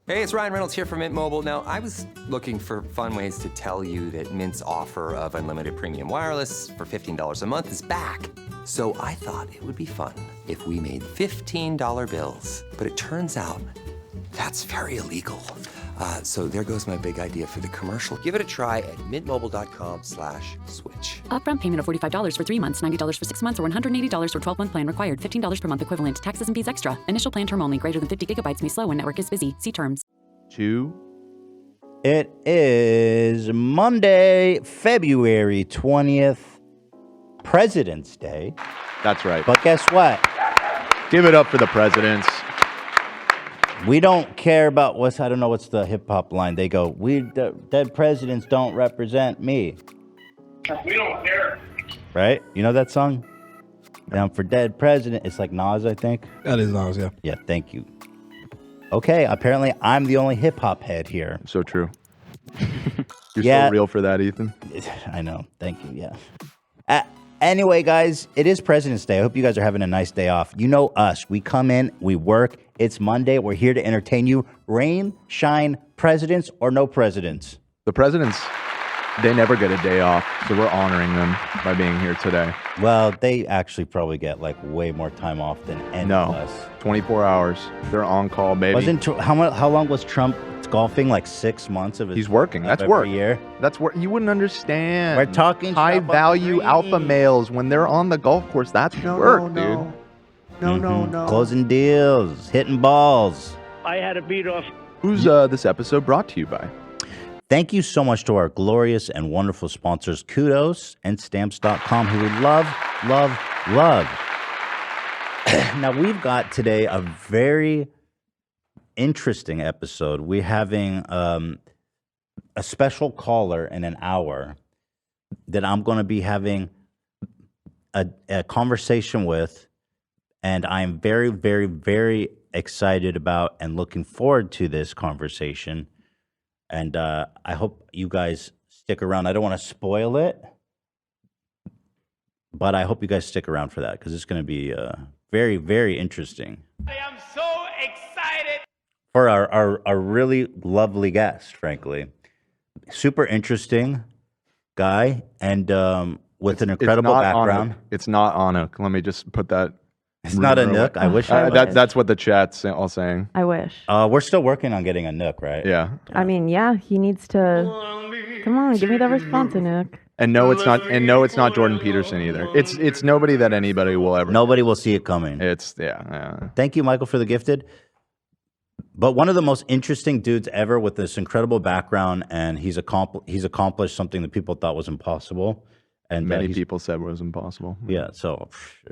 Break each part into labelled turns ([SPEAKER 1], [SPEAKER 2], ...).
[SPEAKER 1] Hey, it's Ryan Reynolds here from Mint Mobile. Now, I was looking for fun ways to tell you that Mint's offer of unlimited premium wireless for $15 a month is back. So I thought it would be fun if we made $15 bills. But it turns out that's very illegal. So there goes my big idea for the commercial. Give it a try at mintmobile.com/switch.
[SPEAKER 2] Upfront payment of $45 for 3 months, $90 for 6 months, or $180 for 12-month plan required. $15 per month equivalent. Taxes and fees extra. Initial plan term only. Greater than 50 gigabytes may slow when network is busy. See terms.
[SPEAKER 3] It is Monday, February 20th, President's Day.
[SPEAKER 4] That's right.
[SPEAKER 3] But guess what?
[SPEAKER 4] Give it up for the presidents.
[SPEAKER 3] We don't care about I don't know what's the hip hop line. They go, the dead presidents don't represent me.
[SPEAKER 5] We don't care.
[SPEAKER 3] Right? You know that song? Down for dead president. It's like Nas, I think.
[SPEAKER 6] That is Nas, yeah.
[SPEAKER 3] Yeah, thank you. Okay, apparently I'm the only hip hop head here.
[SPEAKER 4] So true. You're so real for that, Ethan.
[SPEAKER 3] I know. Thank you. Yeah. Anyway, guys, it is President's Day. I hope you guys are having a nice day off. You know us. We come in, we work. It's Monday. We're here to entertain you. Rain, shine, presidents or no presidents.
[SPEAKER 4] The presidents, they never get a day off, so we're honoring them by being here today.
[SPEAKER 3] Well, they actually probably get like way more time off than any of us.
[SPEAKER 4] 24 hours. They're on call, baby.
[SPEAKER 3] How long was Trump golfing? Like 6 months of his.
[SPEAKER 4] He's working. That's
[SPEAKER 3] every
[SPEAKER 4] work.
[SPEAKER 3] Year.
[SPEAKER 4] That's work. You wouldn't understand.
[SPEAKER 3] We're talking
[SPEAKER 4] high value alpha males when they're on the golf course. That's work, dude.
[SPEAKER 3] No. Closing deals, hitting balls.
[SPEAKER 5] I had to beat off.
[SPEAKER 4] Who's this episode brought to you by?
[SPEAKER 3] Thank you so much to our glorious and wonderful sponsors, Kudos and Stamps.com, who we love. Now, we've got today a very interesting episode. We're having a special caller in an hour that I'm going to be having a conversation with, and I'm very, very, very excited about and looking forward to this conversation. And I hope you guys stick around. I don't want to spoil it, but I hope you guys stick around for that because it's going to be very, very interesting.
[SPEAKER 5] I am so excited.
[SPEAKER 3] For our really lovely guest, frankly. Super interesting guy and with an incredible background.
[SPEAKER 4] It's not Anuk. Let me just put that.
[SPEAKER 3] It's not a Nook. I wish I
[SPEAKER 4] was. That's what the chat's all saying.
[SPEAKER 7] I wish.
[SPEAKER 3] We're still working on getting a Nook, right?
[SPEAKER 4] Yeah.
[SPEAKER 7] I mean, yeah, he needs to. Come on, give me the response, Nook.
[SPEAKER 4] And no, it's not. And no, it's not Jordan Peterson either. It's nobody that anybody will ever.
[SPEAKER 3] Nobody will see it coming.
[SPEAKER 4] It's yeah.
[SPEAKER 3] Thank you, Michael, for the gifted. But one of the most interesting dudes ever with this incredible background, and he's accomplished something that people thought was impossible. And
[SPEAKER 4] many people said it was impossible.
[SPEAKER 3] Yeah, so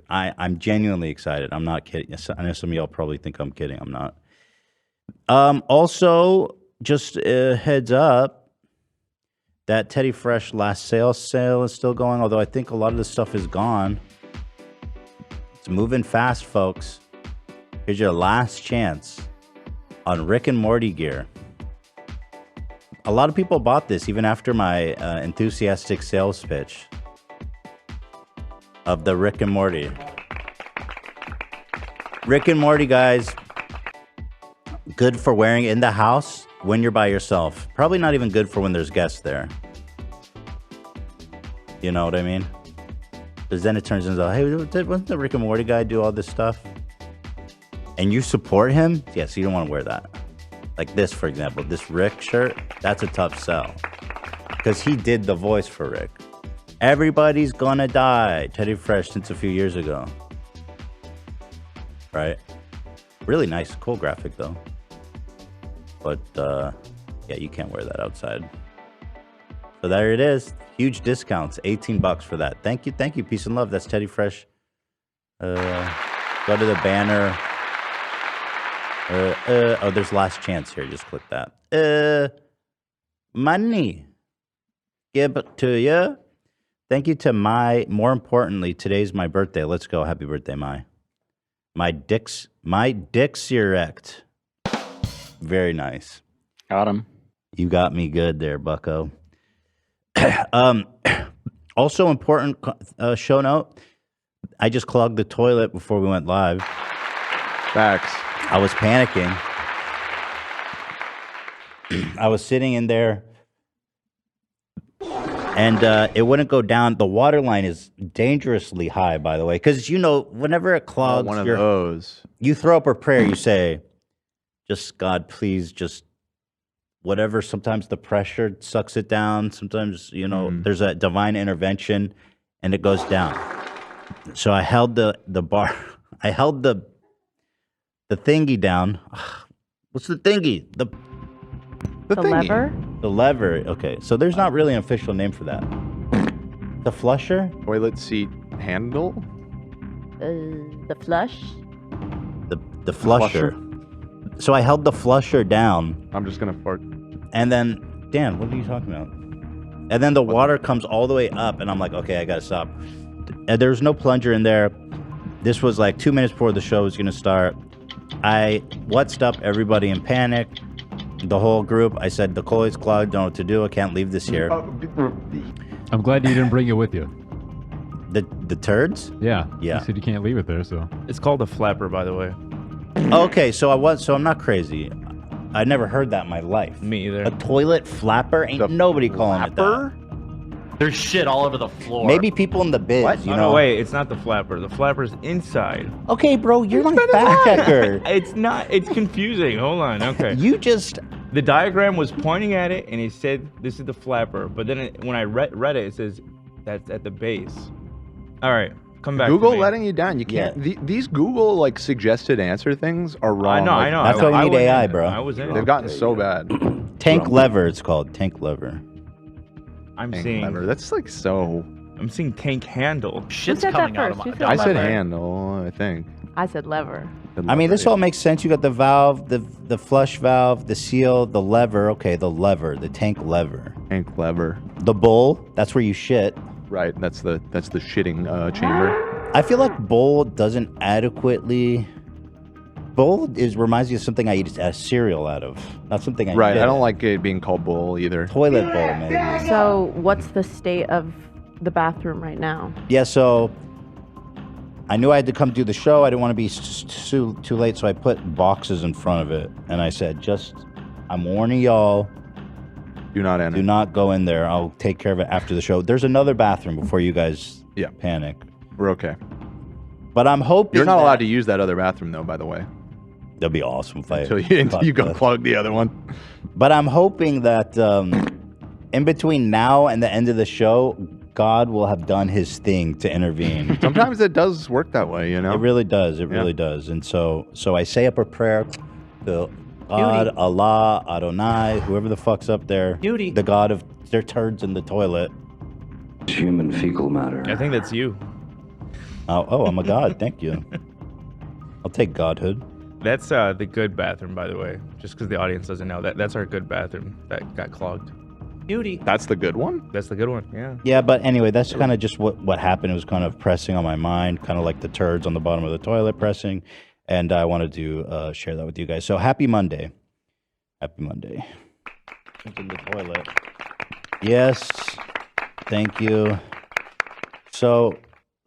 [SPEAKER 3] I'm genuinely excited. I'm not kidding. I know some of y'all probably think I'm kidding. I'm not. Also, just a heads up, that Teddy Fresh last sale is still going, although I think a lot of the stuff is gone. It's moving fast, folks. Here's your last chance on Rick and Morty gear. A lot of people bought this even after my enthusiastic sales pitch of the Rick and Morty. Rick and Morty, guys, good for wearing in the house when you're by yourself. Probably not even good for when there's guests there. You know what I mean? Because then it turns into, hey, wasn't the Rick and Morty guy do all this stuff? And you support him? Yeah, so you don't want to wear that. Like this, for example, this Rick shirt, that's a tough sell. Because he did the voice for Rick. Everybody's gonna die. Teddy Fresh since a few years ago. Right? Really nice, cool graphic though. But yeah, you can't wear that outside. So there it is. Huge discounts, $18 for that. Thank you, peace and love. That's Teddy Fresh. Go to the banner. Oh, there's last chance here. Just click that. Money. Give it to you. Thank you to Mai. More importantly, today's my birthday. Let's go. Happy birthday, Mai. My dick's erect. Very nice.
[SPEAKER 8] Got him.
[SPEAKER 3] You got me good there, bucko. Also important show note. I just clogged the toilet before we went live.
[SPEAKER 4] Facts.
[SPEAKER 3] I was panicking. I was sitting in there, and it wouldn't go down. The water line is dangerously high, by the way, because whenever it clogs,
[SPEAKER 4] One of those.
[SPEAKER 3] you throw up a prayer. You say, "Just God, please, just whatever." Sometimes the pressure sucks it down. Sometimes there's a divine intervention, and it goes down. So I held the bar. I held the thingy down. What's the thingy?
[SPEAKER 7] The
[SPEAKER 4] thingy.
[SPEAKER 7] lever?
[SPEAKER 3] The lever. Okay, so there's not really an official name for that. The flusher?
[SPEAKER 4] Toilet seat handle?
[SPEAKER 7] The flush?
[SPEAKER 3] The flusher. So I held the flusher down.
[SPEAKER 4] I'm just gonna fart.
[SPEAKER 3] And then, Dan, what are you talking about? And then the water comes all the way up, and I'm like, okay, I gotta stop. And there's no plunger in there. This was like 2 minutes before the show was gonna start. I what'd up everybody in panic. The whole group. I said, the toilet's clogged, don't know what to do. I can't leave this here.
[SPEAKER 6] I'm glad you didn't bring it with you.
[SPEAKER 3] The turds?
[SPEAKER 6] Yeah.
[SPEAKER 3] Yeah.
[SPEAKER 6] You said you can't leave it there, so.
[SPEAKER 8] It's called a flapper, by the way.
[SPEAKER 3] Okay, so I'm not crazy. I never heard that in my life.
[SPEAKER 8] Me either.
[SPEAKER 3] A toilet flapper? Ain't nobody calling it that.
[SPEAKER 9] There's shit all over the floor.
[SPEAKER 3] Maybe people in the biz,
[SPEAKER 8] No, wait, it's not the flapper. The flapper's inside.
[SPEAKER 3] Okay, bro, you're like fact checker.
[SPEAKER 8] It's not. It's confusing. Hold on. Okay.
[SPEAKER 3] You just...
[SPEAKER 8] The diagram was pointing at it, and it said this is the flapper. But then when I read it, it says that's at the base. All right, come back.
[SPEAKER 4] Google
[SPEAKER 8] to me.
[SPEAKER 4] letting you down. You can't. These Google like suggested answer things are wrong.
[SPEAKER 8] I know.
[SPEAKER 3] That's why we need AI, bro.
[SPEAKER 8] I was in.
[SPEAKER 4] They've gotten so bad.
[SPEAKER 3] Tank lever, it's called. Tank lever.
[SPEAKER 8] I'm
[SPEAKER 4] Tank
[SPEAKER 8] seeing.
[SPEAKER 4] lever. That's like so.
[SPEAKER 8] I'm seeing tank handle.
[SPEAKER 9] Shit's
[SPEAKER 7] said that
[SPEAKER 9] coming out of
[SPEAKER 7] first?
[SPEAKER 9] my.
[SPEAKER 7] Who said
[SPEAKER 4] I said
[SPEAKER 7] lever?
[SPEAKER 4] handle. I think.
[SPEAKER 7] I said lever.
[SPEAKER 3] I mean, this all makes sense. You got the valve, the flush valve, the seal, the lever. Okay, the lever, the tank lever.
[SPEAKER 4] Tank lever.
[SPEAKER 3] The bowl, that's where you shit.
[SPEAKER 4] Right. That's the shitting chamber.
[SPEAKER 3] I feel like bowl doesn't adequately... Bowl reminds me of something I eat a cereal out of. Not something I
[SPEAKER 4] Right.
[SPEAKER 3] shit
[SPEAKER 4] I don't
[SPEAKER 3] in.
[SPEAKER 4] like it being called bowl either.
[SPEAKER 3] Toilet bowl, maybe.
[SPEAKER 7] So, what's the state of the bathroom right now?
[SPEAKER 3] Yeah, so I knew I had to come do the show. I didn't want to be too late, so I put boxes in front of it. And I said, I'm warning y'all,
[SPEAKER 4] Do not enter.
[SPEAKER 3] do not go in there. I'll take care of it after the show. There's another bathroom before you guys panic.
[SPEAKER 4] We're okay.
[SPEAKER 3] But I'm hoping
[SPEAKER 4] You're not allowed to use that other bathroom though, by the way.
[SPEAKER 3] That'd be awesome if I...
[SPEAKER 4] Until you go plug the other one.
[SPEAKER 3] But I'm hoping that in between now and the end of the show, God will have done his thing to intervene.
[SPEAKER 4] Sometimes it does work that way, you know?
[SPEAKER 3] It really does. It really does. And so I say up a prayer to God, Allah, Adonai, whoever the fuck's up there. The God of their turds in the toilet.
[SPEAKER 10] Human fecal matter.
[SPEAKER 8] I think that's you.
[SPEAKER 3] Oh, I'm a god. Thank you. I'll take godhood.
[SPEAKER 8] That's the good bathroom, by the way. Just because the audience doesn't know that's our good bathroom that got clogged.
[SPEAKER 9] Beauty.
[SPEAKER 4] That's the good one?
[SPEAKER 8] That's the good one. Yeah.
[SPEAKER 3] Yeah, but anyway, that's kind of just what happened. It was kind of pressing on my mind, kind of like the turds on the bottom of the toilet pressing. And I wanted to share that with you guys. So happy Monday. Happy Monday. It's in the toilet. Yes. Thank you. So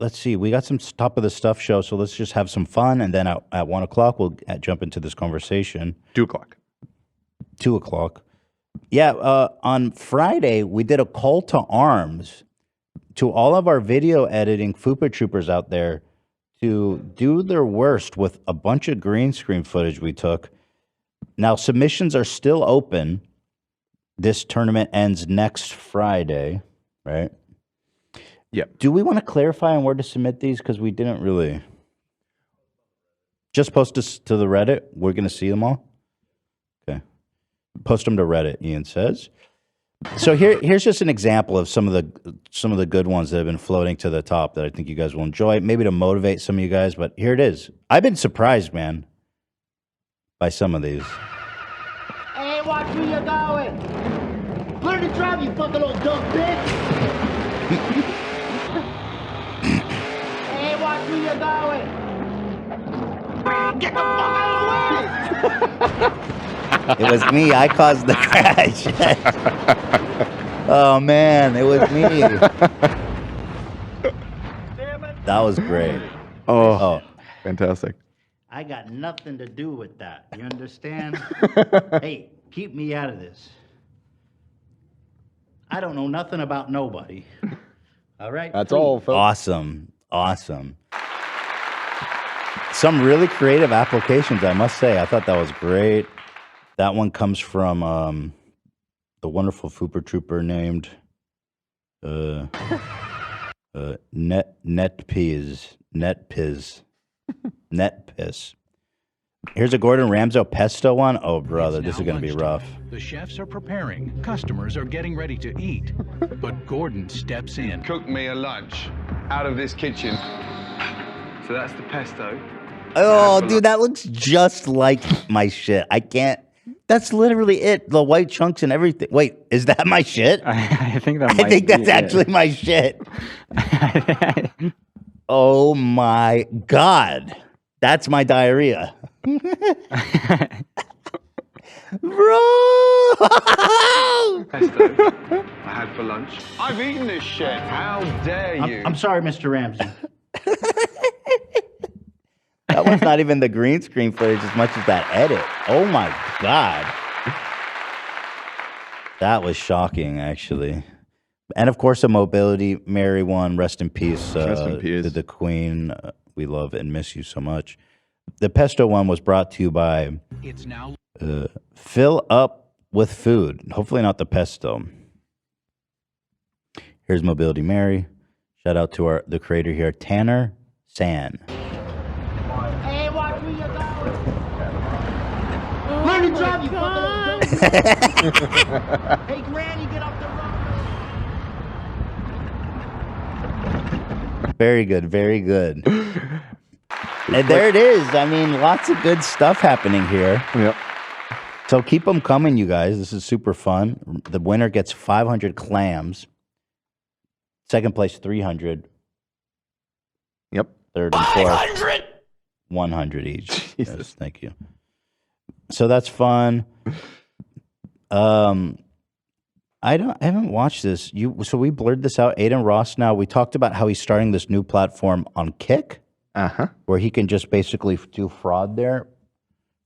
[SPEAKER 3] let's see. We got some top of the stuff show. So let's just have some fun. And then at 1 o'clock, we'll jump into this conversation.
[SPEAKER 4] 2 o'clock.
[SPEAKER 3] 2 o'clock. Yeah. On Friday, we did a call to arms to all of our video editing Fupa Troopers out there to do their worst with a bunch of green screen footage we took. Now, submissions are still open. This tournament ends next Friday, right?
[SPEAKER 4] Yep.
[SPEAKER 3] Do we want to clarify on where to submit these? Because we didn't really. Just post this to the Reddit. We're going to see them all. Okay. Post them to Reddit, Ian says. So here's just an example of some of the good ones that have been floating to the top that I think you guys will enjoy. Maybe to motivate some of you guys, but here it is. I've been surprised, man, by some of these.
[SPEAKER 11] Hey, watch where you're going. Learn to drive, you fucking old dumb bitch. Hey, watch where you're going. Get the fuck out of the way.
[SPEAKER 3] It was me. I caused the crash. Oh, man. It was me. That was great.
[SPEAKER 4] Oh, fantastic.
[SPEAKER 3] I got nothing to do with that. You understand? Hey, Keep me out of this. I don't know nothing about nobody. All right?
[SPEAKER 4] That's all, folks.
[SPEAKER 3] Awesome. Awesome. Some really creative applications, I must say. I thought that was great. That one comes from the wonderful Fooper Trooper named Netpiz. Here's a Gordon Ramsay pesto one. Oh, brother, this is going to be rough.
[SPEAKER 12] The chefs are preparing. Customers are getting ready to eat. But Gordon steps in.
[SPEAKER 13] Cook me a lunch out of this kitchen. So that's the pesto.
[SPEAKER 3] Oh, dude, that looks just like my shit. I can't. That's literally it. The white chunks and everything. Wait, is that my shit?
[SPEAKER 14] I think that.
[SPEAKER 3] I think that's actually my shit. Oh my God, that's my diarrhea, bro.
[SPEAKER 13] Pesto I had for lunch. I've eaten this shit. How dare you?
[SPEAKER 3] I'm sorry, Mr. Ramsey. That one's not even the green screen footage as much as that edit. Oh my God. That was shocking, actually. And of course, a Mobility Mary one. Rest in peace.
[SPEAKER 4] Rest in peace.
[SPEAKER 3] To the Queen. We love and miss you so much. The pesto one was brought to you by
[SPEAKER 12] It's now
[SPEAKER 3] Fill Up with Food. Hopefully not the pesto. Here's Mobility Mary. Shout out to the creator here, Tanner San.
[SPEAKER 11] Hey, watch where you're going. Learn to drive, you fucking Hey, Granny, get off the road.
[SPEAKER 3] Very good, very good. And there it is. I mean, lots of good stuff happening here.
[SPEAKER 4] Yep.
[SPEAKER 3] So keep them coming, you guys. This is super fun. The winner gets 500 clams. Second place, 300.
[SPEAKER 4] Yep.
[SPEAKER 3] Third and fourth, 100 each. Yes, thank you. So that's fun. I haven't watched this. So we blurred this out. Aiden Ross. Now we talked about how he's starting this new platform on Kick, where he can just basically do fraud there.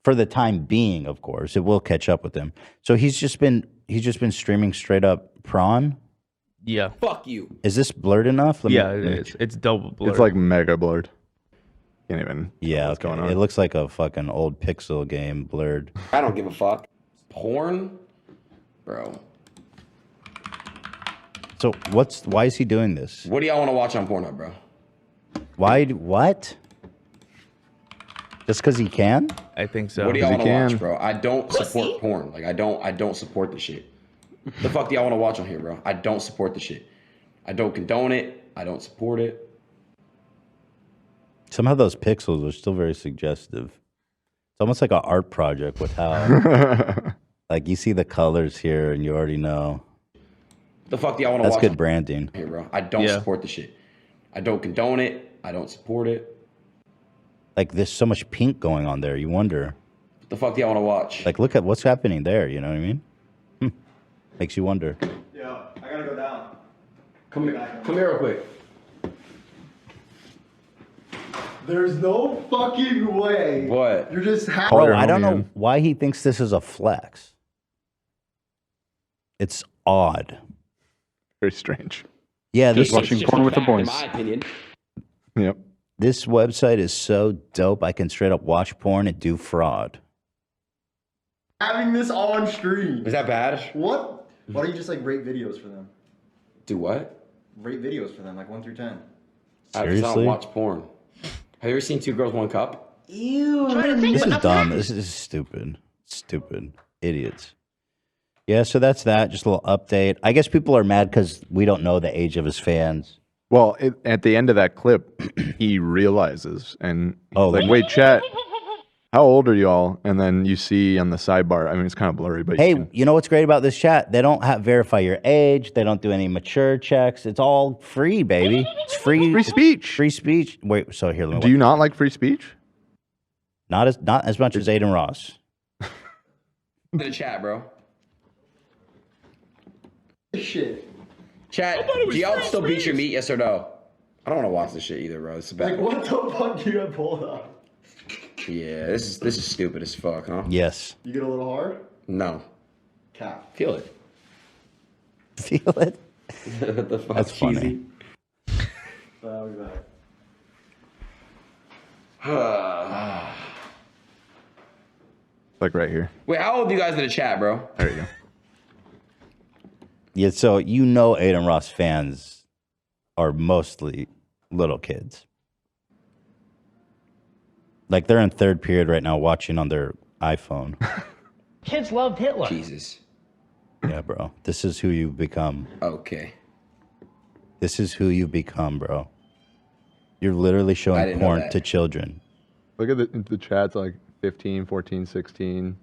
[SPEAKER 3] For the time being, of course, it will catch up with him. So he's just been streaming straight up prawn.
[SPEAKER 8] Yeah.
[SPEAKER 1] Fuck you.
[SPEAKER 3] Is this blurred enough?
[SPEAKER 8] It's double blurred.
[SPEAKER 4] It's like mega blurred. Can't even.
[SPEAKER 3] Yeah,
[SPEAKER 4] what's going on.
[SPEAKER 3] It looks like a fucking old pixel game blurred.
[SPEAKER 1] I don't give a fuck. Porn? Bro.
[SPEAKER 3] So why is he doing this?
[SPEAKER 1] What do y'all want to watch on Pornhub, bro?
[SPEAKER 3] What? Just because he can?
[SPEAKER 8] I think so.
[SPEAKER 1] What do y'all want to watch, bro? I don't support porn. Like I don't support the shit. The fuck do y'all want to watch on here, bro? I don't support the shit. I don't condone it. I don't support it.
[SPEAKER 3] Somehow those pixels are still very suggestive. It's almost like an art project with how, like you see the colors here and you already know.
[SPEAKER 1] The fuck do y'all want to watch?
[SPEAKER 3] That's good branding.
[SPEAKER 1] Here, bro. I don't support the shit. I don't condone it. I don't support it.
[SPEAKER 3] Like there's so much pink going on there. You wonder.
[SPEAKER 1] What the fuck do y'all want to watch?
[SPEAKER 3] Like look at what's happening there. You know what I mean? Makes you wonder.
[SPEAKER 15] Yo, I gotta go down.
[SPEAKER 1] Come here real quick.
[SPEAKER 15] There's no fucking way.
[SPEAKER 1] What?
[SPEAKER 15] You're just
[SPEAKER 3] Bro, I don't know why he thinks this is a flex. It's odd.
[SPEAKER 4] Very strange.
[SPEAKER 3] Yeah,
[SPEAKER 14] Just watching porn with the boys.
[SPEAKER 1] In my opinion.
[SPEAKER 4] Yep.
[SPEAKER 3] This website is so dope. I can straight up watch porn and do fraud.
[SPEAKER 15] having this on stream.
[SPEAKER 1] Is that bad?
[SPEAKER 15] What? Why don't you just like rate videos for them?
[SPEAKER 1] Do what?
[SPEAKER 15] Rate videos for them, like 1 through 10.
[SPEAKER 1] I don't watch porn. Have you ever seen 2 Girls, 1 Cup?
[SPEAKER 15] Ew.
[SPEAKER 3] This is dumb. This is stupid. Stupid. Idiots. Yeah, so that's that. Just a little update. I guess people are mad because we don't know the age of his fans.
[SPEAKER 4] Well, at the end of that clip, he realizes and he's like, wait, chat, how old are y'all? And then you see on the sidebar, I mean, it's kind of blurry, but
[SPEAKER 3] hey, you know what's great about this chat? They don't verify your age. They don't do any mature checks. It's all free, baby. It's free.
[SPEAKER 4] Free speech.
[SPEAKER 3] Free speech. Wait, so here, let me
[SPEAKER 4] do you not like free speech?
[SPEAKER 3] Not as much as Aiden Ross.
[SPEAKER 1] In the chat, bro.
[SPEAKER 15] Shit.
[SPEAKER 1] Chat, do y'all still beat your meat, yes or no? I don't want to watch this shit either, bro. It's bad.
[SPEAKER 15] Like, what the fuck do you have pulled up?
[SPEAKER 1] Yeah, this is stupid as fuck, huh?
[SPEAKER 3] Yes.
[SPEAKER 15] You get a little hard?
[SPEAKER 1] No.
[SPEAKER 15] Cap.
[SPEAKER 1] Feel it.
[SPEAKER 3] Feel it?
[SPEAKER 1] What the fuck?
[SPEAKER 3] That's funny.
[SPEAKER 15] I'll be back.
[SPEAKER 4] Like right here.
[SPEAKER 1] Wait, how old are you guys in the chat, bro?
[SPEAKER 4] There you go.
[SPEAKER 3] Yeah, so you know Aiden Ross fans are mostly little kids. Like they're in third period right now watching on their iPhone.
[SPEAKER 9] Kids loved Hitler.
[SPEAKER 1] Jesus.
[SPEAKER 3] Yeah, bro. This is who you become.
[SPEAKER 1] Okay.
[SPEAKER 3] This is who you become, bro. You're literally
[SPEAKER 1] I
[SPEAKER 3] showing
[SPEAKER 1] didn't know
[SPEAKER 3] porn
[SPEAKER 1] that.
[SPEAKER 3] to children.
[SPEAKER 4] Look at the chat's like 15, 14, 16,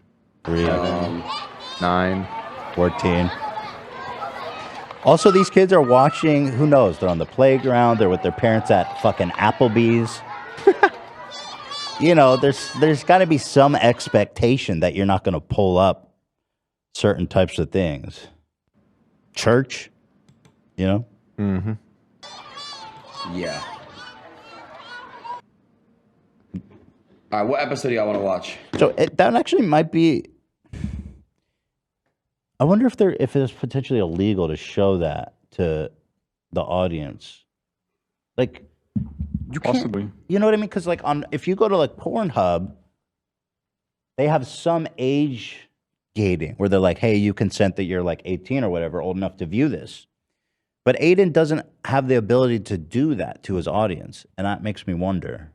[SPEAKER 3] 3,
[SPEAKER 4] 9,
[SPEAKER 3] 14. Also, these kids are watching, who knows? They're on the playground. They're with their parents at fucking Applebee's. You know, there's got to be some expectation that you're not going to pull up certain types of things. Church, you know?
[SPEAKER 4] Mm-hmm.
[SPEAKER 1] Yeah. All right, what episode do y'all want to watch?
[SPEAKER 3] So that actually might be. I wonder if it's potentially illegal to show that to the audience. Like, you can't,
[SPEAKER 14] Possibly.
[SPEAKER 3] you know what I mean? Because like if you go to like Pornhub, they have some age gating where they're like, hey, you consent that you're like 18 or whatever, old enough to view this. But Aiden doesn't have the ability to do that to his audience, and that makes me wonder.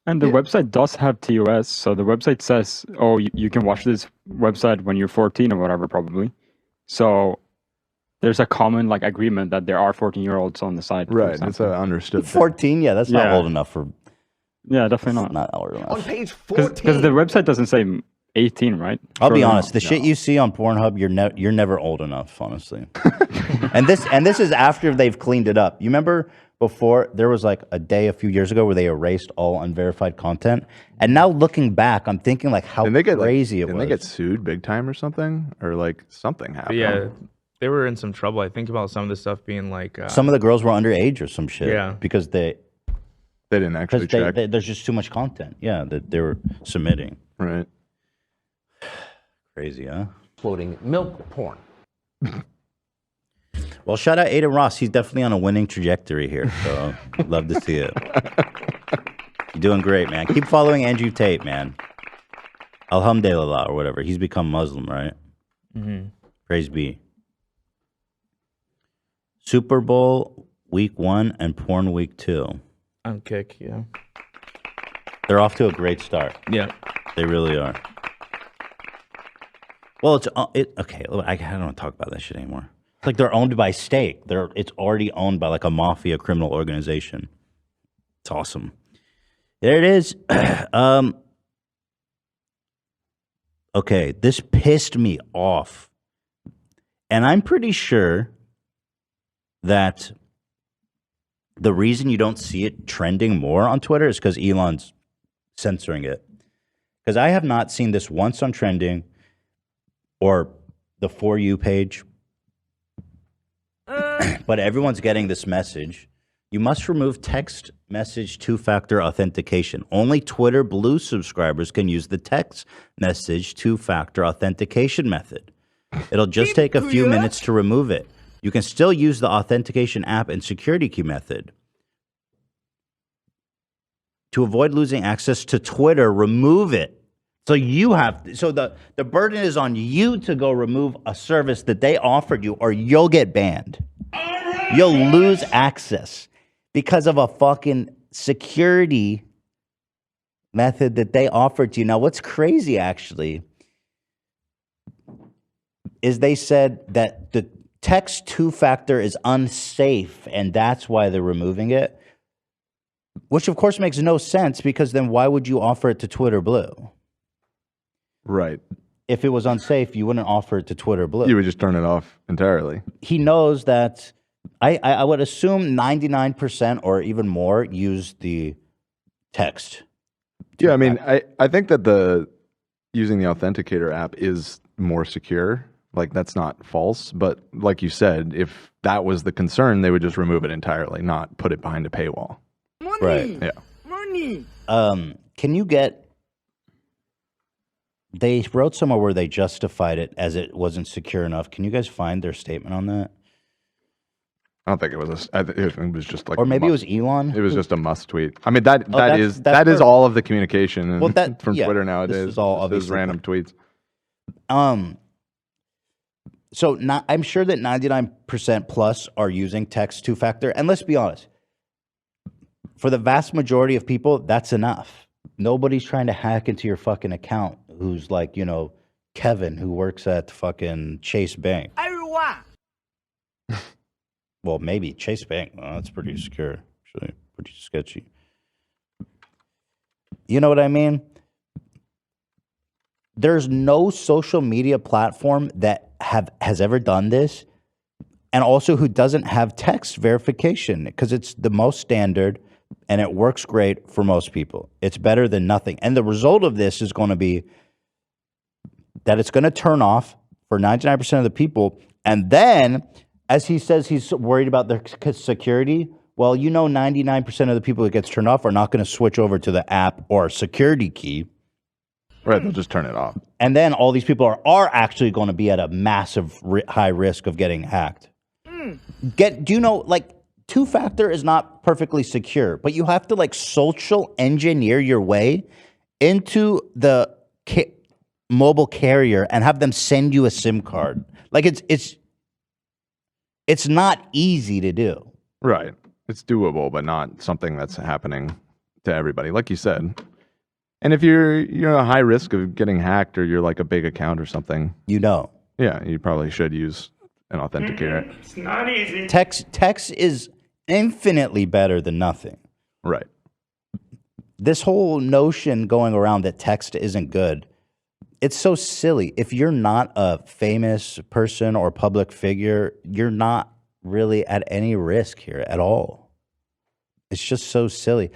[SPEAKER 14] And the website does have TOS, so the website says, oh, you can watch this website when you're 14 or whatever, probably. So there's a common like agreement that there are 14-year-olds on the site.
[SPEAKER 4] Right, it's an understood thing.
[SPEAKER 3] 14, yeah, that's not old enough for.
[SPEAKER 14] Yeah, definitely
[SPEAKER 3] That's not old enough.
[SPEAKER 1] On page
[SPEAKER 14] Because
[SPEAKER 1] 14.
[SPEAKER 14] the website doesn't say 18, right?
[SPEAKER 3] I'll be
[SPEAKER 14] Surely
[SPEAKER 3] honest.
[SPEAKER 14] not.
[SPEAKER 3] The shit you see on Pornhub, you're never old enough, honestly. and this is after they've cleaned it up. You remember before there was like a day a few years ago where they erased all unverified content, and now looking back, I'm thinking like how crazy it was.
[SPEAKER 4] Didn't they get sued big time or something, or like something
[SPEAKER 8] But
[SPEAKER 4] happened?
[SPEAKER 8] yeah, they were in some trouble. I think about some of the stuff being like
[SPEAKER 3] Some of the girls were underage or some shit.
[SPEAKER 8] Yeah.
[SPEAKER 3] because they
[SPEAKER 4] didn't actually check.
[SPEAKER 3] There's just too much content. Yeah, that they were submitting.
[SPEAKER 4] Right.
[SPEAKER 3] Crazy, huh?
[SPEAKER 16] Floating milk porn.
[SPEAKER 3] Well, shout out Aiden Ross. He's definitely on a winning trajectory here. So love to see it. You're doing great, man. Keep following Andrew Tate, man. Alhamdulillah or whatever. He's become Muslim, right?
[SPEAKER 8] Mhm.
[SPEAKER 3] Praise be. Super Bowl week 1 and porn week 2.
[SPEAKER 8] on Kick, yeah.
[SPEAKER 3] They're off to a great start.
[SPEAKER 8] Yeah.
[SPEAKER 3] They really are. Well, okay. I don't want to talk about that shit anymore. It's like they're owned by state. It's already owned by like a mafia criminal organization. It's awesome. There it is. Okay, this pissed me off. And I'm pretty sure that the reason you don't see it trending more on Twitter is because Elon's censoring it. Because I have not seen this once on trending or the For You page. But everyone's getting this message. You must remove text message two-factor authentication. Only Twitter Blue subscribers can use the text message two-factor authentication method. It'll just take a few minutes to remove it. You can still use the authentication app and security key method. To avoid losing access to Twitter, remove it. So the burden is on you to go remove a service that they offered you, or you'll get banned. You'll lose access because of a fucking security method that they offered to you. Now, what's crazy actually is they said that the text two-factor is unsafe, and that's why they're removing it. Which, of course, makes no sense, because then why would you offer it to Twitter Blue?
[SPEAKER 4] Right.
[SPEAKER 3] If it was unsafe, you wouldn't offer it to Twitter Blue.
[SPEAKER 4] You would just turn it off entirely.
[SPEAKER 3] He knows that. I would assume 99% or even more use the text.
[SPEAKER 4] Yeah, I mean, I think that using the authenticator app is more secure. Like, that's not false. But like you said, if that was the concern, they would just remove it entirely, not put it behind a paywall.
[SPEAKER 3] Right.
[SPEAKER 4] Yeah.
[SPEAKER 16] Money.
[SPEAKER 3] Can you get They wrote somewhere where they justified it as it wasn't secure enough. Can you guys find their statement on that?
[SPEAKER 4] I don't think it was it was just like,
[SPEAKER 3] or maybe it was Elon.
[SPEAKER 4] It was just a must tweet. I mean, that is
[SPEAKER 3] that's
[SPEAKER 4] all of the communication
[SPEAKER 3] Well, that-
[SPEAKER 4] from
[SPEAKER 3] yeah,
[SPEAKER 4] Twitter nowadays.
[SPEAKER 3] this is all
[SPEAKER 4] Just those
[SPEAKER 3] obviously-
[SPEAKER 4] random tweets.
[SPEAKER 3] So I'm sure that 99% plus are using text two-factor. And let's be honest, for the vast majority of people, that's enough. Nobody's trying to hack into your fucking account who's like, Kevin, who works at fucking Chase Bank.
[SPEAKER 11] Everyone.
[SPEAKER 3] Well, maybe Chase Bank. Well, that's pretty secure, actually. Pretty sketchy. You know what I mean? There's no social media platform that has ever done this, and also who doesn't have text verification, because it's the most standard and it works great for most people. It's better than nothing. And the result of this is going to be that it's going to turn off for 99% of the people. And then, as he says he's worried about their security, well, 99% of the people that gets turned off are not going to switch over to the app or security key.
[SPEAKER 4] Right, they'll just turn it off.
[SPEAKER 3] And then all these people are actually going to be at a massive high risk of getting hacked. Two-factor is not perfectly secure, but you have to social engineer your way into the mobile carrier and have them send you a SIM card. It's not easy to do.
[SPEAKER 4] Right. It's doable, but not something that's happening to everybody, like you said. And if you're a high risk of getting hacked, or you're like a big account or something,
[SPEAKER 3] yeah,
[SPEAKER 4] you probably should use an authenticator.
[SPEAKER 5] It's not easy.
[SPEAKER 3] Text is infinitely better than nothing.
[SPEAKER 4] Right.
[SPEAKER 3] This whole notion going around that text isn't good, it's so silly. If you're not a famous person or public figure, you're not really at any risk here at all. It's just so silly.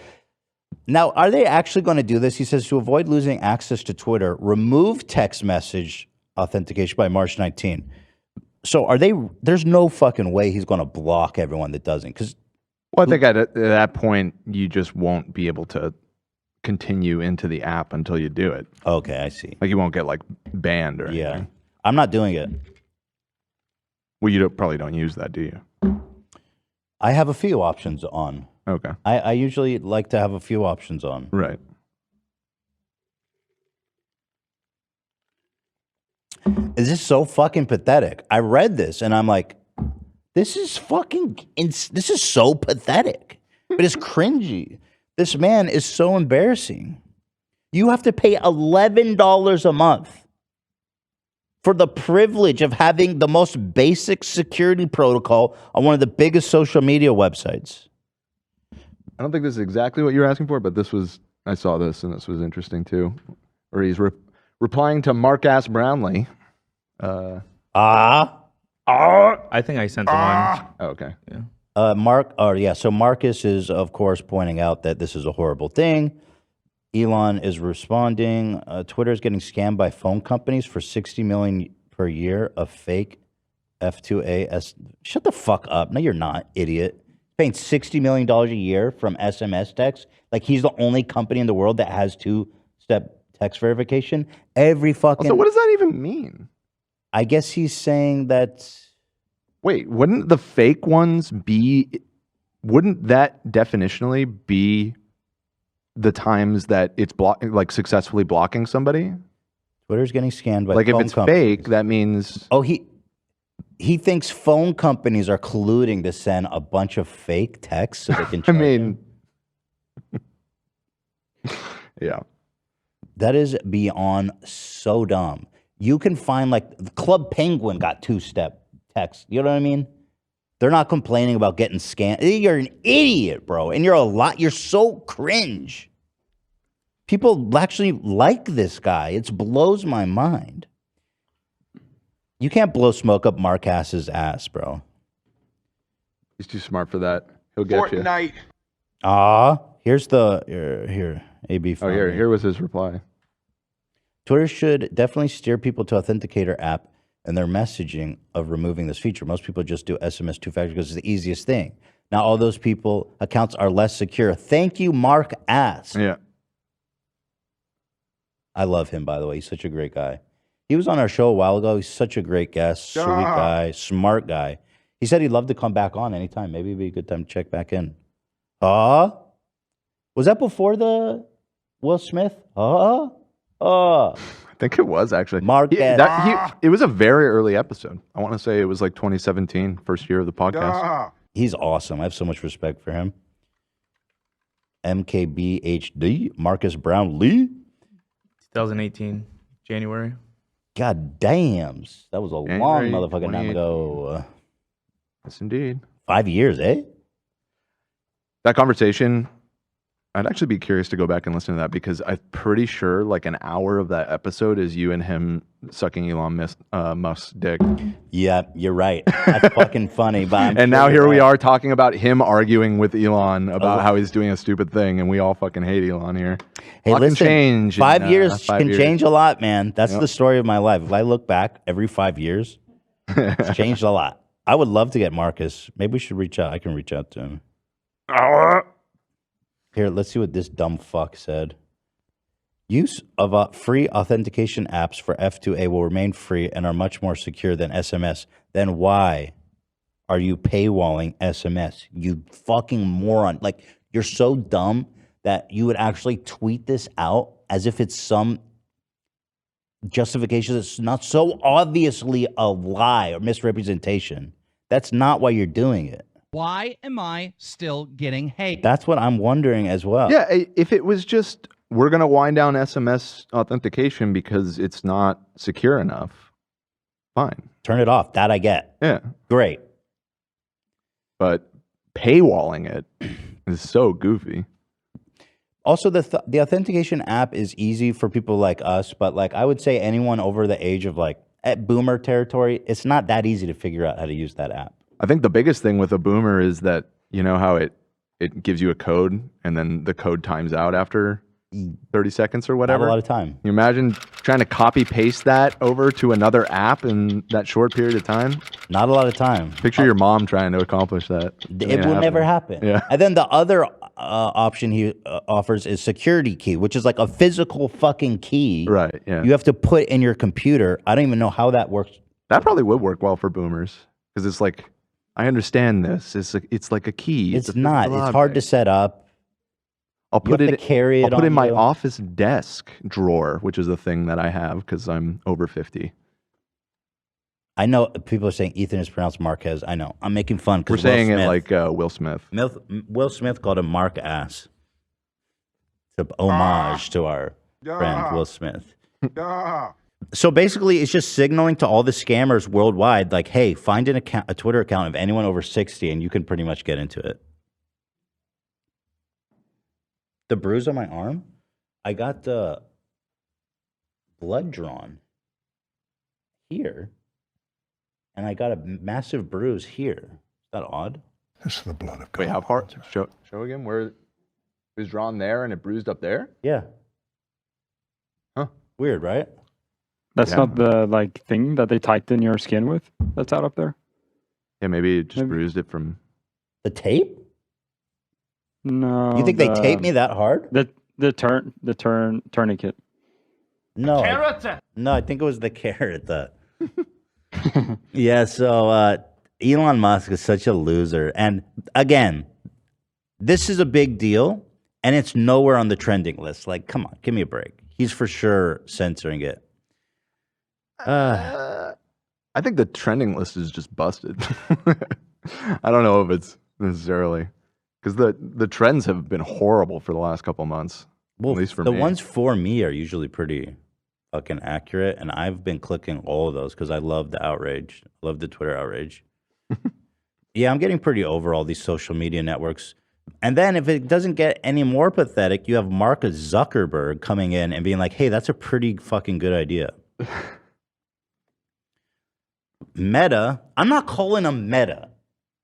[SPEAKER 3] Now, are they actually going to do this? He says, to avoid losing access to Twitter, remove text message authentication by March 19. So there's no fucking way he's going to block everyone that doesn't.
[SPEAKER 4] Well, I think at that point, you just won't be able to continue into the app until you do it.
[SPEAKER 3] Okay, I see.
[SPEAKER 4] You won't get banned or anything.
[SPEAKER 3] Yeah. I'm not doing it.
[SPEAKER 4] Well, you probably don't use that, do you?
[SPEAKER 3] I have a few options on.
[SPEAKER 4] Okay.
[SPEAKER 3] I usually like to have a few options on.
[SPEAKER 4] Right.
[SPEAKER 3] Is this so fucking pathetic? I read this and I'm like, this is so pathetic. But it's cringy. This man is so embarrassing. You have to pay $11 a month for the privilege of having the most basic security protocol on one of the biggest social media websites.
[SPEAKER 4] I don't think this is exactly what you're asking for, but I saw this and this was interesting too. Where he's replying to Mark Ass Brownlee.
[SPEAKER 8] I think I sent him one.
[SPEAKER 4] Oh, okay.
[SPEAKER 8] Yeah.
[SPEAKER 3] So Marcus is, of course, pointing out that this is a horrible thing. Elon is responding. Twitter is getting scammed by phone companies for $60 million per year of fake F2A. Shut the fuck up. No, you're not, idiot. Paying $60 million a year from SMS text. Like he's the only company in the world that has two-step text verification. Every fucking...
[SPEAKER 4] So what does that even mean?
[SPEAKER 3] I guess he's saying that...
[SPEAKER 4] Wait, wouldn't the fake ones wouldn't that definitionally be the times that it's successfully blocking somebody?
[SPEAKER 3] Twitter's getting scanned by
[SPEAKER 4] if
[SPEAKER 3] phone
[SPEAKER 4] it's
[SPEAKER 3] companies.
[SPEAKER 4] fake, that means...
[SPEAKER 3] Oh, he thinks phone companies are colluding to send a bunch of fake texts so they can charge him.
[SPEAKER 4] Yeah.
[SPEAKER 3] That is beyond so dumb. You can find Club Penguin got two-step text. You know what I mean? They're not complaining about getting scanned. You're an idiot, bro. And you're so cringe. People actually like this guy. It blows my mind. You can't blow smoke up Marcas's ass, bro.
[SPEAKER 4] He's too smart for that. He'll get
[SPEAKER 13] Fortnite.
[SPEAKER 3] Here's here. AB.
[SPEAKER 4] Oh, here was his reply.
[SPEAKER 3] Twitter should definitely steer people to Authenticator app and their messaging of removing this feature. Most people just do SMS two-factor because it's the easiest thing. Now, all those people accounts are less secure. Thank you, Mark Ass.
[SPEAKER 4] Yeah.
[SPEAKER 3] I love him, by the way. He's such a great guy. He was on our show a while ago. He's such a great guest, sweet guy, smart guy. He said he'd love to come back on anytime. Maybe it'd be a good time to check back in. Was that before the Will Smith?
[SPEAKER 4] I think it was actually.
[SPEAKER 3] Mark.
[SPEAKER 4] It was a very early episode. I want to say it was like 2017, first year of the podcast.
[SPEAKER 3] He's awesome. I have so much respect for him. MKBHD, Marcus Brown Lee.
[SPEAKER 8] 2018, January.
[SPEAKER 3] God damn. That was a long motherfucking time ago.
[SPEAKER 4] Yes, indeed.
[SPEAKER 3] 5 years, eh?
[SPEAKER 4] That conversation, I'd actually be curious to go back and listen to that because I'm pretty sure like an hour of that episode is you and him sucking Elon Musk's dick.
[SPEAKER 3] Yeah, you're right. That's fucking funny. But
[SPEAKER 4] and now here we are talking about him arguing with Elon about how he's doing a stupid thing, and we all fucking hate Elon here.
[SPEAKER 3] Hey, listen,
[SPEAKER 4] change
[SPEAKER 3] 5 years
[SPEAKER 4] 5
[SPEAKER 3] can
[SPEAKER 4] years.
[SPEAKER 3] change a lot, man. That's the story of my life. If I look back every 5 years, it's changed a lot. I would love to get Marcus. Maybe we should reach out. I can reach out to him. Here, let's see what this dumb fuck said. Use of free authentication apps for F2A will remain free and are much more secure than SMS. Then why are you paywalling SMS? You fucking moron. Like, you're so dumb that you would actually tweet this out as if it's some justification that's not so obviously a lie or misrepresentation. That's not why you're doing it.
[SPEAKER 17] Why am I still getting hate?
[SPEAKER 3] That's what I'm wondering as well.
[SPEAKER 4] Yeah, if it was just, we're going to wind down SMS authentication because it's not secure enough, fine.
[SPEAKER 3] Turn it off. That I get.
[SPEAKER 4] Yeah.
[SPEAKER 3] Great.
[SPEAKER 4] But paywalling it is so goofy.
[SPEAKER 3] Also, the authentication app is easy for people like us, but like I would say anyone over the age of like at boomer territory, it's not that easy to figure out how to use that app.
[SPEAKER 4] I think the biggest thing with a boomer is that, you know how it gives you a code and then the code times out after 30 seconds or whatever?
[SPEAKER 3] Not a lot of time.
[SPEAKER 4] You imagine trying to copy paste that over to another app in that short period of time?
[SPEAKER 3] Not a lot of time.
[SPEAKER 4] Picture your mom trying to accomplish that.
[SPEAKER 3] It will never happen.
[SPEAKER 4] Yeah.
[SPEAKER 3] And then the other option he offers is security key, which is like a physical fucking key.
[SPEAKER 4] Right, yeah.
[SPEAKER 3] You have to put in your computer. I don't even know how that works.
[SPEAKER 4] That probably would work well for boomers because it's like, I understand this. It's like a key.
[SPEAKER 3] It's not. It's hard to set up.
[SPEAKER 4] I'll put it
[SPEAKER 3] carry it.
[SPEAKER 4] I'll put it in my
[SPEAKER 3] you.
[SPEAKER 4] office desk drawer, which is a thing that I have because I'm over 50.
[SPEAKER 3] I know people are saying Ethan is pronounced Marquez. I know. I'm making fun
[SPEAKER 4] We're
[SPEAKER 3] because
[SPEAKER 4] saying it like Will Smith.
[SPEAKER 3] Will Smith called him Mark Ass. It's an homage to our friend Will Smith. So basically, it's just signaling to all the scammers worldwide, like, hey, find an account, a Twitter account of anyone over 60, and you can pretty much get into it. The bruise on my arm, I got the blood drawn here, and I got a massive bruise here. Is that odd?
[SPEAKER 18] This is the blood of God.
[SPEAKER 4] Wait, how far? Show again where it was drawn there and it bruised up there?
[SPEAKER 3] Yeah.
[SPEAKER 4] Huh.
[SPEAKER 3] Weird, right?
[SPEAKER 14] That's not the like thing that they tighten your skin with. That's out up there.
[SPEAKER 4] Yeah, maybe it just bruised it from
[SPEAKER 3] the tape.
[SPEAKER 14] No.
[SPEAKER 3] You think they taped me that hard?
[SPEAKER 14] The tourniquet.
[SPEAKER 3] No. No, I think it was the carrot. Yeah. So Elon Musk is such a loser, and again, this is a big deal, and it's nowhere on the trending list. Like, come on, give me a break. He's for sure censoring it.
[SPEAKER 4] I think the trending list is just busted. I don't know if it's necessarily because the trends have been horrible for the last couple of months.
[SPEAKER 3] Well,
[SPEAKER 4] at least for
[SPEAKER 3] the
[SPEAKER 4] me.
[SPEAKER 3] ones for me are usually pretty fucking accurate, and I've been clicking all of those because I love the outrage. I love the Twitter outrage. Yeah, I'm getting pretty over all these social media networks. And then if it doesn't get any more pathetic, you have Mark Zuckerberg coming in and being like, hey, that's a pretty fucking good idea. Meta, I'm not calling them Meta.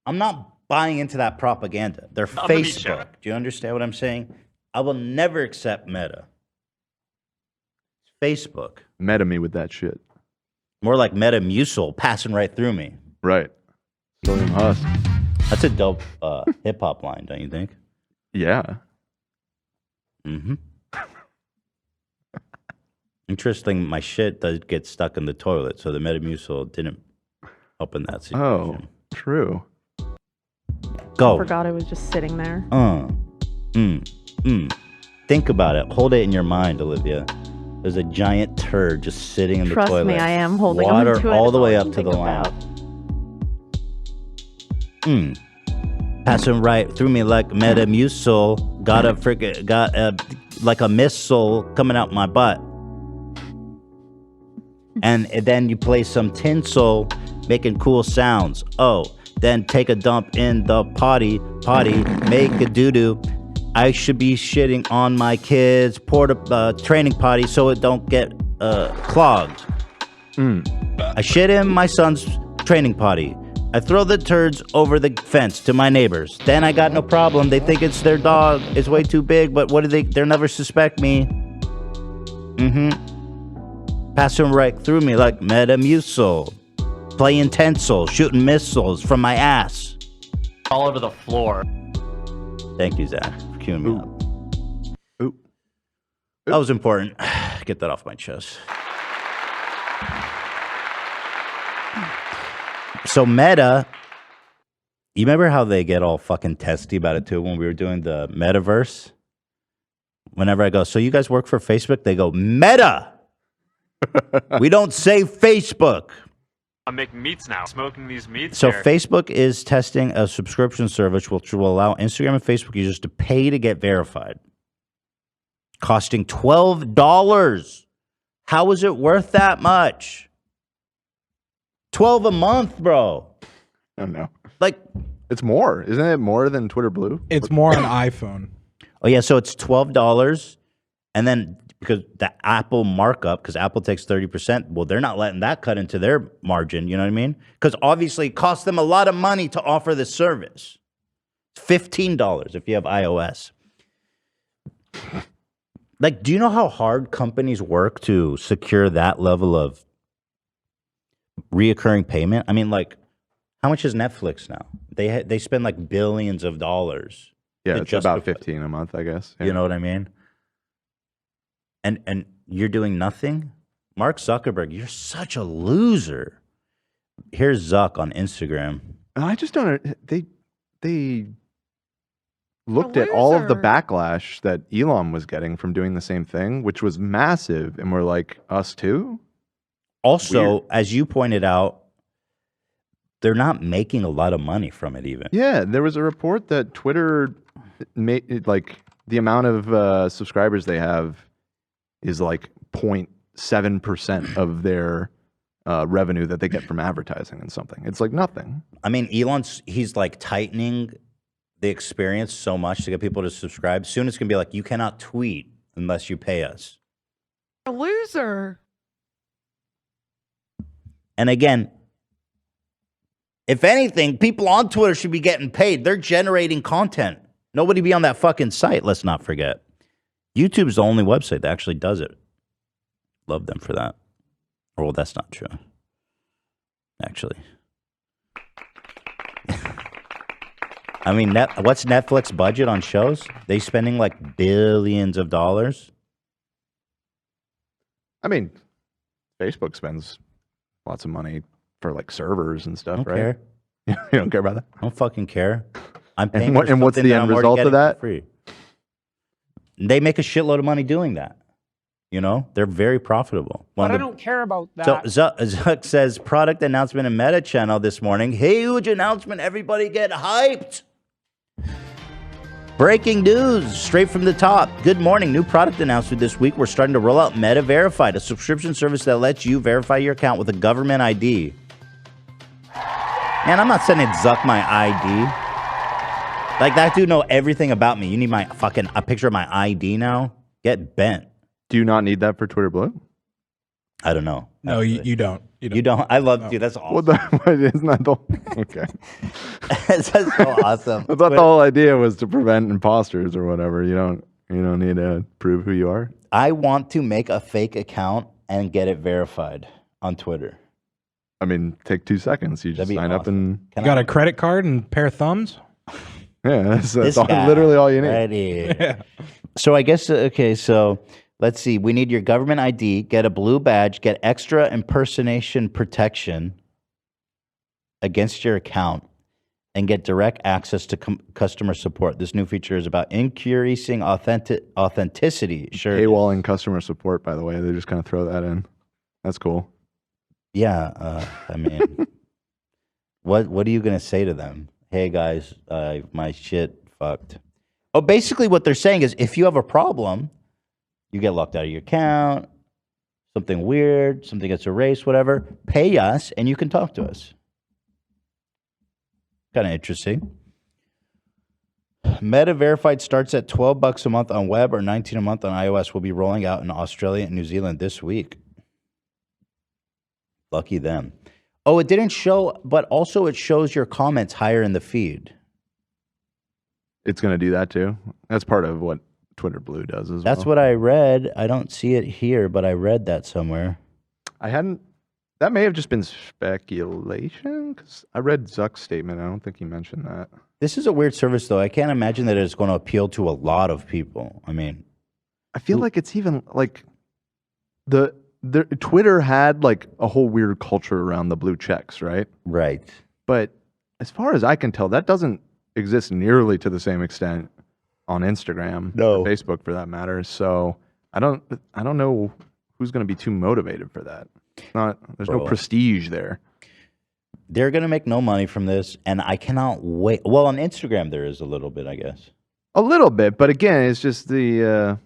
[SPEAKER 3] I'm not buying into that propaganda. They're Facebook. Do you understand what I'm saying? I will never accept Meta. Facebook.
[SPEAKER 4] Meta me with that shit.
[SPEAKER 3] More like Metamucil passing right through me.
[SPEAKER 4] Right. William Husk.
[SPEAKER 3] That's a dope hip hop line, don't you think?
[SPEAKER 4] Yeah.
[SPEAKER 3] Mm-hmm. Interesting, my shit does get stuck in the toilet, so the Metamucil didn't help in that situation.
[SPEAKER 4] Oh, true.
[SPEAKER 3] Go.
[SPEAKER 7] I forgot it was just sitting there.
[SPEAKER 3] Think about it. Hold it in your mind, Olivia. There's a giant turd just sitting in the
[SPEAKER 7] Trust
[SPEAKER 3] toilet.
[SPEAKER 7] me, I am holding
[SPEAKER 3] water
[SPEAKER 7] on to it.
[SPEAKER 3] all the
[SPEAKER 7] It's
[SPEAKER 3] way
[SPEAKER 7] all I
[SPEAKER 3] up
[SPEAKER 7] can
[SPEAKER 3] to the
[SPEAKER 7] think
[SPEAKER 3] line. Passing right through me like Metamucil. Got like a missile coming out my butt. And then you play some tinsel, making cool sounds. Oh, then take a dump in the potty, make a doo-doo. I should be shitting on my kids' training potty so it don't get clogged. I shit in my son's training potty. I throw the turds over the fence to my neighbors. Then I got no problem. They think it's their dog. It's way too big, but what do they'll never suspect me. Passing right through me like Metamucil. Playing tinsel, shooting missiles from my ass.
[SPEAKER 15] All over the floor.
[SPEAKER 3] Thank you, Zach, for queuing me up. That was important. Get that off my chest. So Meta, you remember how they get all fucking testy about it too when we were doing the metaverse? Whenever I go, so you guys work for Facebook? They go, Meta! We don't say Facebook.
[SPEAKER 18] I'm making meats now, smoking these meats.
[SPEAKER 3] So
[SPEAKER 18] here.
[SPEAKER 3] Facebook is testing a subscription service which will allow Instagram and Facebook users to pay to get verified. Costing $12. How is it worth that much? $12 a month, bro.
[SPEAKER 4] I don't know.
[SPEAKER 3] Like,
[SPEAKER 4] it's more. Isn't it more than Twitter Blue?
[SPEAKER 19] It's more on iPhone.
[SPEAKER 3] Oh, yeah. So it's $12. And then because the Apple markup, because Apple takes 30%, well, they're not letting that cut into their margin. You know what I mean? Because obviously it costs them a lot of money to offer this service. It's $15 if you have iOS. Like, do you know how hard companies work to secure that level of reoccurring payment? I mean, like, how much is Netflix now? They spend like billions of dollars.
[SPEAKER 4] Yeah, it's about 15 a month, I guess. Yeah.
[SPEAKER 3] You know what I mean? And you're doing nothing? Mark Zuckerberg, you're such a loser. Here's Zuck on Instagram.
[SPEAKER 4] I just don't. They looked at all of the backlash that Elon was getting from doing the same thing, which was massive, and we're like, us too?
[SPEAKER 3] Also,
[SPEAKER 4] Weird.
[SPEAKER 3] as you pointed out, they're not making a lot of money from it even.
[SPEAKER 4] Yeah, there was a report that Twitter made, like, the amount of subscribers they have is like 0.7% of their revenue that they get from advertising and something. It's like nothing.
[SPEAKER 3] I mean, he's like tightening the experience so much to get people to subscribe. Soon it's going to be like, you cannot tweet unless you pay us.
[SPEAKER 20] A loser.
[SPEAKER 3] And again, if anything, people on Twitter should be getting paid. They're generating content. Nobody be on that fucking site, let's not forget. YouTube's the only website that actually does it. Love them for that. Or, well, that's not true. Actually. I mean, what's Netflix budget on shows? They spending like billions of dollars?
[SPEAKER 4] I mean, Facebook spends lots of money for like servers and stuff,
[SPEAKER 3] Don't
[SPEAKER 4] right?
[SPEAKER 3] care.
[SPEAKER 4] You don't care about that?
[SPEAKER 3] I don't fucking care. I'm paying
[SPEAKER 4] And, and what's the end result of that?
[SPEAKER 3] Free. They make a shitload of money doing that. You know, they're very profitable.
[SPEAKER 20] But I don't care about that.
[SPEAKER 3] So Zuck says, product announcement in Meta channel this morning. Huge announcement. Everybody get hyped. Breaking news straight from the top. Good morning. New product announcement this week. We're starting to roll out Meta Verified, a subscription service that lets you verify your account with a government ID. Man, I'm not sending Zuck my ID. Like, that dude know everything about me. You need a picture of my ID now? Get bent.
[SPEAKER 4] Do you not need that for Twitter Blue?
[SPEAKER 3] I don't know.
[SPEAKER 19] No, you don't.
[SPEAKER 3] You don't? I love you. That's awesome.
[SPEAKER 4] What isn't that the okay?
[SPEAKER 3] That's so awesome.
[SPEAKER 4] I thought the whole idea was to prevent imposters or whatever. You don't need to prove who you are.
[SPEAKER 3] I want to make a fake account and get it verified on Twitter.
[SPEAKER 4] I mean, take 2 seconds. You just sign up and
[SPEAKER 19] You got a credit card and a pair of thumbs?
[SPEAKER 4] Yeah, that's literally all you need.
[SPEAKER 3] Right here. Yeah. So I guess, okay, so Let's see. We need your government ID, get a blue badge, get extra impersonation protection against your account, and get direct access to customer support. This new feature is about increasing authenticity. Sure.
[SPEAKER 4] Paywalling customer support, by the way. They just kind of throw that in. That's cool.
[SPEAKER 3] Yeah. I mean, what are you going to say to them? Hey, guys, my shit fucked. Oh, basically what they're saying is if you have a problem, you get locked out of your account, something weird, something gets erased, whatever, pay us and you can talk to us. Kind of interesting. Meta Verified starts at $12 a month on web or $19 a month on iOS. Will be rolling out in Australia and New Zealand this week. Lucky them. Oh, it didn't show, but also it shows your comments higher in the feed.
[SPEAKER 4] It's going to do that too. That's part of what Twitter Blue does as well.
[SPEAKER 3] That's what I read. I don't see it here, but I read that somewhere.
[SPEAKER 4] That may have just been speculation because I read Zuck's statement. I don't think he mentioned that.
[SPEAKER 3] This is a weird service, though. I can't imagine that it's going to appeal to a lot of people. I mean,
[SPEAKER 4] I feel like it's even like the Twitter had like a whole weird culture around the blue checks, right?
[SPEAKER 3] Right.
[SPEAKER 4] But as far as I can tell, that doesn't exist nearly to the same extent on Instagram or Facebook for that matter. So I don't know who's going to be too motivated for that. There's no prestige there.
[SPEAKER 3] They're going to make no money from this, and I cannot wait. Well, on Instagram there is a little bit, I guess.
[SPEAKER 4] A little bit, but again, it's just the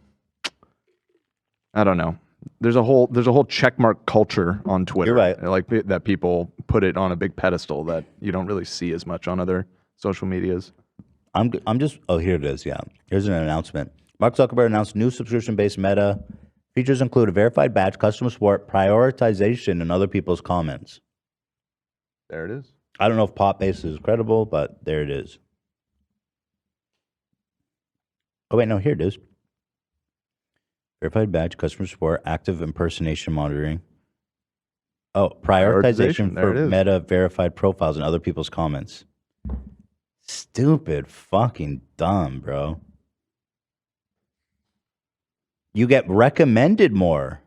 [SPEAKER 4] I don't know. There's a whole checkmark culture on Twitter.
[SPEAKER 3] You're right.
[SPEAKER 4] Like that people put it on a big pedestal that you don't really see as much on other social medias.
[SPEAKER 3] I'm just here it is. Yeah. Here's an announcement. Mark Zuckerberg announced new subscription-based Meta features include a verified badge, customer support, prioritization, and other people's comments.
[SPEAKER 4] There it is.
[SPEAKER 3] I don't know if Pop-Base is credible, but there it is. Oh, wait, no, here it is. Verified badge, customer support, active impersonation monitoring. Oh, prioritization for Meta verified profiles and other people's comments. Stupid fucking dumb, bro. You get recommended more.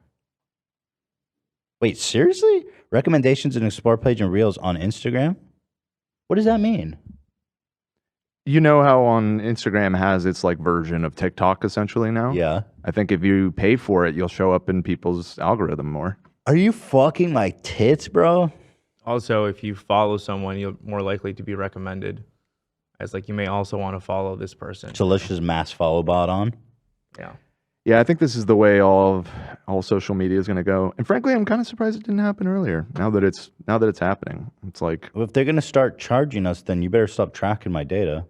[SPEAKER 3] Wait, seriously? Recommendations and explore page and reels on Instagram? What does that mean?
[SPEAKER 4] You know how on Instagram has its like version of TikTok essentially now?
[SPEAKER 3] Yeah.
[SPEAKER 4] I think if you pay for it, you'll show up in people's algorithm more.
[SPEAKER 3] Are you fucking my tits, bro?
[SPEAKER 8] Also, if you follow someone, you're more likely to be recommended. As like you may also want to follow this person.
[SPEAKER 3] So let's just mass follow bot on.
[SPEAKER 8] Yeah.
[SPEAKER 4] Yeah, I think this is the way all social media is going to go. And frankly, I'm kind of surprised it didn't happen earlier. Now that it's happening, it's like,
[SPEAKER 3] well, if they're going to start charging us, then you better stop tracking my data.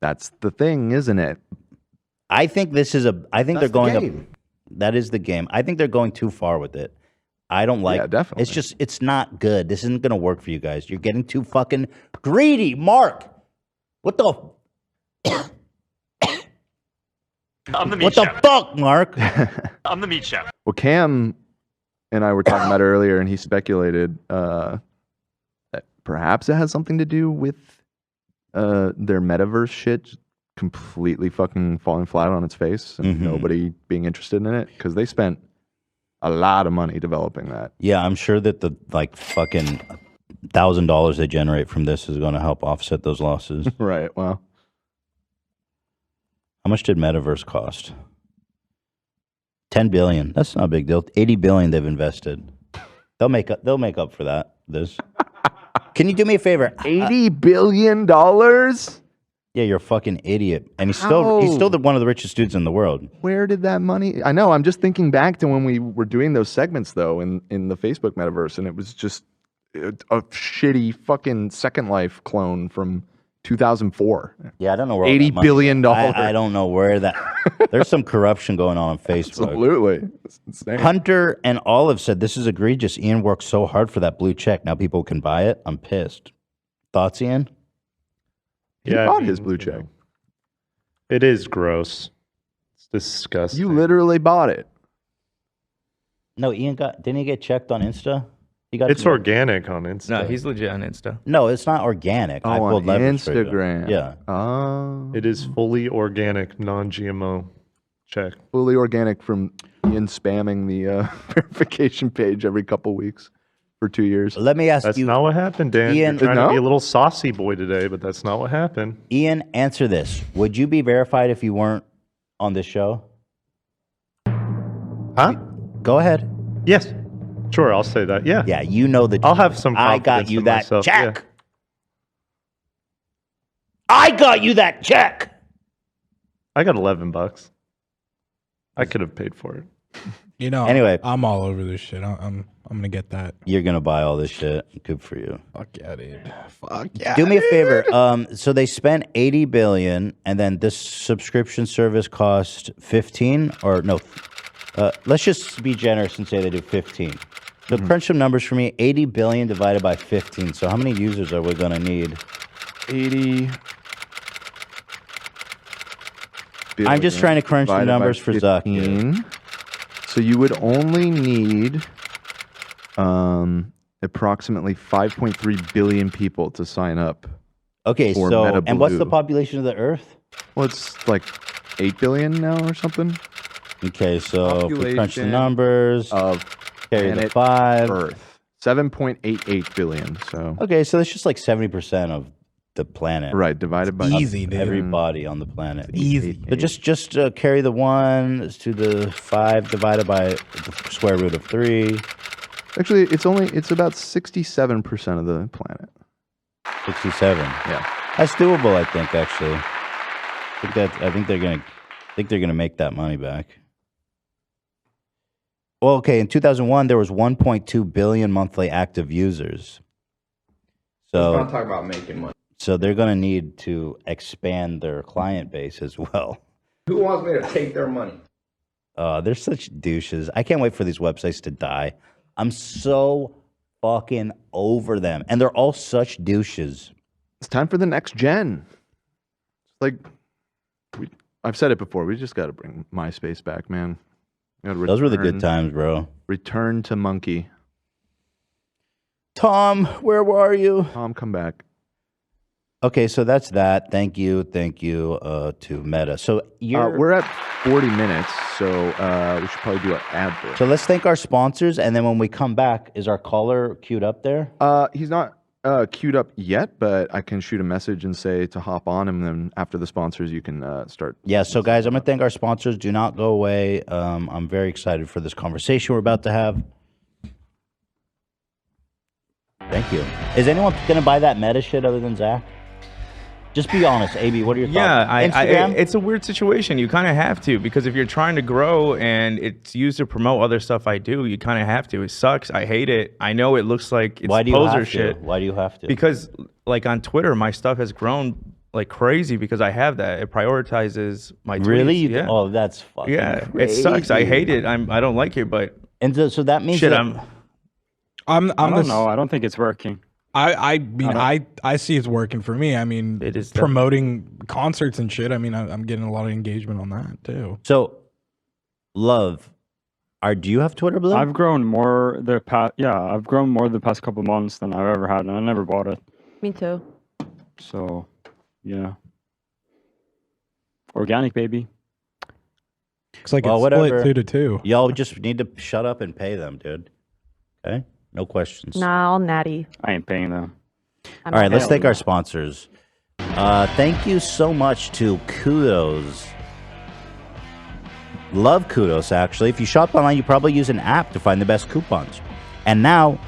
[SPEAKER 4] That's the thing, isn't it?
[SPEAKER 3] I think this is they're going that is the game. I think they're going too far with it. I don't like.
[SPEAKER 4] Yeah, definitely.
[SPEAKER 3] It's not good. This isn't going to work for you guys. You're getting too fucking greedy, Mark. What the?
[SPEAKER 18] I'm the meat
[SPEAKER 3] What
[SPEAKER 18] chef.
[SPEAKER 3] the fuck, Mark?
[SPEAKER 18] I'm the meat chef.
[SPEAKER 4] Well, Cam and I were talking about it earlier, and he speculated that perhaps it has something to do with their metaverse shit completely fucking falling flat on its face and nobody being interested in it because they spent a lot of money developing that.
[SPEAKER 3] Yeah, I'm sure that the like fucking $1,000 they generate from this is going to help offset those losses.
[SPEAKER 4] Right. Well,
[SPEAKER 3] how much did Metaverse cost? $10 billion. That's not a big deal. $80 billion they've invested. They'll make up for that. Can you do me a favor?
[SPEAKER 4] $80 billion?
[SPEAKER 3] Yeah, you're a fucking idiot. And he's still one of the richest dudes in the world.
[SPEAKER 4] Where did that money? I know. I'm just thinking back to when we were doing those segments though in the Facebook metaverse, and it was just a shitty fucking Second Life clone from 2004.
[SPEAKER 3] Yeah, I don't know where
[SPEAKER 4] $80 billion.
[SPEAKER 3] I don't know where that. There's some corruption going on Facebook.
[SPEAKER 4] Absolutely, it's insane.
[SPEAKER 3] Hunter and Olive said this is egregious. Ian worked so hard for that blue check. Now people can buy it. I'm pissed. Thoughts, Ian?
[SPEAKER 4] He bought his blue check.
[SPEAKER 21] It is gross. It's disgusting.
[SPEAKER 4] You literally bought it.
[SPEAKER 3] No, Ian didn't he get checked on Insta?
[SPEAKER 21] It's organic on Insta.
[SPEAKER 8] No, he's legit on Insta.
[SPEAKER 3] No, it's not organic.
[SPEAKER 4] Oh,
[SPEAKER 3] I pulled
[SPEAKER 4] on
[SPEAKER 3] leverage for you.
[SPEAKER 4] Instagram.
[SPEAKER 3] Yeah.
[SPEAKER 4] Oh.
[SPEAKER 21] It is fully organic, non-GMO. check.
[SPEAKER 4] Fully organic from Ian spamming the verification page every couple weeks for 2 years.
[SPEAKER 3] Let me ask
[SPEAKER 21] That's
[SPEAKER 3] you.
[SPEAKER 21] not what happened, Dan.
[SPEAKER 3] Ian,
[SPEAKER 21] You're trying
[SPEAKER 4] No?
[SPEAKER 21] to be a little saucy boy today, but that's not what happened.
[SPEAKER 3] Ian, answer this. Would you be verified if you weren't on this show?
[SPEAKER 21] Huh?
[SPEAKER 3] Go ahead.
[SPEAKER 21] Yes. Sure, I'll say that. Yeah.
[SPEAKER 3] Yeah, you know the.
[SPEAKER 21] I'll have some
[SPEAKER 3] I
[SPEAKER 21] confidence
[SPEAKER 3] got you
[SPEAKER 21] in
[SPEAKER 3] that
[SPEAKER 21] myself,
[SPEAKER 3] check.
[SPEAKER 21] yeah.
[SPEAKER 3] I got you that check.
[SPEAKER 21] I got $11. I could have paid for it.
[SPEAKER 19] You know,
[SPEAKER 3] Anyway.
[SPEAKER 19] I'm all over this shit. I'm gonna get that.
[SPEAKER 3] You're gonna buy all this shit. Good for you.
[SPEAKER 19] Fuck yeah, dude. Fuck yeah.
[SPEAKER 3] Do me a favor. So they spent 80 billion, and then this subscription service cost 15, or no? Let's just be generous and say they do 15. So crunch some numbers for me. 80 billion divided by 15. So how many users are we gonna need?
[SPEAKER 4] 80.
[SPEAKER 3] I'm just trying to crunch the numbers for Zuck.
[SPEAKER 4] Dude. So you would only need approximately 5.3 billion people to sign up.
[SPEAKER 3] Okay,
[SPEAKER 4] for
[SPEAKER 3] so
[SPEAKER 4] Meta
[SPEAKER 3] and what's the
[SPEAKER 4] Blue.
[SPEAKER 3] population of the Earth?
[SPEAKER 4] Well, it's like 8 billion now or something.
[SPEAKER 3] Okay, so if we crunch the
[SPEAKER 4] Population
[SPEAKER 3] numbers
[SPEAKER 4] of
[SPEAKER 3] carry the
[SPEAKER 4] planet
[SPEAKER 3] 5.
[SPEAKER 4] Earth, 7.88 billion. So
[SPEAKER 3] Okay, so that's just like 70% of the planet.
[SPEAKER 4] right, divided by
[SPEAKER 19] Easy, dude.
[SPEAKER 3] Everybody on the planet.
[SPEAKER 19] Easy.
[SPEAKER 3] So just carry the 1 to the 5 divided by the square root of 3.
[SPEAKER 4] Actually, it's about 67% of the planet.
[SPEAKER 3] 67.
[SPEAKER 4] Yeah.
[SPEAKER 3] That's doable, I think. Actually, I think they're gonna make that money back. Well, okay. In 2001, there was 1.2 billion monthly active users. So
[SPEAKER 16] Let's not talk about making money.
[SPEAKER 3] So they're gonna need to expand their client base as well.
[SPEAKER 16] Who wants me to take their money?
[SPEAKER 3] They're such douches. I can't wait for these websites to die. I'm so fucking over them, and they're all such douches.
[SPEAKER 4] It's time for the next gen. It's like I've said it before. We just got to bring MySpace back, man.
[SPEAKER 3] Those were the good times, bro.
[SPEAKER 4] Return to Monkey.
[SPEAKER 3] Tom, where are you?
[SPEAKER 4] Tom, come back.
[SPEAKER 3] Okay, so that's that. Thank you to Meta. So
[SPEAKER 4] we're at 40 minutes, so we should probably do an ad break.
[SPEAKER 3] So let's thank our sponsors, and then when we come back, is our caller queued up there?
[SPEAKER 4] He's not queued up yet, but I can shoot a message and say to hop on, and then after the sponsors, you can start.
[SPEAKER 3] Yeah, so guys, I'm going to thank our sponsors. Do not go away. I'm very excited for this conversation we're about to have. Thank you. Is anyone going to buy that Meta shit other than Zach? Just be honest, AB. What are your thoughts?
[SPEAKER 8] Yeah, it's a weird situation. You kind of have to, because if you're trying to grow and it's used to promote other stuff I do, you kind of have to. It sucks. I hate it. I know it looks like it's poser shit.
[SPEAKER 3] Why do you have to?
[SPEAKER 8] Because like on Twitter, my stuff has grown like crazy because I have that. It prioritizes my tweets.
[SPEAKER 3] Really?
[SPEAKER 8] Yeah.
[SPEAKER 3] Oh, that's fucking crazy.
[SPEAKER 8] It sucks. I hate it. I don't like it, but
[SPEAKER 3] so that means
[SPEAKER 8] shit.
[SPEAKER 3] that
[SPEAKER 14] I don't know. I don't think it's working.
[SPEAKER 19] I mean, I see it's working for me. I mean,
[SPEAKER 8] it is
[SPEAKER 19] promoting concerts and shit. I mean, I'm getting a lot of engagement on that too.
[SPEAKER 3] So, Love, do you have Twitter Blue?
[SPEAKER 14] I've grown more the past couple months than I've ever had, and I never bought it.
[SPEAKER 7] Me too.
[SPEAKER 14] So, yeah, organic, baby.
[SPEAKER 19] Looks like it's split 2 to 2.
[SPEAKER 3] Y'all just need to shut up and pay them, dude. Okay. No questions.
[SPEAKER 7] Nah, all natty.
[SPEAKER 14] I ain't paying them.
[SPEAKER 3] All right, let's thank our sponsors. Thank you so much to Kudos. Love Kudos, actually. If you shop online, you probably use an app to find the best coupons. And now,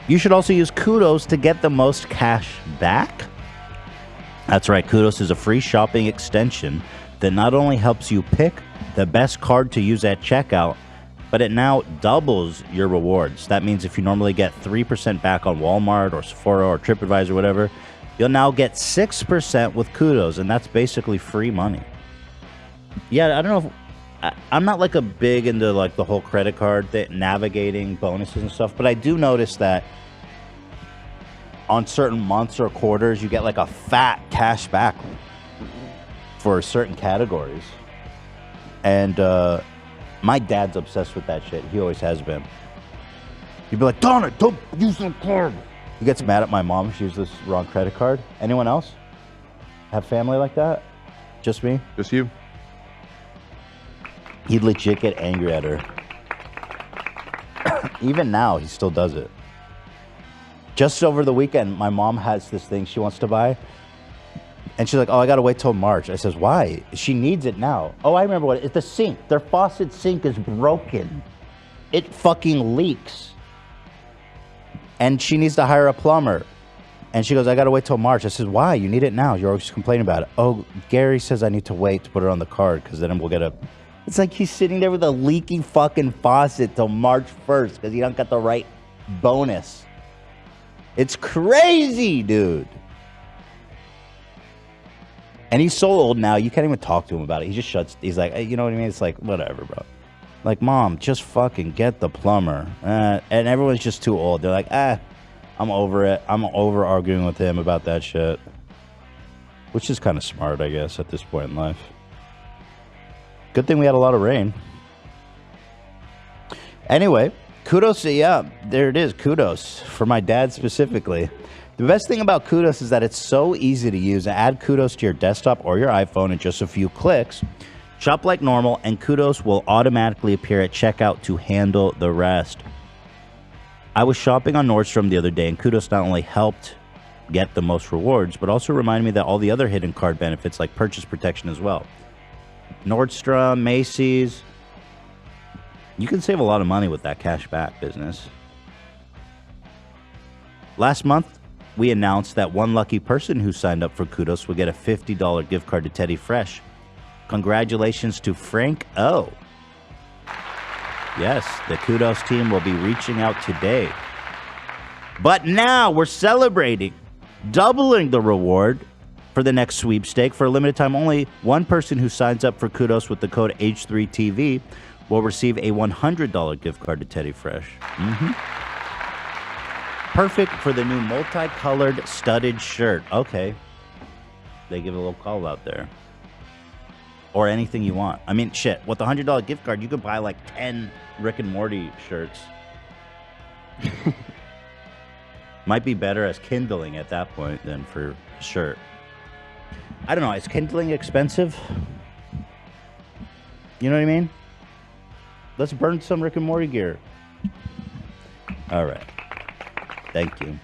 [SPEAKER 3] you should also use Kudos to get the most cash back. That's right, Kudos is a free shopping extension that not only helps you pick the best card to use at checkout, but it now doubles your rewards. That means if you normally get 3% back on Walmart or Sephora or TripAdvisor or whatever, you'll now get 6% with Kudos, and that's basically free money. Yeah, I don't know if... I'm not like a big into like the whole credit card navigating bonuses and stuff, but I do notice that on certain months or quarters, you get like a fat cash back for certain categories. And my dad's obsessed with that shit. He always has been. He'd be like, Donna, don't use that card. He gets mad at my mom if she uses this wrong credit card. Anyone else have family like that? Just me?
[SPEAKER 4] Just you.
[SPEAKER 3] He'd legit get angry at her. Even now, he still does it. Just over the weekend, my mom has this thing she wants to buy. And she's like, oh, I got to wait till March. I says, why? She needs it now. Oh, I remember what it's the sink. Their faucet sink is broken. It fucking leaks. And she needs to hire a plumber. And she goes, I got to wait till March. I says, why? You need it now. You're always complaining about it. Oh, Gary says I need to wait to put it on the card because then we'll get a... It's like he's sitting there with a leaky fucking faucet till March 1st because he don't got the right bonus. It's crazy, dude. And he's so old now, you can't even talk to him about it. He just shuts. He's like, you know what I mean? It's like, whatever, bro. Like, Mom, just fucking get the plumber. And everyone's just too old. They're like, I'm over it. I'm over arguing with him about that shit. Which is kind of smart, I guess, at this point in life. Good thing we had a lot of rain. Anyway, kudos. Yeah, there it is. Kudos for my dad specifically. The best thing about Kudos is that it's so easy to use. Add Kudos to your desktop or your iPhone in just a few clicks. Shop like normal, and Kudos will automatically appear at checkout to handle the rest. I was shopping on Nordstrom the other day, and Kudos not only helped get the most rewards, but also reminded me that all the other hidden card benefits like purchase protection as well. Nordstrom, Macy's, you can save a lot of money with that cash back business. Last month, we announced that one lucky person who signed up for Kudos would get a $50 gift card to Teddy Fresh. Congratulations to Frank O. Yes, the Kudos team will be reaching out today. But now we're celebrating, doubling the reward for the next sweepstake. For a limited time only, one person who signs up for Kudos with the code H3TV will receive a $100 gift card to Teddy Fresh. Perfect for the new multicolored studded shirt. Okay. They give a little call out there. Or anything you want. I mean, shit, with the $100 gift card, you could buy like 10 Rick and Morty shirts. Might be better as kindling at that point than for a shirt. I don't know. Is kindling expensive? You know what I mean? Let's burn some Rick and Morty gear. All right. Thank you.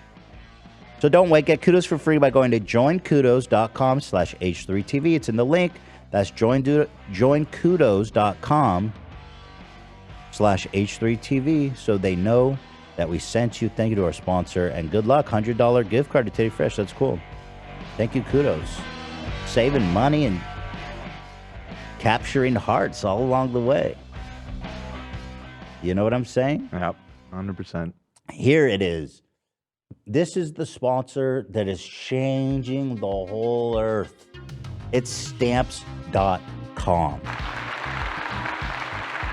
[SPEAKER 3] So don't wait. Get Kudos for free by going to joinkudos.com/H3TV. It's in the link. That's joinkudos.com/H3TV so they know that we sent you. Thank you to our sponsor. And good luck. $100 gift card to Teddy Fresh. That's cool. Thank you, Kudos. Saving money and capturing hearts all along the way. You know what I'm saying?
[SPEAKER 4] Yep, 100%.
[SPEAKER 3] Here it is. This is the sponsor that is changing the whole earth. It's stamps.com.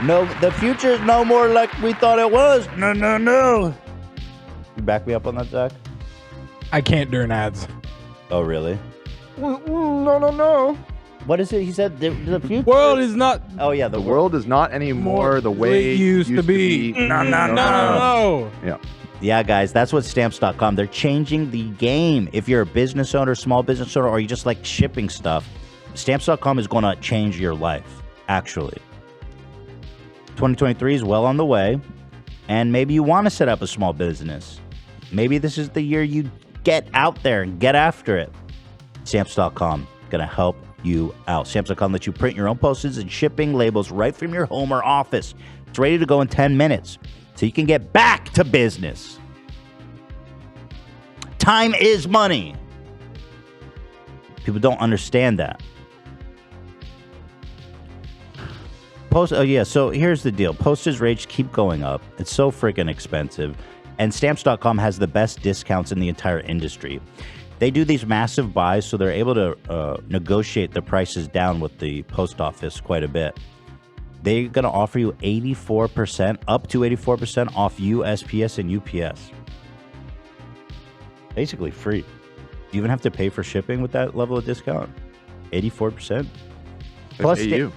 [SPEAKER 3] No, the future is no more like we thought it was. No, no, no. You back me up on that, Zach?
[SPEAKER 19] I can't during ads.
[SPEAKER 3] Oh, really?
[SPEAKER 19] No, no, no.
[SPEAKER 3] What is it? He said the future
[SPEAKER 19] world is not.
[SPEAKER 3] Oh yeah,
[SPEAKER 4] the world is not anymore the way
[SPEAKER 19] it used to be. No.
[SPEAKER 4] Yeah.
[SPEAKER 3] Yeah, guys, that's what stamps.com. They're changing the game. If you're a business owner, small business owner, or you just like shipping stuff, stamps.com is going to change your life, actually. 2023 is well on the way, and maybe you want to set up a small business. Maybe this is the year you get out there and get after it. Stamps.com going to help you out. Stamps.com lets you print your own posters and shipping labels right from your home or office. It's ready to go in 10 minutes. So you can get back to business. Time is money. People don't understand that. Oh yeah, so here's the deal. Postage rates keep going up. It's so freaking expensive. And Stamps.com has the best discounts in the entire industry. They do these massive buys, so they're able to negotiate the prices down with the post office quite a bit. They're going to offer you 84%, up to 84% off USPS and UPS. Basically free. Do you even have to pay for shipping with that level of discount? 84%?
[SPEAKER 4] Plus pay you.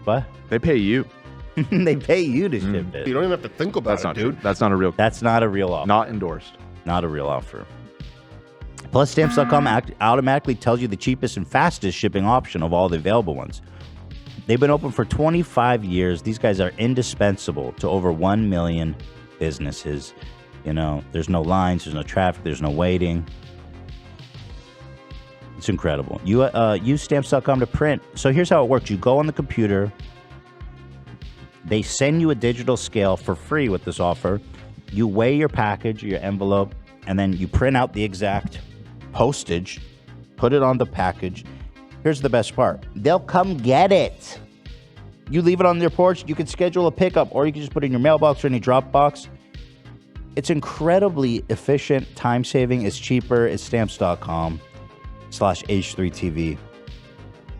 [SPEAKER 3] What?
[SPEAKER 4] They pay you.
[SPEAKER 3] They pay you to ship it.
[SPEAKER 2] You don't even have to think about it, dude.
[SPEAKER 4] That's not a real.
[SPEAKER 3] That's not a real offer.
[SPEAKER 4] Not endorsed.
[SPEAKER 3] Not a real offer. Plus, Stamps.com automatically tells you the cheapest and fastest shipping option of all the available ones. They've been open for 25 years. These guys are indispensable to over 1 million businesses. You know, there's no lines, there's no traffic, there's no waiting. It's incredible. You use Stamps.com to print. So here's how it works. You go on the computer. They send you a digital scale for free with this offer. You weigh your package, your envelope, and then you print out the exact postage, put it on the package. Here's the best part. They'll come get it. You leave it on their porch. You can schedule a pickup, or you can just put it in your mailbox or any drop box. It's incredibly efficient, time-saving. It's cheaper. It's Stamps.com/H3TV.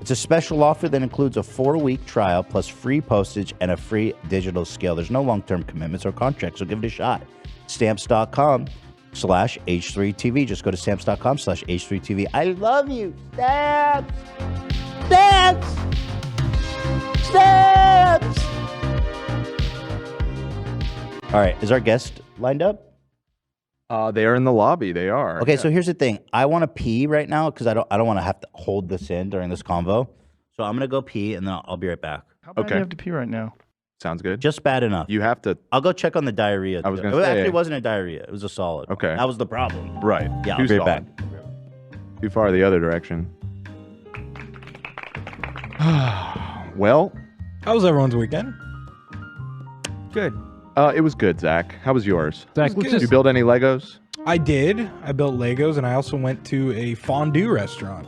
[SPEAKER 3] It's a special offer that includes a 4-week trial plus free postage and a free digital scale. There's no long-term commitments or contracts, so give it a shot. Stamps.com/H3TV. Just go to Stamps.com/H3TV. I love you, Stamps! Stamps! Stamps! All right, is our guest lined up?
[SPEAKER 4] They are in the lobby. They are.
[SPEAKER 3] Okay, so here's the thing. I want to pee right now because I don't want to have to hold this in during this convo. So I'm gonna go pee and then I'll be right back.
[SPEAKER 21] How bad do you have to pee right now?
[SPEAKER 4] Sounds good.
[SPEAKER 3] Just bad enough.
[SPEAKER 4] You have to.
[SPEAKER 3] I'll go check on the diarrhea.
[SPEAKER 4] I was
[SPEAKER 3] too.
[SPEAKER 4] gonna
[SPEAKER 3] It
[SPEAKER 4] say.
[SPEAKER 3] actually wasn't a diarrhea. It was a solid.
[SPEAKER 4] Okay.
[SPEAKER 3] That was the problem.
[SPEAKER 4] Right.
[SPEAKER 3] Yeah,
[SPEAKER 4] Too
[SPEAKER 3] I'll be right
[SPEAKER 4] solid.
[SPEAKER 3] back.
[SPEAKER 4] Too far the other direction. Well,
[SPEAKER 19] how was everyone's weekend?
[SPEAKER 8] Good.
[SPEAKER 4] It was good, Zach. How was yours?
[SPEAKER 19] Zach,
[SPEAKER 4] did you build any Legos?
[SPEAKER 19] I did. I built Legos, and I also went to a fondue restaurant.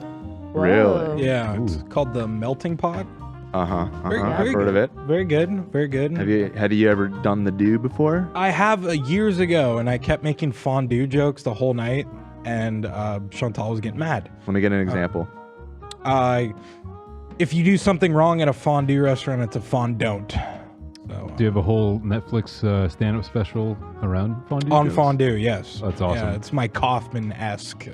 [SPEAKER 4] Really?
[SPEAKER 19] Yeah, it's called the Melting Pot.
[SPEAKER 4] I've heard of it.
[SPEAKER 19] Very good. Very good.
[SPEAKER 4] Had you ever done the do before?
[SPEAKER 19] I have years ago, and I kept making fondue jokes the whole night, and Chantal was getting mad.
[SPEAKER 4] Let me get an example.
[SPEAKER 19] If you do something wrong at a fondue restaurant, it's a fondant. So,
[SPEAKER 6] Do you have a whole Netflix stand-up special around fondue?
[SPEAKER 19] on
[SPEAKER 6] jokes?
[SPEAKER 19] fondue, yes.
[SPEAKER 6] That's awesome.
[SPEAKER 19] Yeah, it's my Kaufman-esque,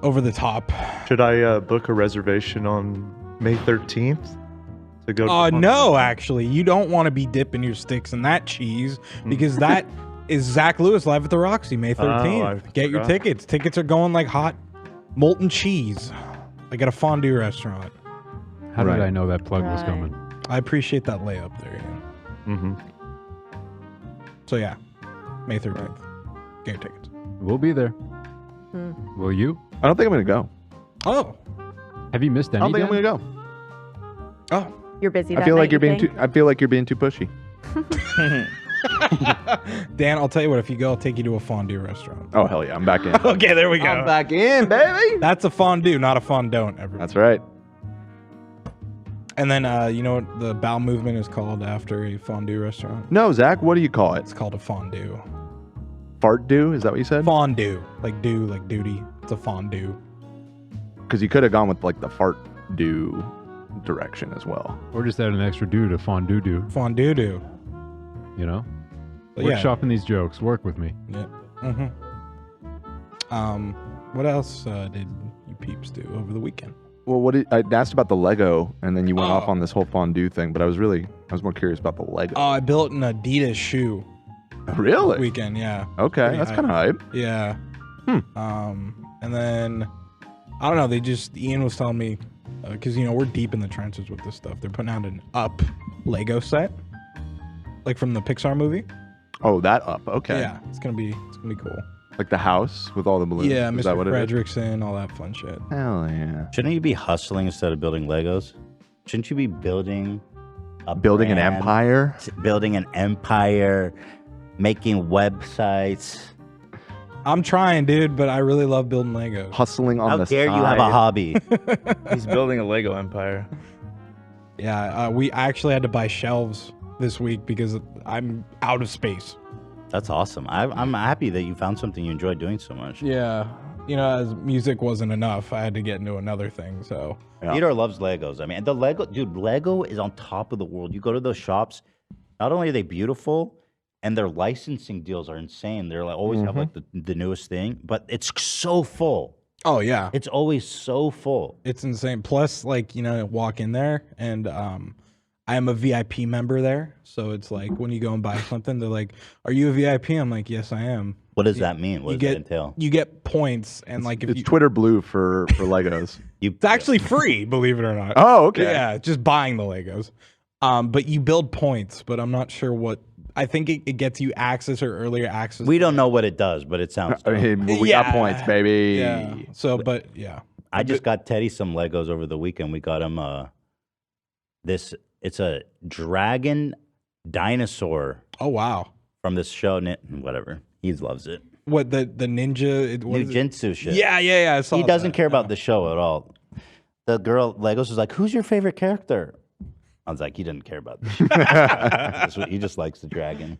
[SPEAKER 19] over the top.
[SPEAKER 21] Should I book a reservation on May 13th to go? To
[SPEAKER 19] No, actually, you don't want to be dipping your sticks in that cheese because that is Zach Lewis live at the Roxy May 13th. Get your tickets. Tickets are going like hot molten cheese, like at a fondue restaurant.
[SPEAKER 6] How did I know that plug was coming?
[SPEAKER 19] I appreciate that layup there. Yeah. So yeah, May 13th. Get your tickets.
[SPEAKER 6] We'll be there. Will you?
[SPEAKER 4] I don't think I'm gonna go.
[SPEAKER 19] Oh,
[SPEAKER 6] have you missed
[SPEAKER 4] I
[SPEAKER 6] any?
[SPEAKER 4] don't think I'm gonna go.
[SPEAKER 19] Oh,
[SPEAKER 7] You're busy.
[SPEAKER 4] I
[SPEAKER 7] That
[SPEAKER 4] feel
[SPEAKER 7] night,
[SPEAKER 4] like you're
[SPEAKER 7] you
[SPEAKER 4] being
[SPEAKER 7] think?
[SPEAKER 4] too. I feel like you're being too pushy.
[SPEAKER 19] Dan, I'll tell you what. If you go, I'll take you to a fondue restaurant.
[SPEAKER 4] Oh hell yeah, I'm back in.
[SPEAKER 19] Okay, there we go.
[SPEAKER 4] I'm back in, baby.
[SPEAKER 19] That's a fondue, not a fondant. Everyone.
[SPEAKER 4] That's right.
[SPEAKER 19] And then you know what the bowel movement is called after a fondue restaurant?
[SPEAKER 4] No, Zach, what do you call it?
[SPEAKER 19] It's called a fondue.
[SPEAKER 4] Fart do? Is that what you said?
[SPEAKER 19] Fondue, like do, like duty. It's a fondue.
[SPEAKER 4] Because you could have gone with like the fart do direction as well.
[SPEAKER 6] Or just add an extra do to fondue do.
[SPEAKER 19] Fondue do.
[SPEAKER 6] You know?
[SPEAKER 19] But yeah.
[SPEAKER 6] Workshopping these jokes. Work with me.
[SPEAKER 19] Yeah. What else did you peeps do over the weekend?
[SPEAKER 4] Well, I asked about the Lego, and then you went off on this whole fondue thing. But I was more curious about the Lego.
[SPEAKER 19] Oh, I built an Adidas shoe.
[SPEAKER 4] Really?
[SPEAKER 19] Weekend, yeah.
[SPEAKER 4] Okay,
[SPEAKER 19] Pretty
[SPEAKER 4] that's
[SPEAKER 19] hype.
[SPEAKER 4] kind of hype.
[SPEAKER 19] Yeah. And then I don't know. Ian was telling me because you know we're deep in the trenches with this stuff. They're putting out an Up Lego set, like from the Pixar movie.
[SPEAKER 4] Oh, that Up. Okay.
[SPEAKER 19] Yeah, it's gonna be cool.
[SPEAKER 4] Like the house with all the balloons.
[SPEAKER 19] Yeah,
[SPEAKER 4] Is that
[SPEAKER 19] Mr.
[SPEAKER 4] what it is?
[SPEAKER 19] Fredrickson, all that fun shit.
[SPEAKER 4] Hell yeah.
[SPEAKER 3] Shouldn't you be hustling instead of building Legos? Shouldn't you be building a
[SPEAKER 4] Building an
[SPEAKER 3] brand,
[SPEAKER 4] empire?
[SPEAKER 3] Building an empire, making websites.
[SPEAKER 19] I'm trying, dude, but I really love building Legos.
[SPEAKER 4] Hustling on
[SPEAKER 3] How
[SPEAKER 4] the
[SPEAKER 3] dare
[SPEAKER 4] side.
[SPEAKER 3] you have a hobby?
[SPEAKER 8] He's building a Lego empire.
[SPEAKER 19] Yeah, I actually had to buy shelves this week because I'm out of space.
[SPEAKER 3] That's awesome. I'm happy that you found something you enjoy doing so much.
[SPEAKER 19] Yeah, you know, as music wasn't enough, I had to get into another thing. So
[SPEAKER 3] Theodore loves Legos. I mean, the Lego, dude, Lego is on top of the world. You go to those shops, not only are they beautiful, and their licensing deals are insane. They're like always have like the newest thing, but it's so full.
[SPEAKER 19] Oh yeah,
[SPEAKER 3] it's always so full.
[SPEAKER 19] It's insane. Plus, like you know, walk in there and I am a VIP member there, so it's like when you go and buy something, they're like, "Are you a VIP?" I'm like, "Yes, I am."
[SPEAKER 3] What does that mean? What does that entail?
[SPEAKER 19] You get points, and like if
[SPEAKER 4] It's
[SPEAKER 19] you,
[SPEAKER 4] Twitter Blue for Legos.
[SPEAKER 19] it's actually free, believe it or not.
[SPEAKER 4] Oh, okay.
[SPEAKER 19] Yeah, just buying the Legos. But you build points, but I'm not sure what. I think it gets you access or earlier access.
[SPEAKER 3] We don't know what it does, but it sounds.
[SPEAKER 4] I mean, we got points, baby.
[SPEAKER 19] Yeah. So, but yeah.
[SPEAKER 3] I just got Teddy some Legos over the weekend. We got him it's a dragon dinosaur.
[SPEAKER 19] Oh wow.
[SPEAKER 3] From this show, whatever. He loves it.
[SPEAKER 19] What the ninja? What is it?
[SPEAKER 3] Ninjutsu shit.
[SPEAKER 19] Yeah. I saw
[SPEAKER 3] He doesn't
[SPEAKER 19] that.
[SPEAKER 3] care about the show at all. The girl Legos was like, "Who's your favorite character?" I was like, "He didn't care about this. He just likes the dragon."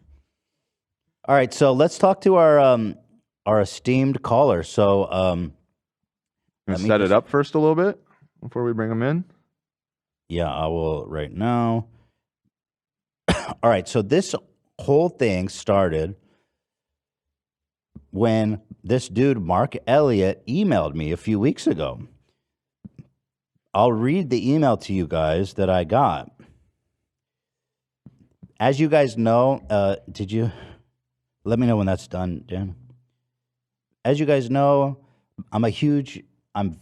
[SPEAKER 3] All right, so let's talk to our esteemed caller. So,
[SPEAKER 4] set it up first a little bit before we bring him in.
[SPEAKER 3] Yeah, I will right now. All right, so this whole thing started when this dude, Mark Elliott, emailed me a few weeks ago. I'll read the email to you guys that I got. As you guys know, did you... Let me know when that's done, Dan. As you guys know, I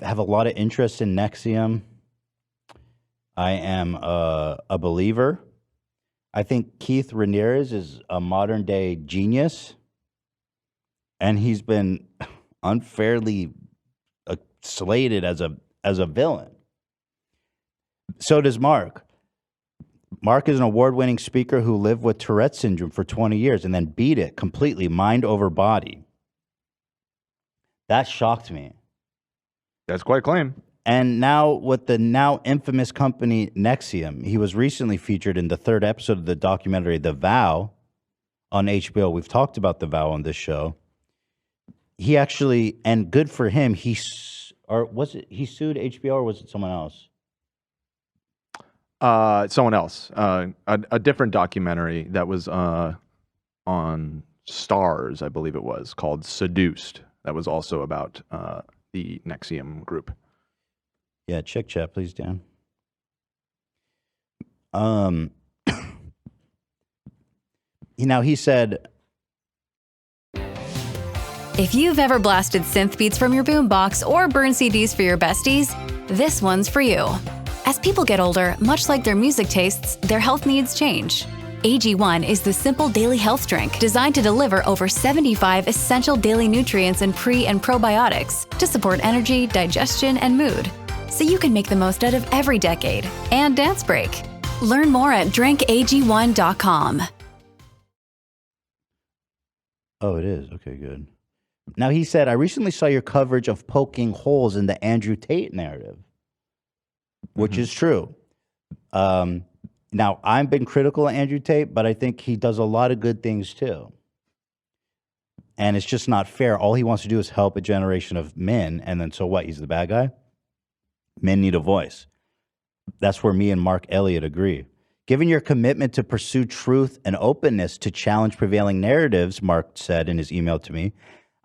[SPEAKER 3] have a lot of interest in NXIVM. I am a believer. I think Keith Ramirez is a modern day genius, and he's been unfairly slated as a villain. So does Mark. Mark is an award-winning speaker who lived with Tourette syndrome for 20 years and then beat it completely, mind over body. That shocked me.
[SPEAKER 4] That's quite a claim.
[SPEAKER 3] And now with the now infamous company NXIVM, he was recently featured in the 3rd episode of the documentary The Vow on HBO. We've talked about The Vow on this show. He actually, and good for him, he sued HBO or was it someone else?
[SPEAKER 4] Someone else. A different documentary that was on Stars, I believe it was, called Seduced. That was also about the NXIVM group.
[SPEAKER 3] Yeah, check chat, please, Dan. He said,
[SPEAKER 2] if you've ever blasted synth beats from your boombox or burned CDs for your besties, this one's for you. As people get older, much like their music tastes, their health needs change. AG1 is the simple daily health drink designed to deliver over 75 essential daily nutrients and pre- and probiotics to support energy, digestion, and mood, so you can make the most out of every decade and dance break. Learn more at drinkag1.com.
[SPEAKER 3] Oh, it is? Okay, good. Now, he said, I recently saw your coverage of poking holes in the Andrew Tate narrative, which is true. Now, I've been critical of Andrew Tate, but I think he does a lot of good things too. And it's just not fair. All he wants to do is help a generation of men, and then so what? He's the bad guy? Men need a voice. That's where me and Mark Elliott agree. Given your commitment to pursue truth and openness to challenge prevailing narratives, Mark said in his email to me,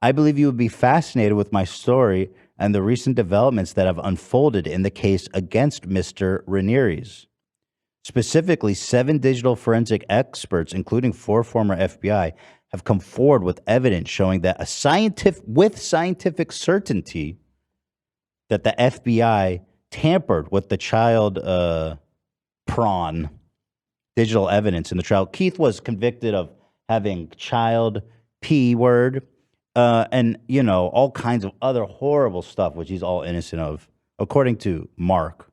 [SPEAKER 3] I believe you would be fascinated with my story and the recent developments that have unfolded in the case against Mr. Ramirez. Specifically, 7 digital forensic experts, including 4 former FBI, have come forward with evidence showing that with scientific certainty that the FBI tampered with the child prawn digital evidence in the trial. Keith was convicted of having child P word and, all kinds of other horrible stuff, which he's all innocent of, according to Mark.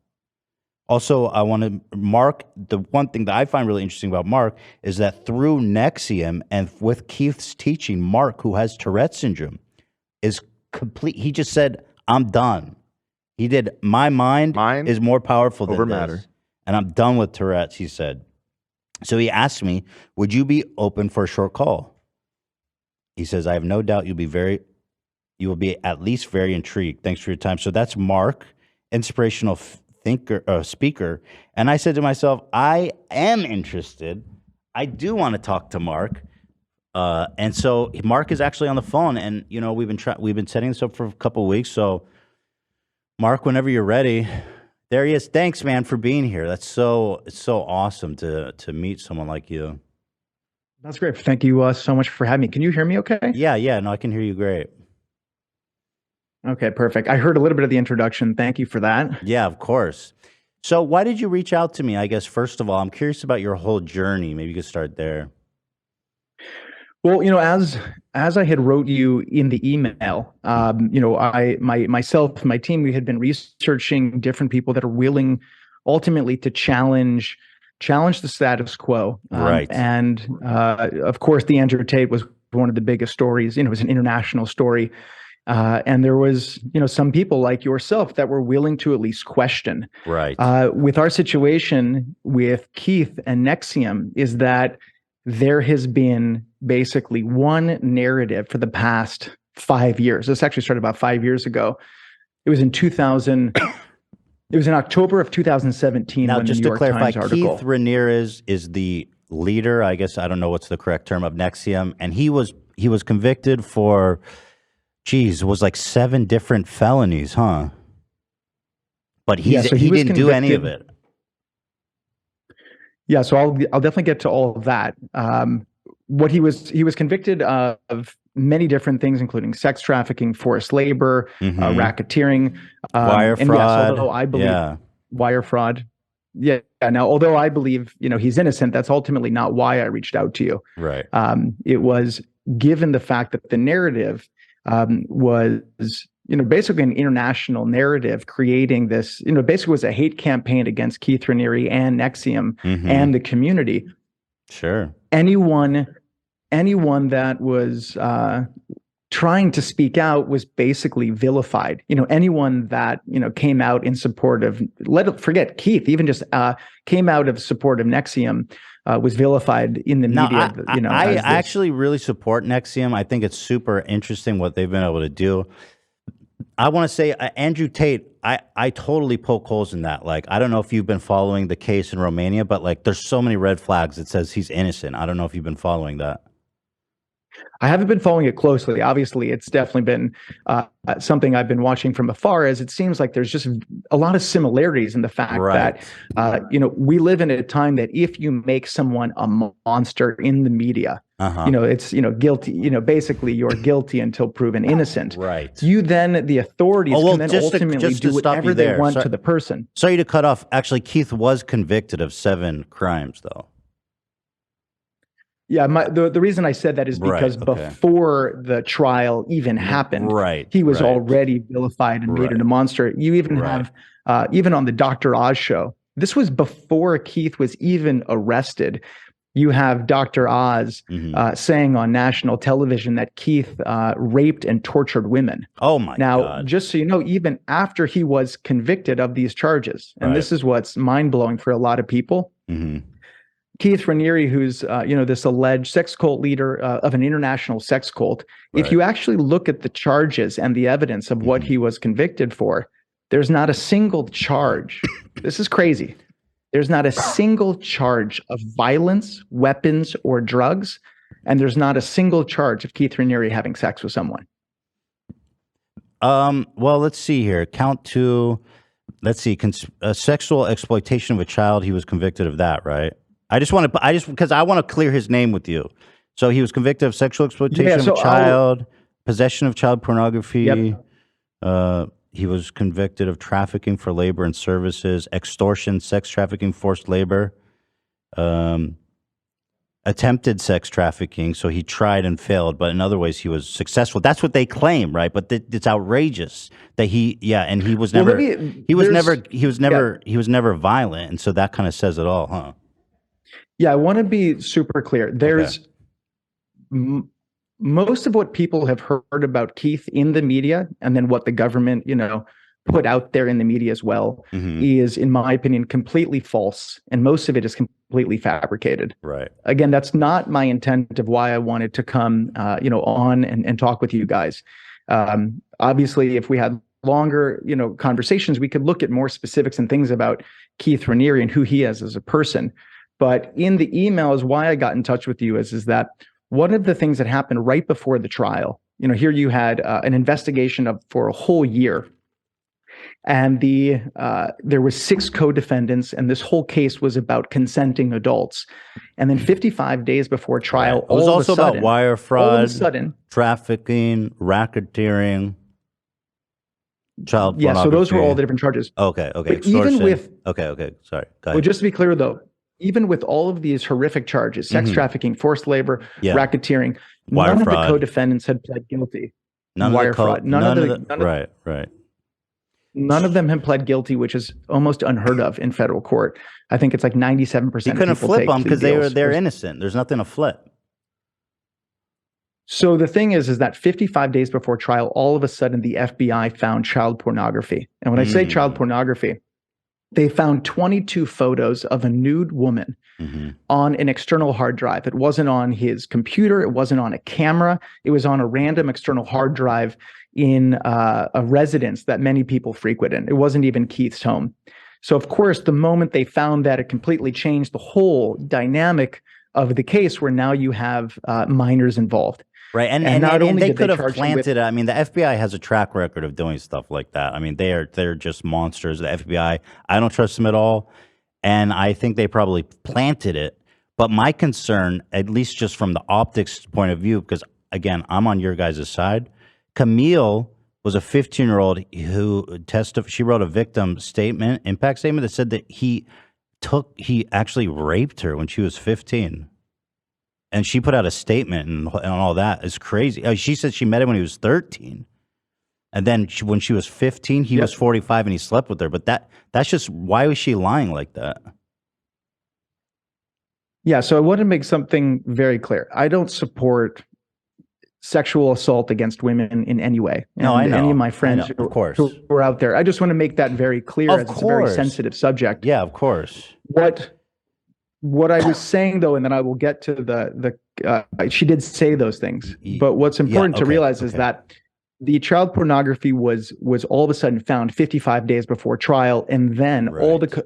[SPEAKER 3] Also, the one thing that I find really interesting about Mark is that through NXIVM and with Keith's teaching, Mark, who has Tourette syndrome, is complete. He just said, I'm done. He did, my mind is more powerful than
[SPEAKER 4] matter.
[SPEAKER 3] this. And I'm done with Tourette's, he said. So he asked me, would you be open for a short call? He says, I have no doubt you will be at least very intrigued. Thanks for your time. So that's Mark, inspirational speaker. And I said to myself, I am interested. I do want to talk to Mark. And so Mark is actually on the phone, and we've been setting this up for a couple of weeks. So Mark, whenever you're ready, there he is. Thanks, man, for being here. It's so awesome to meet someone like you.
[SPEAKER 10] That's great. Thank you so much for having me. Can you hear me okay?
[SPEAKER 3] Yeah, no, I can hear you great.
[SPEAKER 10] Okay, perfect. I heard a little bit of the introduction. Thank you for that.
[SPEAKER 3] Yeah, of course. So why did you reach out to me? I guess, first of all, I'm curious about your whole journey. Maybe you could start there.
[SPEAKER 10] Well, as I had wrote you in the email, myself and my team, we had been researching different people that are willing ultimately to challenge the status quo.
[SPEAKER 3] Right.
[SPEAKER 10] And of course, the Andrew Tate was one of the biggest stories. It was an international story. And there was, some people like yourself that were willing to at least question.
[SPEAKER 3] Right.
[SPEAKER 10] With our situation with Keith and NXIVM is that there has been basically one narrative for the past 5 years. This actually started about 5 years ago. It was in 2000. It was in October of 2017.
[SPEAKER 3] Now,
[SPEAKER 10] when
[SPEAKER 3] just
[SPEAKER 10] the New
[SPEAKER 3] to
[SPEAKER 10] York
[SPEAKER 3] clarify,
[SPEAKER 10] Times article.
[SPEAKER 3] Keith Ramirez is the leader. I guess I don't know what's the correct term of NXIVM, and he was convicted for, it was like 7 different felonies, huh? But he didn't do any of it.
[SPEAKER 10] Yeah, so I'll definitely get to all of that. What he was convicted of many different things, including sex trafficking, forced labor, racketeering,
[SPEAKER 3] wire fraud.
[SPEAKER 10] And yes, although I believe wire fraud. Yeah. Now, although I believe he's innocent, that's ultimately not why I reached out to you.
[SPEAKER 3] Right.
[SPEAKER 10] It was given the fact that the narrative was basically an international narrative creating this, basically was a hate campaign against Keith Raniere and NXIVM and the community.
[SPEAKER 3] Sure.
[SPEAKER 10] Anyone that was trying to speak out was basically vilified. Anyone that, came out in support of, forget Keith, even just came out of support of NXIVM was vilified in the media.
[SPEAKER 3] I actually really support NXIVM. I think it's super interesting what they've been able to do. I want to say Andrew Tate, I totally poke holes in that. Like, I don't know if you've been following the case in Romania, but like there's so many red flags that says he's innocent. I don't know if you've been following that.
[SPEAKER 10] I haven't been following it closely. Obviously, it's definitely been something I've been watching from afar, as it seems like there's just a lot of similarities in the fact that, we live in a time that if you make someone a monster in the media, it's, guilty, basically you're guilty until proven innocent.
[SPEAKER 3] Right.
[SPEAKER 10] You then, the authorities can then ultimately do whatever they want to the person.
[SPEAKER 3] Sorry to cut off. Actually, Keith was convicted of 7 crimes, though.
[SPEAKER 10] Yeah, the reason I said that is because before the trial even happened, he was already vilified and made a monster. You even have, even on the Dr. Oz show, this was before Keith was even arrested. You have Dr. Oz saying on national television that Keith raped and tortured women.
[SPEAKER 3] Oh my
[SPEAKER 10] God.
[SPEAKER 3] Now,
[SPEAKER 10] just so you know, even after he was convicted of these charges, and this is what's mind-blowing for a lot of people, Keith Raniere, who's this alleged sex cult leader of an international sex cult, if you actually look at the charges and the evidence of what he was convicted for, there's not a single charge. This is crazy. There's not a single charge of violence, weapons, or drugs, and there's not a single charge of Keith Raniere having sex with someone.
[SPEAKER 3] Well, let's see here. Count 2. Let's see. Sexual exploitation of a child. He was convicted of that, right? Because I want to clear his name with you. So he was convicted of sexual exploitation of a child, possession of child pornography. He was convicted of trafficking for labor and services, extortion, sex trafficking, forced labor, attempted sex trafficking. So he tried and failed, but in other ways he was successful. That's what they claim, right? But it's outrageous that and he was never, he was never violent, and so that kind of says it all, huh?
[SPEAKER 10] Yeah, I want to be super clear. There's most of what people have heard about Keith in the media, and then what the government, put out there in the media as well, is, in my opinion, completely false, and most of it is completely fabricated.
[SPEAKER 3] Right.
[SPEAKER 10] Again, that's not my intent of why I wanted to come, on and talk with you guys. Obviously, if we had longer, conversations, we could look at more specifics and things about Keith Raniere and who he is as a person. But in the emails, why I got in touch with you is that one of the things that happened right before the trial, here you had an investigation for a whole year. And there was 6 co-defendants, and this whole case was about consenting adults. And then 55 days before trial,
[SPEAKER 3] It was also about wire fraud,
[SPEAKER 10] all of a sudden,
[SPEAKER 3] trafficking, racketeering, child pornography.
[SPEAKER 10] Yeah, so those were all the different charges.
[SPEAKER 3] Okay.
[SPEAKER 10] But even with
[SPEAKER 3] okay, sorry. Go ahead.
[SPEAKER 10] Well, just to be clear though, even with all of these horrific charges, sex trafficking, forced labor, racketeering,
[SPEAKER 3] Wire
[SPEAKER 10] none
[SPEAKER 3] fraud.
[SPEAKER 10] of the co-defendants had pled guilty.
[SPEAKER 3] None
[SPEAKER 10] Wire
[SPEAKER 3] of the
[SPEAKER 10] fraud.
[SPEAKER 3] right.
[SPEAKER 10] None of them have pled guilty, which is almost unheard of in federal court. I think it's like 97%.
[SPEAKER 3] You couldn't flip them because they're innocent. There's nothing to flip.
[SPEAKER 10] So the thing is that 55 days before trial, all of a sudden the FBI found child pornography. And when I say child pornography, they found 22 photos of a nude woman on an external hard drive. It wasn't on his computer. It wasn't on a camera. It was on a random external hard drive in a residence that many people frequent in. It wasn't even Keith's home. So of course, the moment they found that, it completely changed the whole dynamic of the case, where now you have minors involved.
[SPEAKER 3] Right, and
[SPEAKER 10] not only
[SPEAKER 3] they
[SPEAKER 10] did
[SPEAKER 3] could have
[SPEAKER 10] charge him
[SPEAKER 3] planted. I mean, the FBI has a track record of doing stuff like that. I mean, they're just monsters. The FBI, I don't trust them at all, and I think they probably planted it. But my concern, at least just from the optics point of view, because again, I'm on your guys' side. Camille was a 15-year-old who testified. She wrote a victim statement, impact statement, that said that he actually raped her when she was 15. And she put out a statement and all that. It's crazy. She said she met him when he was 13. And then when she was 15, he was 45 and he slept with her. But that's just, why was she lying like that?
[SPEAKER 10] Yeah, so I want to make something very clear. I don't support sexual assault against women in any way.
[SPEAKER 3] No, I know.
[SPEAKER 10] Any of my friends who are out there, I just want to make that very clear, as it's a very sensitive subject.
[SPEAKER 3] Yeah, of course.
[SPEAKER 10] What I was saying, though, and then I will get to the she did say those things, but what's important to realize is that the child pornography was all of a sudden found 55 days before trial, and then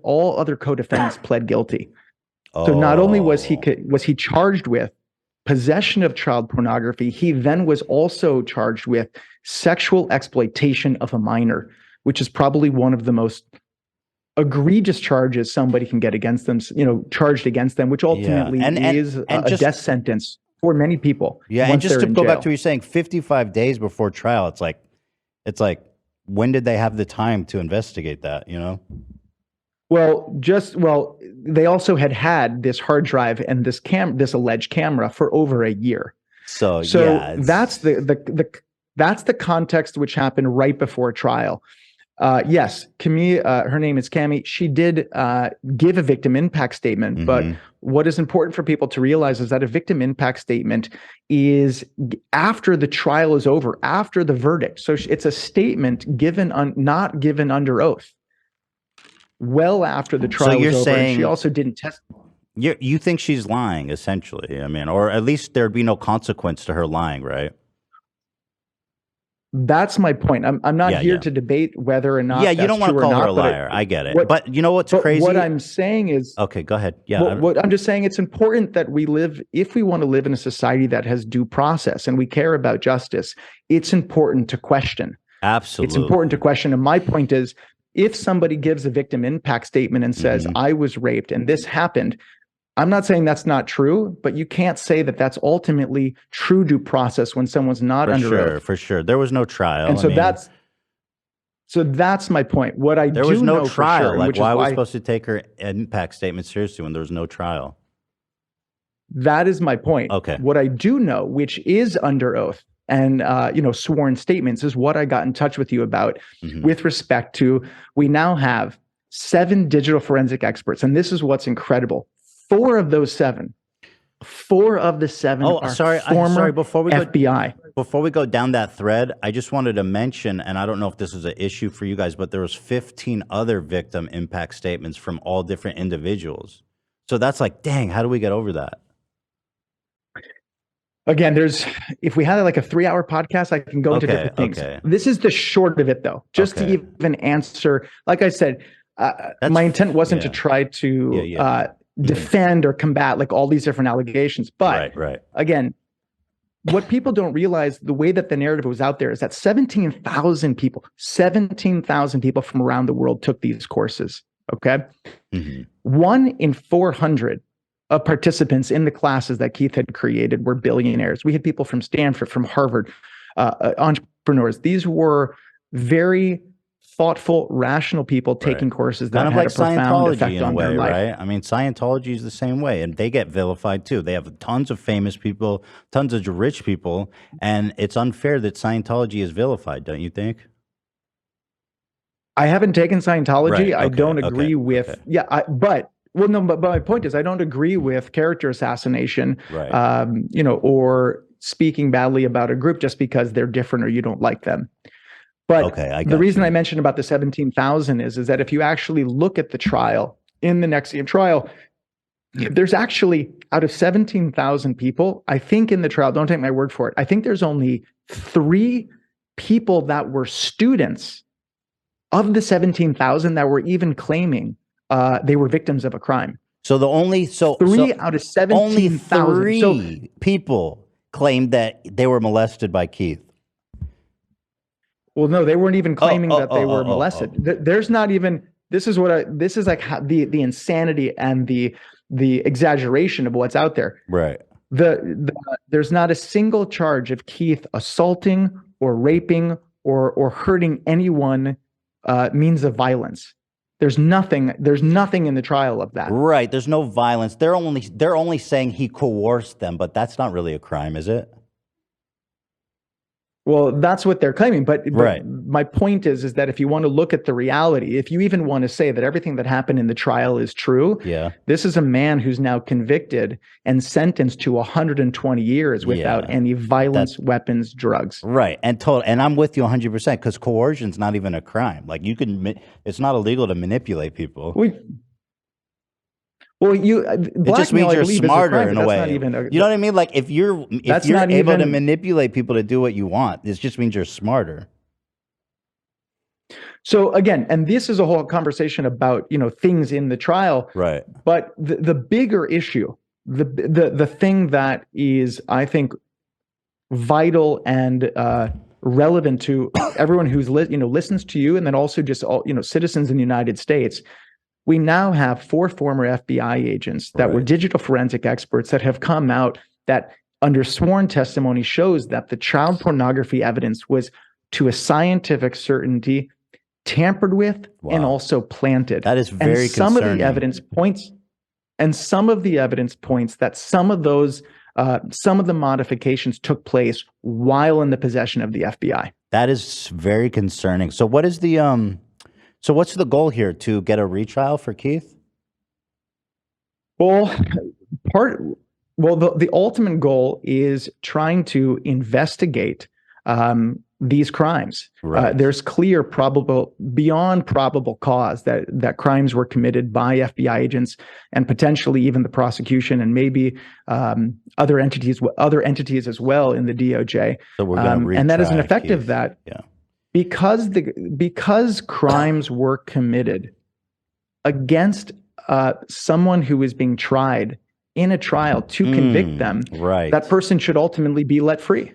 [SPEAKER 10] all other co-defendants pled guilty. So not only was he charged with possession of child pornography, he then was also charged with sexual exploitation of a minor, which is probably one of the most egregious charges somebody can get against them, charged against them, which ultimately is a death sentence for many people.
[SPEAKER 3] Yeah, and just to go back to what you're saying, 55 days before trial, it's like, when did they have the time to investigate that,
[SPEAKER 10] Well, they also had this hard drive and this alleged camera for over a year.
[SPEAKER 3] So
[SPEAKER 10] that's the context which happened right before trial. Yes, Camille, her name is Cami. She did give a victim impact statement, but what is important for people to realize is that a victim impact statement is after the trial is over, after the verdict. So it's a statement not given under oath. Well after the trial was over, and she also didn't testify.
[SPEAKER 3] You think she's lying, essentially? I mean, or at least there'd be no consequence to her lying, right?
[SPEAKER 10] That's my point. I'm not here to debate whether or not.
[SPEAKER 3] Yeah, you don't want to call her a liar. I get it. But you know what's crazy?
[SPEAKER 10] What I'm saying is,
[SPEAKER 3] okay, go ahead. Yeah,
[SPEAKER 10] what I'm just saying, it's important that if we want to live in a society that has due process and we care about justice, it's important to question.
[SPEAKER 3] Absolutely,
[SPEAKER 10] it's important to question. And my point is, if somebody gives a victim impact statement and says, "I was raped and this happened," I'm not saying that's not true, but you can't say that that's ultimately true due process when someone's not under oath.
[SPEAKER 3] For sure. There was no trial.
[SPEAKER 10] And so that's my point.
[SPEAKER 3] There was no trial. Why are we supposed to take her impact statement seriously when there was no trial?
[SPEAKER 10] That is my point.
[SPEAKER 3] Okay.
[SPEAKER 10] What I do know, which is under oath and sworn statements, is what I got in touch with you about with respect to, we now have 7 digital forensic experts, and this is what's incredible. 4 of the 7 are former FBI.
[SPEAKER 3] Before we go down that thread, I just wanted to mention, and I don't know if this is an issue for you guys, but there was 15 other victim impact statements from all different individuals. So that's like, dang, how do we get over that?
[SPEAKER 10] Again, if we had like a 3-hour podcast, I can go into different things. This is the short of it, though. Just to even answer, like I said, my intent wasn't to try to defend or combat like all these different allegations. But again, what people don't realize, the way that the narrative was out there, is that 17,000 people from around the world took these courses. Okay. 1 in 400 of participants in the classes that Keith had created were billionaires. We had people from Stanford, from Harvard, entrepreneurs. These were very thoughtful, rational people taking courses that
[SPEAKER 3] Kind of
[SPEAKER 10] had
[SPEAKER 3] like
[SPEAKER 10] a profound
[SPEAKER 3] Scientology
[SPEAKER 10] effect
[SPEAKER 3] in a
[SPEAKER 10] on
[SPEAKER 3] way,
[SPEAKER 10] their life.
[SPEAKER 3] right? I mean, Scientology is the same way, and they get vilified too. They have tons of famous people, tons of rich people, and it's unfair that Scientology is vilified, don't you think?
[SPEAKER 10] I haven't taken Scientology.
[SPEAKER 3] Right,
[SPEAKER 10] I
[SPEAKER 3] okay,
[SPEAKER 10] don't agree with,
[SPEAKER 3] okay.
[SPEAKER 10] but my point is, I don't agree with character assassination,
[SPEAKER 3] Right.
[SPEAKER 10] or speaking badly about a group just because they're different or you don't like them. But the reason I mentioned about the 17,000 is that if you actually look at the trial, in the NXIVM trial, there's actually, out of 17,000 people, I think in the trial, don't take my word for it, I think there's only 3 people that were students of the 17,000 that were even claiming they were victims of a crime.
[SPEAKER 3] So the only
[SPEAKER 10] 3 out of 17,000.
[SPEAKER 3] Only 3 people claimed that they were molested by Keith.
[SPEAKER 10] Well, no, they weren't even claiming that they were molested. There's not even. This is like the insanity and the exaggeration of what's out there.
[SPEAKER 3] Right.
[SPEAKER 10] There's not a single charge of Keith assaulting or raping or hurting anyone means of violence. There's nothing in the trial of that.
[SPEAKER 3] Right. There's no violence. They're only saying he coerced them, but that's not really a crime, is it?
[SPEAKER 10] Well, that's what they're claiming. But
[SPEAKER 3] Right.
[SPEAKER 10] my point is that if you want to look at the reality, if you even want to say that everything that happened in the trial is true, this is a man who's now convicted and sentenced to 120 years without any violence, weapons, drugs.
[SPEAKER 3] Right. And I'm with you 100% because coercion's not even a crime. Like it's not illegal to manipulate people.
[SPEAKER 10] Well,
[SPEAKER 3] it just means you're smarter in a way. You know what I mean? Like if you're able to manipulate people to do what you want, it just means you're smarter.
[SPEAKER 10] So again, and this is a whole conversation about things in the trial,
[SPEAKER 3] right?
[SPEAKER 10] But the bigger issue, the thing that is, I think, vital and relevant to everyone who's listens to you, and then also just all citizens in the United States. We now have 4 former FBI agents that were digital forensic experts that have come out that under sworn testimony shows that the child pornography evidence was to a scientific certainty tampered with and also planted.
[SPEAKER 3] That is very
[SPEAKER 10] some
[SPEAKER 3] concerning.
[SPEAKER 10] Of the evidence points that some of the modifications took place while in the possession of the FBI.
[SPEAKER 3] That is very concerning. So what is the So what's the goal here? To get a retrial for Keith?
[SPEAKER 10] Well, the ultimate goal is trying to investigate these crimes.
[SPEAKER 3] Right.
[SPEAKER 10] There's clear beyond probable cause that crimes were committed by FBI agents and potentially even the prosecution and maybe other entities as well in the DOJ.
[SPEAKER 3] So we're going to
[SPEAKER 10] and that is an effect of that.
[SPEAKER 3] Yeah.
[SPEAKER 10] Because crimes were committed against someone who is being tried in a trial to convict them, that person should ultimately be let free.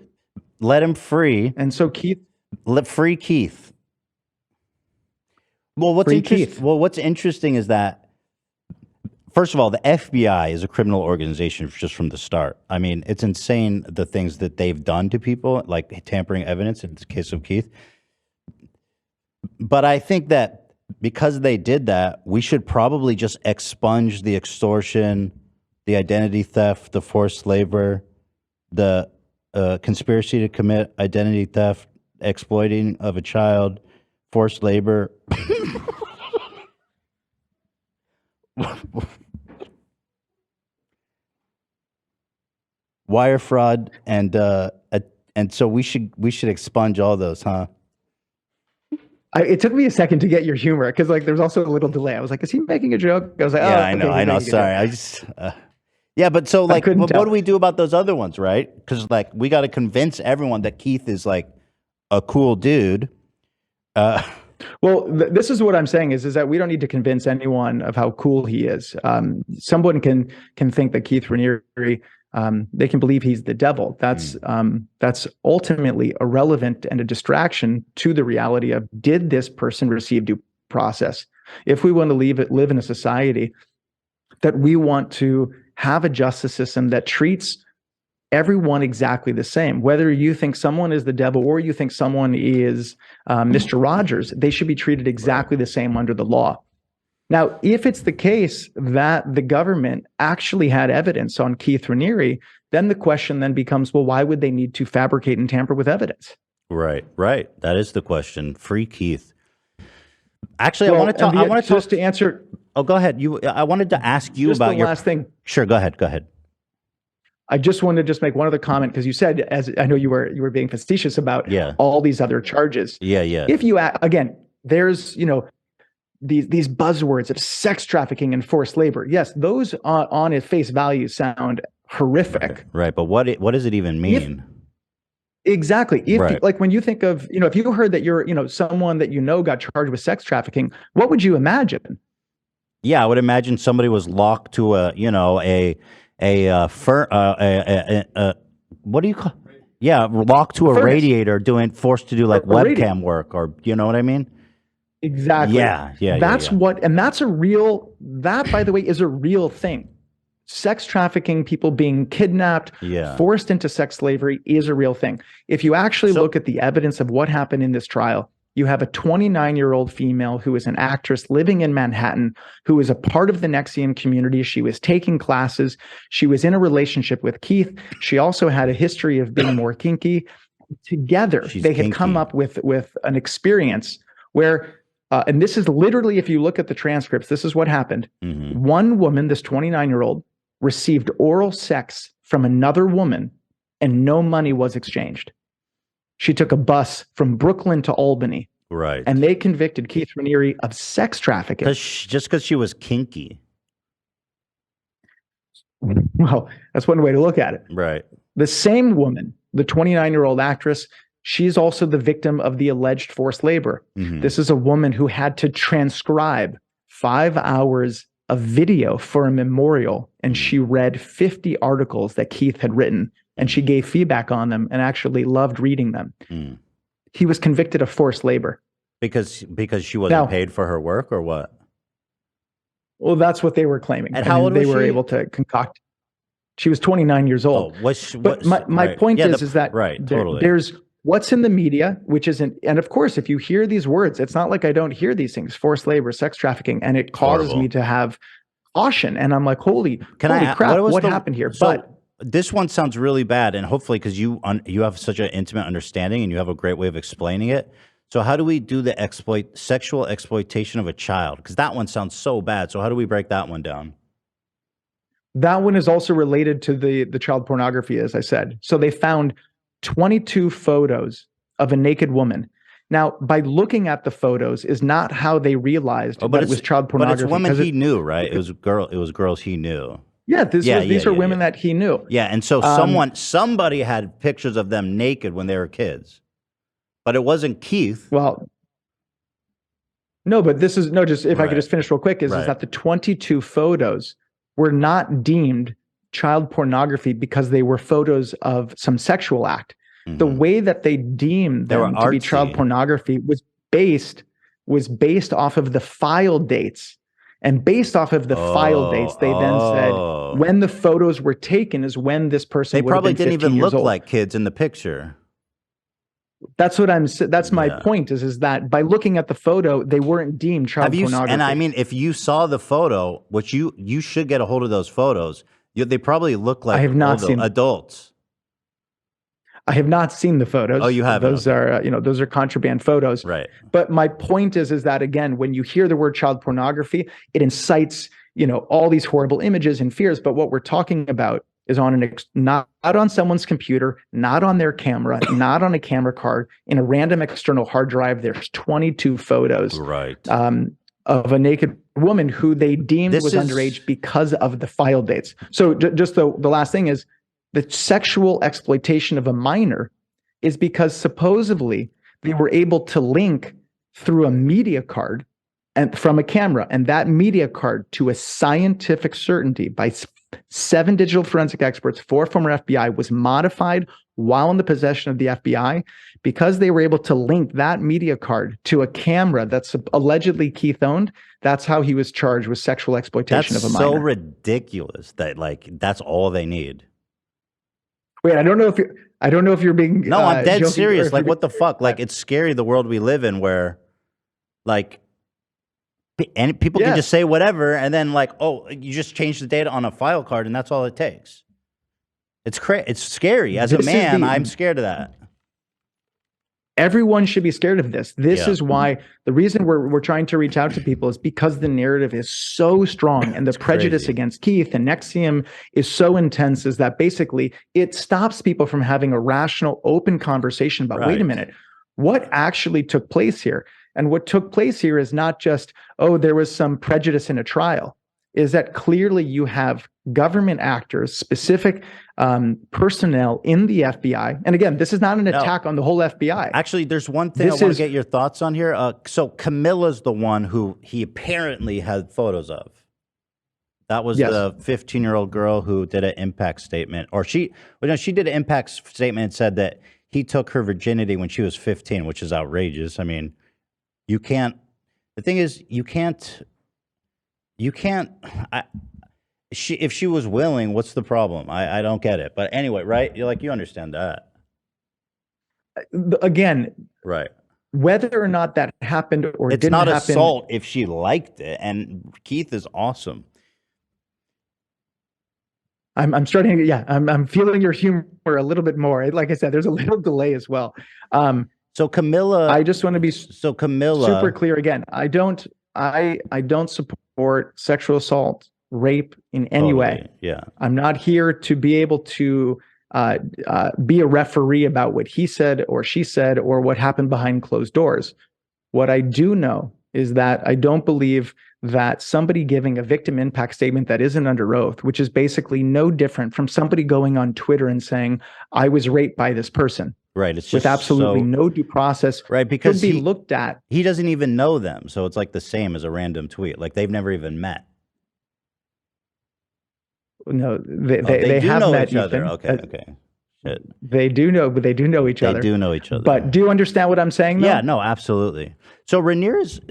[SPEAKER 3] Let him free.
[SPEAKER 10] And so
[SPEAKER 3] let free Keith. Well, what's interesting is that, first of all, the FBI is a criminal organization just from the start. I mean, it's insane the things that they've done to people, like tampering evidence in the case of Keith. But I think that because they did that, we should probably just expunge the extortion, the identity theft, the forced labor, the conspiracy to commit identity theft, exploiting of a child, forced labor. Wire fraud, and so we should expunge all those, huh?
[SPEAKER 10] It took me a second to get your humor because there's also a little delay. I was like, is he making a joke? I was like,
[SPEAKER 3] yeah, I know. Sorry. I just, yeah, but so what do we do about those other ones, right? Because we got to convince everyone that Keith is like a cool dude.
[SPEAKER 10] Well, this is what I'm saying is that we don't need to convince anyone of how cool he is. Someone can think that Keith Raniere they can believe he's the devil. That's ultimately irrelevant and a distraction to the reality of, did this person receive due process? If we want to live in a society that we want to have a justice system that treats everyone exactly the same, whether you think someone is the devil or you think someone is Mr. Rogers, they should be treated exactly the same under the law. Now, if it's the case that the government actually had evidence on Keith Raniere, then the question then becomes, well, why would they need to fabricate and tamper with evidence?
[SPEAKER 3] Right. That is the question. Free Keith. Actually, I want to talk. I want to
[SPEAKER 10] just to answer.
[SPEAKER 3] Oh, go ahead. I wanted to ask you about your
[SPEAKER 10] last thing.
[SPEAKER 3] Sure. Go ahead.
[SPEAKER 10] I just wanted to just make one other comment, because you said, as I know you were being facetious about all these other charges.
[SPEAKER 3] Yeah.
[SPEAKER 10] If you again, there's these buzzwords of sex trafficking and forced labor. Yes, those on its face value sound horrific.
[SPEAKER 3] Right, but what does it even mean?
[SPEAKER 10] Exactly. Like when you think of, if you heard that you're, someone that got charged with sex trafficking, what would you imagine?
[SPEAKER 3] Yeah, I would imagine somebody was locked to what do you call? Yeah, locked to a radiator, forced to do like webcam work, or you know what I mean?
[SPEAKER 10] Exactly.
[SPEAKER 3] Yeah.
[SPEAKER 10] That's that, by the way, is a real thing. Sex trafficking, people being kidnapped, forced into sex slavery is a real thing. If you actually look at the evidence of what happened in this trial, you have a 29-year-old female who is an actress living in Manhattan, who is a part of the NXIVM community. She was taking classes. She was in a relationship with Keith. She also had a history of being more kinky. Together, they had come up with an experience where, and this is literally, if you look at the transcripts, this is what happened. One woman, this 29-year-old, received oral sex from another woman, and no money was exchanged. She took a bus from Brooklyn to Albany.
[SPEAKER 3] Right.
[SPEAKER 10] And they convicted Keith Raniere of sex trafficking.
[SPEAKER 3] Just because she was kinky.
[SPEAKER 10] Well, that's one way to look at it.
[SPEAKER 3] Right.
[SPEAKER 10] The same woman, the 29-year-old actress, she's also the victim of the alleged forced labor. This is a woman who had to transcribe 5 hours of video for a memorial, and she read 50 articles that Keith had written, and she gave feedback on them and actually loved reading them. He was convicted of forced labor.
[SPEAKER 3] Because she wasn't paid for her work, or what?
[SPEAKER 10] Well, that's what they were claiming.
[SPEAKER 3] And how old was she?
[SPEAKER 10] They were able to concoct. She was 29 years old. But my point is that there's what's in the media, which isn't, and of course, if you hear these words, it's not like I don't hear these things: forced labor, sex trafficking, and it causes me to have caution. And I'm like, holy crap, what happened here?
[SPEAKER 3] But this one sounds really bad, and hopefully, because you have such an intimate understanding and you have a great way of explaining it. So how do we do the sexual exploitation of a child? Because that one sounds so bad. So how do we break that one down?
[SPEAKER 10] That one is also related to the child pornography, as I said. So they found 22 photos of a naked woman. Now, by looking at the photos is not how they realized that it was child pornography.
[SPEAKER 3] But it's women he knew, right? It was girls he knew.
[SPEAKER 10] Yeah, these are women that he knew.
[SPEAKER 3] Yeah, and so somebody had pictures of them naked when they were kids. But it wasn't Keith.
[SPEAKER 10] Well, no, but this is just if I could just finish real quick, is that the 22 photos were not deemed child pornography because they were photos of some sexual act. The way that they deemed them to be child pornography was based off of the file dates. And based off of the file dates, they then said when the photos were taken is when this person
[SPEAKER 3] they
[SPEAKER 10] would have been 15
[SPEAKER 3] probably didn't even
[SPEAKER 10] years
[SPEAKER 3] look
[SPEAKER 10] old.
[SPEAKER 3] like kids in the picture.
[SPEAKER 10] That's my point is that by looking at the photo, they weren't deemed child pornography.
[SPEAKER 3] And I mean, if you saw the photo, which you should get a hold of those photos, they probably look like adults.
[SPEAKER 10] I have not seen the photos.
[SPEAKER 3] Oh, you haven't?
[SPEAKER 10] Those are those are contraband photos.
[SPEAKER 3] Right.
[SPEAKER 10] But my point is that again, when you hear the word child pornography, it incites all these horrible images and fears. But what we're talking about is on not on someone's computer, not on their camera, not on a camera card, in a random external hard drive. There's 22 photos of a naked woman who they deemed was underage because of the file dates. So just the last thing is the sexual exploitation of a minor is because supposedly they were able to link through a media card and from a camera, and that media card to a scientific certainty by 7 digital forensic experts, 4 former FBI, was modified while in the possession of the FBI because they were able to link that media card to a camera that's allegedly Keith owned. That's how he was charged with sexual exploitation of a minor.
[SPEAKER 3] That's so ridiculous that like that's all they need.
[SPEAKER 10] Wait, I don't know if you're being
[SPEAKER 3] no. I'm dead
[SPEAKER 10] joking,
[SPEAKER 3] serious. Like, what the fuck? Like, it's scary the world we live in where, like, and people can just say whatever, and then like, oh, you just change the data on a file card, and that's all it takes. It's It's scary. As a man, I'm scared of that.
[SPEAKER 10] Everyone should be scared of this. This is why the reason we're trying to reach out to people is because the narrative is so strong and the prejudice against Keith and NXIVM is so intense is that basically it stops people from having a rational, open conversation about, wait a minute, what actually took place here? And what took place here is not just, oh, there was some prejudice in a trial, is that clearly you have government actors, specific personnel in the FBI. And again, this is not an attack on the whole FBI.
[SPEAKER 3] Actually, there's one thing I want to get your thoughts on here. So Camilla's the one who he apparently had photos of. That was the 15-year-old girl who did an impact statement. Or she did an impact statement and said that he took her virginity when she was 15, which is outrageous. I mean, you can't, the thing is, if she was willing, what's the problem? I don't get it. But anyway, right? You understand that.
[SPEAKER 10] Again,
[SPEAKER 3] right.
[SPEAKER 10] Whether or not that happened or didn't happen.
[SPEAKER 3] It's not assault if she liked it. And Keith is awesome.
[SPEAKER 10] I'm starting, I'm feeling your humor a little bit more. Like I said, there's a little delay as well.
[SPEAKER 3] So Camilla,
[SPEAKER 10] I just want to be
[SPEAKER 3] Camilla,
[SPEAKER 10] super clear again. I don't support sexual assault, rape in any way.
[SPEAKER 3] Yeah.
[SPEAKER 10] I'm not here to be able to be a referee about what he said or she said or what happened behind closed doors. What I do know is that I don't believe that somebody giving a victim impact statement that isn't under oath, which is basically no different from somebody going on Twitter and saying, I was raped by this person.
[SPEAKER 3] Right. It's just
[SPEAKER 10] with absolutely no due process.
[SPEAKER 3] Right. Because
[SPEAKER 10] be looked at.
[SPEAKER 3] He doesn't even know them. So it's like the same as a random tweet. Like they've never even met.
[SPEAKER 10] No, they have
[SPEAKER 3] know
[SPEAKER 10] met
[SPEAKER 3] each other.
[SPEAKER 10] Ethan.
[SPEAKER 3] Okay. Shit.
[SPEAKER 10] They do know, but they do know each other.
[SPEAKER 3] They do know each other.
[SPEAKER 10] But do you understand what I'm saying, though?
[SPEAKER 3] Yeah, no, absolutely. So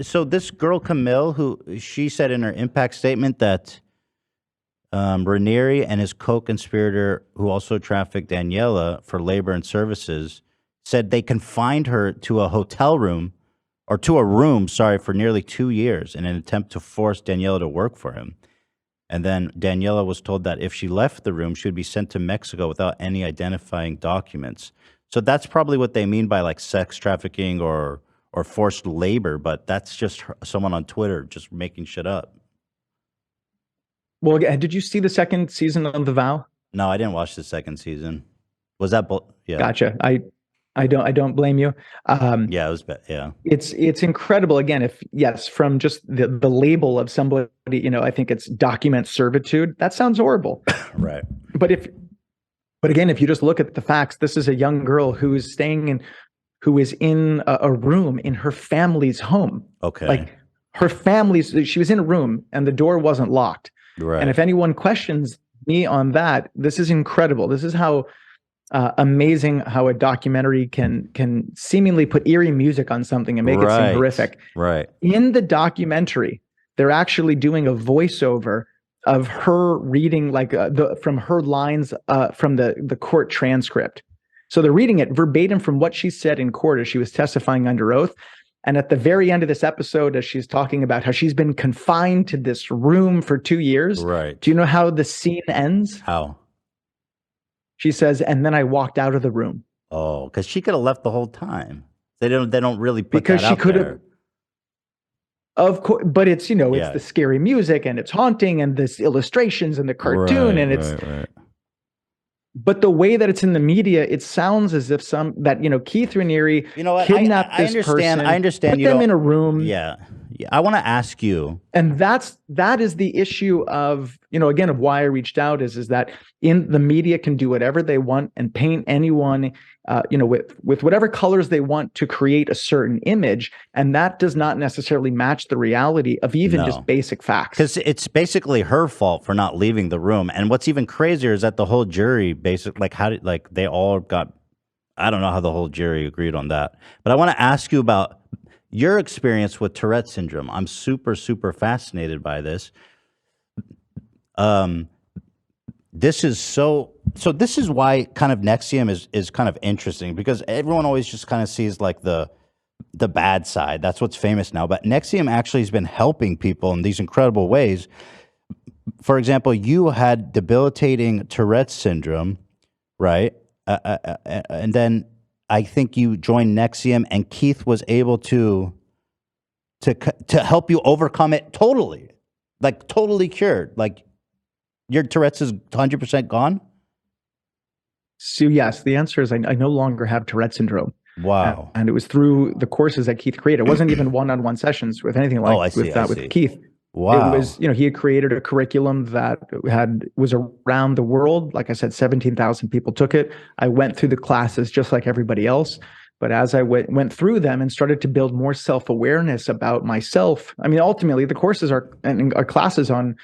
[SPEAKER 3] so this girl, Camille, who she said in her impact statement that Raniere and his co-conspirator, who also trafficked Daniela for labor and services, said they confined her to a hotel room, or to a room, for nearly 2 years in an attempt to force Daniela to work for him. And then Daniela was told that if she left the room, she would be sent to Mexico without any identifying documents. So that's probably what they mean by like sex trafficking or forced labor, but that's just someone on Twitter just making shit up.
[SPEAKER 10] Well, did you see the second season of The Vow?
[SPEAKER 3] No, I didn't watch the second season. Was that? Yeah.
[SPEAKER 10] Gotcha. I don't blame you.
[SPEAKER 3] Yeah, it was bad. Yeah.
[SPEAKER 10] It's incredible. Again, from just the label of somebody, I think it's document servitude. That sounds horrible.
[SPEAKER 3] Right.
[SPEAKER 10] But again, if you just look at the facts, this is a young girl who is who is in a room in her family's home.
[SPEAKER 3] Okay.
[SPEAKER 10] Like she was in a room and the door wasn't locked.
[SPEAKER 3] Right.
[SPEAKER 10] And if anyone questions me on that, this is incredible. This is how amazing how a documentary can seemingly put eerie music on something and make it seem horrific.
[SPEAKER 3] Right.
[SPEAKER 10] In the documentary, they're actually doing a voiceover of her reading from her lines from the court transcript. So they're reading it verbatim from what she said in court as she was testifying under oath. And at the very end of this episode, as she's talking about how she's been confined to this room for 2 years.
[SPEAKER 3] Right.
[SPEAKER 10] Do you know how the scene ends?
[SPEAKER 3] How?
[SPEAKER 10] She says, and then I walked out of the room.
[SPEAKER 3] Oh, because she could have left the whole time. They don't really put
[SPEAKER 10] because
[SPEAKER 3] that
[SPEAKER 10] she
[SPEAKER 3] out
[SPEAKER 10] could
[SPEAKER 3] there.
[SPEAKER 10] have. Of course, but it's it's the scary music and it's haunting and this illustrations and the cartoon and it's.
[SPEAKER 3] Right.
[SPEAKER 10] But the way that it's in the media, it sounds as if Keith Raniere kidnapped this person.
[SPEAKER 3] I understand.
[SPEAKER 10] Put them in a room.
[SPEAKER 3] Yeah. I want to ask you,
[SPEAKER 10] and that is the issue of of why I reached out is that in the media can do whatever they want and paint anyone with whatever colors they want to create a certain image, and that does not necessarily match the reality of even just basic facts.
[SPEAKER 3] Because it's basically her fault for not leaving the room. And what's even crazier is that the whole jury they all got, I don't know how the whole jury agreed on that. But I want to ask you about your experience with Tourette syndrome. I'm super, super fascinated by this. This is so this is why kind of NXIVM is kind of interesting, because everyone always just kind of sees like the bad side. That's what's famous now. But NXIVM actually has been helping people in these incredible ways. For example, you had debilitating Tourette's syndrome, right? And then I think you joined NXIVM, and Keith was able to help you overcome it totally, like totally cured. Like your Tourette's is 100% gone?
[SPEAKER 10] So yes, the answer is I no longer have Tourette syndrome.
[SPEAKER 3] Wow.
[SPEAKER 10] And it was through the courses that Keith created. It wasn't even one-on-one sessions with anything like with Keith.
[SPEAKER 3] Wow.
[SPEAKER 10] It was, he had created a curriculum that was around the world. Like I said, 17,000 people took it. I went through the classes just like everybody else. But as I went through them and started to build more self-awareness about myself, I mean, ultimately the courses are classes on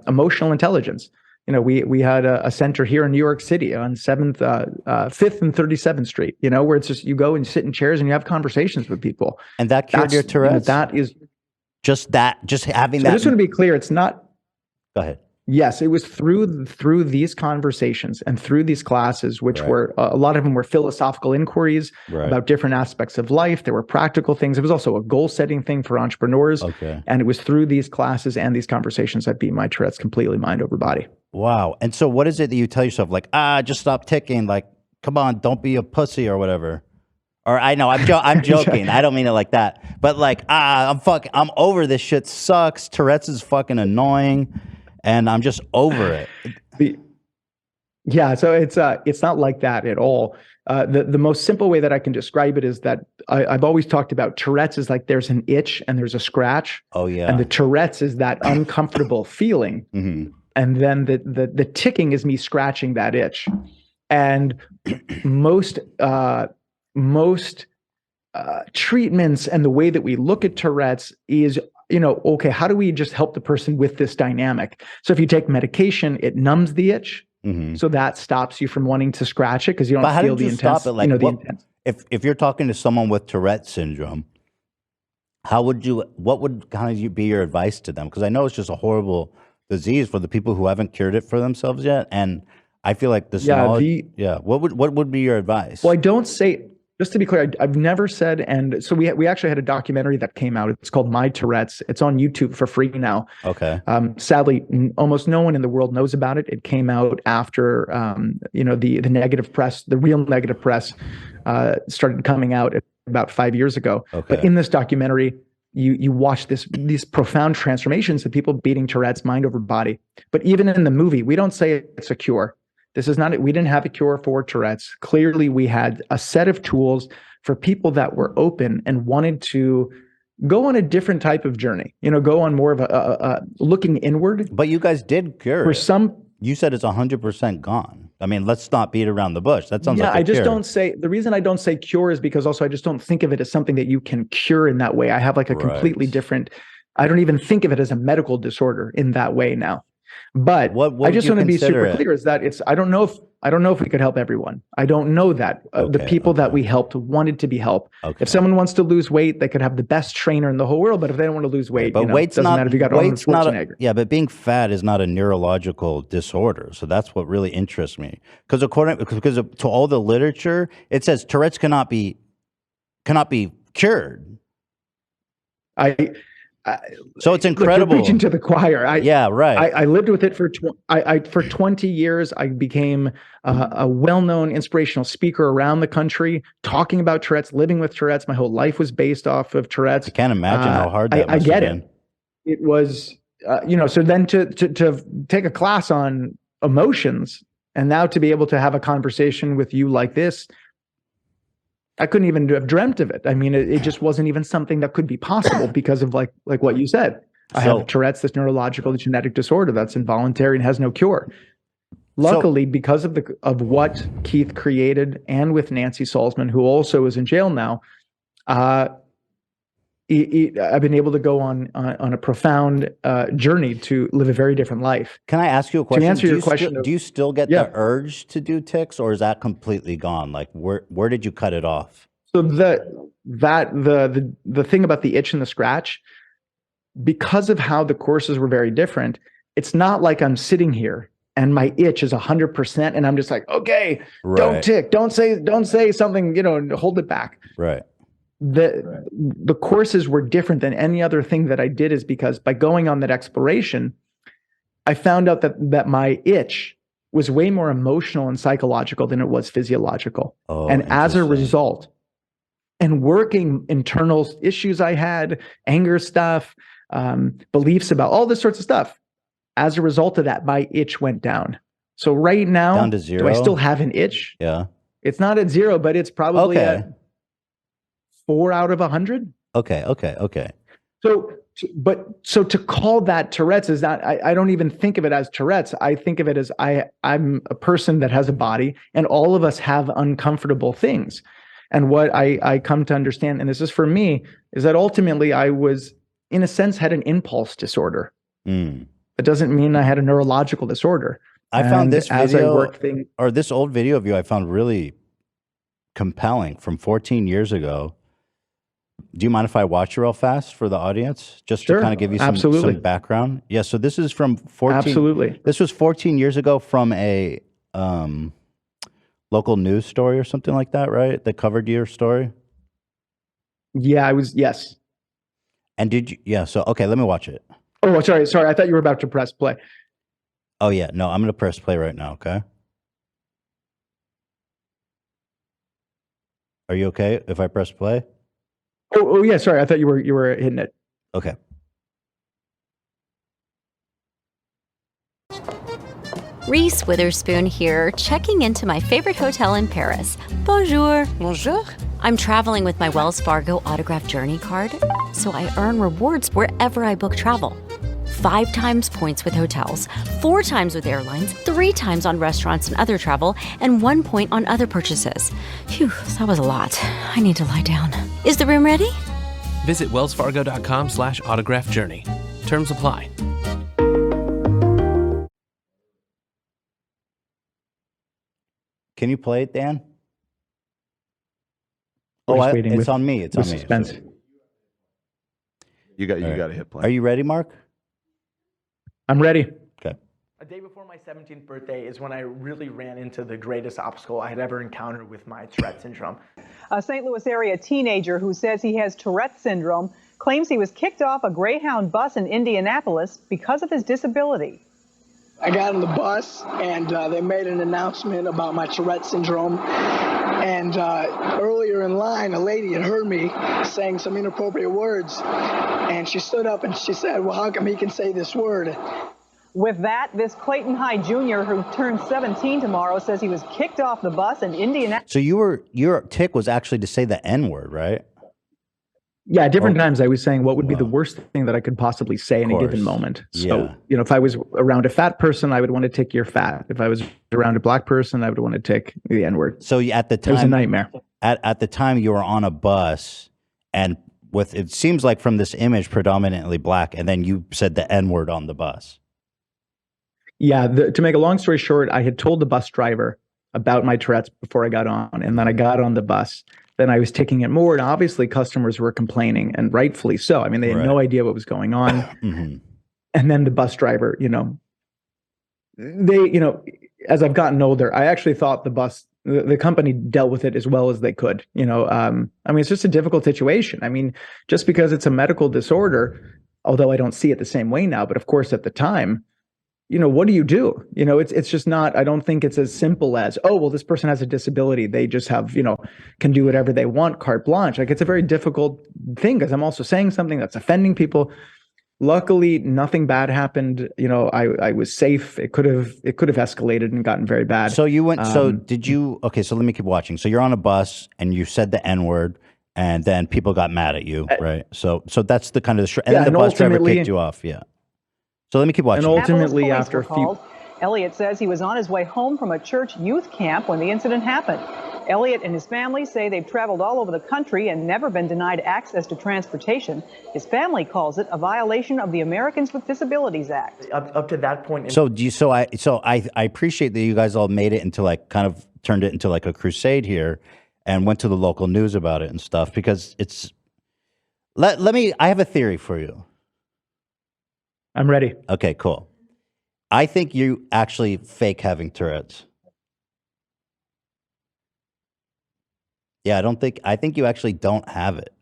[SPEAKER 10] emotional intelligence. We had a center here in New York City on 5th and 37th Street, where it's just, you go and sit in chairs and you have conversations with people.
[SPEAKER 3] And that cured your Tourette's?
[SPEAKER 10] That is
[SPEAKER 3] just having that.
[SPEAKER 10] I just want to be clear. It's not.
[SPEAKER 3] Go ahead.
[SPEAKER 10] Yes, it was through these conversations and through these classes, which were a lot of them were philosophical inquiries about different aspects of life. There were practical things. It was also a goal-setting thing for entrepreneurs.
[SPEAKER 3] Okay.
[SPEAKER 10] And it was through these classes and these conversations that beat my Tourette's completely mind over body.
[SPEAKER 3] Wow. And so what is it that you tell yourself? Like, just stop ticking. Like, come on, don't be a pussy or whatever. Or I know, I'm joking. I don't mean it like that. But like, I'm over this shit. Sucks. Tourette's is fucking annoying. And I'm just over it.
[SPEAKER 10] Yeah, so it's not like that at all. The most simple way that I can describe it is that I've always talked about Tourette's is like there's an itch and there's a scratch.
[SPEAKER 3] Oh yeah.
[SPEAKER 10] And the Tourette's is that uncomfortable feeling.
[SPEAKER 3] Mm-hmm.
[SPEAKER 10] And then the ticking is me scratching that itch. And most treatments and the way that we look at Tourette's is, okay, how do we just help the person with this dynamic? So if you take medication, it numbs the itch.
[SPEAKER 3] Mm-hmm.
[SPEAKER 10] So that stops you from wanting to scratch it because you don't feel the intense.
[SPEAKER 3] Stop it? Like, if you're talking to someone with Tourette's syndrome, what would kind of be your advice to them? Because I know it's just a horrible disease for the people who haven't cured it for themselves yet. And I feel like this knowledge, what would be your advice?
[SPEAKER 10] Well, I don't say, just to be clear, I've never said, and so we actually had a documentary that came out. It's called My Tourette's. It's on YouTube for free now.
[SPEAKER 3] Okay.
[SPEAKER 10] Sadly, almost no one in the world knows about it. It came out after, the negative press, the real negative press, started coming out about 5 years ago.
[SPEAKER 3] Okay.
[SPEAKER 10] But in this documentary, you watch these profound transformations of people beating Tourette's mind over body. But even in the movie, we don't say it's a cure. This is not, we didn't have a cure for Tourette's. Clearly, we had a set of tools for people that were open and wanted to go on a different type of journey, go on more of a looking inward.
[SPEAKER 3] But you guys did cure
[SPEAKER 10] for
[SPEAKER 3] it.
[SPEAKER 10] some.
[SPEAKER 3] You said it's 100% gone. I mean, let's not beat around the bush. That sounds like a
[SPEAKER 10] I just
[SPEAKER 3] cure.
[SPEAKER 10] don't say, the reason I don't say cure is because also I just don't think of it as something that you can cure in that way. I have like a completely different, I don't even think of it as a medical disorder in that way now. But I just want to be super clear is that I don't know if we could help everyone. I don't know that the people that we helped wanted to be helped.
[SPEAKER 3] Okay.
[SPEAKER 10] If someone wants to lose weight, they could have the best trainer in the whole world. But if they don't want to lose weight,
[SPEAKER 3] but weight's
[SPEAKER 10] doesn't
[SPEAKER 3] not,
[SPEAKER 10] matter if you got Arnold Schwarzenegger.
[SPEAKER 3] But being fat is not a neurological disorder. So that's what really interests me. Because to all the literature, it says Tourette's cannot be cured. So it's incredible.
[SPEAKER 10] You're preaching to the choir.
[SPEAKER 3] I
[SPEAKER 10] lived with it for 20 years. I became a well-known inspirational speaker around the country, talking about Tourette's, living with Tourette's. My whole life was based off of Tourette's.
[SPEAKER 3] I can't imagine how hard that
[SPEAKER 10] I get
[SPEAKER 3] have been.
[SPEAKER 10] It was, so then to take a class on emotions and now to be able to have a conversation with you like this, I couldn't even have dreamt of it. I mean, it just wasn't even something that could be possible because of like what you said. I have Tourette's, this neurological genetic disorder that's involuntary and has no cure. Luckily, because of what Keith created, and with Nancy Salzman, who also is in jail now, I've been able to go on a profound journey to live a very different life.
[SPEAKER 3] Can I ask you a question?
[SPEAKER 10] To answer your question,
[SPEAKER 3] do you still get the urge to do tics, or is that completely gone? Like, where did you cut it off?
[SPEAKER 10] So the thing about the itch and the scratch, because of how the courses were very different, it's not like I'm sitting here and my itch is 100%, and I'm just like, okay, don't tick, don't say something, hold it back.
[SPEAKER 3] Right.
[SPEAKER 10] The courses were different than any other thing that I did, is because by going on that exploration, I found out that my itch was way more emotional and psychological than it was physiological. And as a result, and working internal issues I had, anger stuff, beliefs about all this sorts of stuff, as a result of that, my itch went down. So right now,
[SPEAKER 3] down to 0?
[SPEAKER 10] Do I still have an itch?
[SPEAKER 3] Yeah.
[SPEAKER 10] It's not at 0, but it's probably at 4 out of 100.
[SPEAKER 3] Okay.
[SPEAKER 10] So to call that Tourette's is not, I don't even think of it as Tourette's. I think of it as I'm a person that has a body, and all of us have uncomfortable things. And what I come to understand, and this is for me, is that ultimately I was, in a sense, had an impulse disorder. It doesn't mean I had a neurological disorder.
[SPEAKER 3] I found this video, or this old video of you, I found really compelling, from 14 years ago. Do you mind if I watch it real fast for the audience, just to kind of give you some background? Yeah. So this is from 14.
[SPEAKER 10] Absolutely.
[SPEAKER 3] This was 14 years ago from a local news story or something like that, right? That covered your story.
[SPEAKER 10] Yeah, yes.
[SPEAKER 3] And did you? Yeah. So okay, let me watch it.
[SPEAKER 10] Oh, sorry. I thought you were about to press play.
[SPEAKER 3] Oh yeah, no, I'm going to press play right now. Okay. Are you okay if I press play?
[SPEAKER 10] Oh yeah, sorry. I thought you were hitting it.
[SPEAKER 3] Okay.
[SPEAKER 12] Reese Witherspoon here, checking into my favorite hotel in Paris. Bonjour. Bonjour. I'm traveling with my Wells Fargo Autograph Journey card, so I earn rewards wherever I book travel. 5 times points with hotels, 4 times with airlines, 3 times on restaurants and other travel, and 1 point on other purchases. Phew, that was a lot. I need to lie down. Is the room ready?
[SPEAKER 22] Visit wellsfargo.com/autograph journey. Terms apply.
[SPEAKER 3] Can you play it, Dan?
[SPEAKER 10] It's
[SPEAKER 3] on me. It's on me.
[SPEAKER 10] Suspense.
[SPEAKER 4] You got to hit play.
[SPEAKER 3] Are you ready, Mark?
[SPEAKER 10] I'm ready.
[SPEAKER 3] Okay.
[SPEAKER 23] A day before my 17th birthday is when I really ran into the greatest obstacle I had ever encountered with my Tourette syndrome.
[SPEAKER 24] A St. Louis area teenager who says he has Tourette syndrome claims he was kicked off a Greyhound bus in Indianapolis because of his disability.
[SPEAKER 25] I got on the bus and they made an announcement about my Tourette syndrome. And earlier in line, a lady had heard me saying some inappropriate words. And she stood up and she said, well, how come he can say this word?
[SPEAKER 24] With that, this Clayton High Jr., who turns 17 tomorrow, says he was kicked off the bus in Indianapolis.
[SPEAKER 3] So your tick was actually to say the N-word, right?
[SPEAKER 10] Yeah, at different times I was saying what would be the worst thing that I could possibly say in a given moment. So, if I was around a fat person, I would want to tick you're fat. If I was around a black person, I would want to tick the N-word.
[SPEAKER 3] So at the time,
[SPEAKER 10] it was a nightmare.
[SPEAKER 3] At the time you were on a bus, and with it seems like from this image predominantly black, and then you said the N-word on the bus.
[SPEAKER 10] Yeah, to make a long story short, I had told the bus driver about my Tourette's before I got on, and then I got on the bus. Then I was ticking it more, and obviously customers were complaining, and rightfully so. I mean, they had no idea what was going on. And then the bus driver, as I've gotten older, I actually thought the company dealt with it as well as they could. I mean, it's just a difficult situation. I mean, just because it's a medical disorder, although I don't see it the same way now, but of course at the time, what do you do? It's just not, I don't think it's as simple as, oh, well, this person has a disability. They just have, can do whatever they want, carte blanche. Like, it's a very difficult thing because I'm also saying something that's offending people. Luckily, nothing bad happened. I was safe. It could have escalated and gotten very bad.
[SPEAKER 3] So you went, okay, so let me keep watching. So you're on a bus and you said the N-word and then people got mad at you, right? So that's the kind of, and then the bus driver kicked you off. Yeah. So let me keep watching.
[SPEAKER 10] And ultimately, after a few,
[SPEAKER 24] Elliott says he was on his way home from a church youth camp when the incident happened. Elliott and his family say they've traveled all over the country and never been denied access to transportation. His family calls it a violation of the Americans with Disabilities Act.
[SPEAKER 23] Up to that point.
[SPEAKER 3] I appreciate that you guys all made it into like kind of turned it into like a crusade here and went to the local news about it and stuff because it's I have a theory for you.
[SPEAKER 10] I'm ready.
[SPEAKER 3] Okay, cool. I think you actually fake having Tourette's. Yeah, I think you actually don't have it.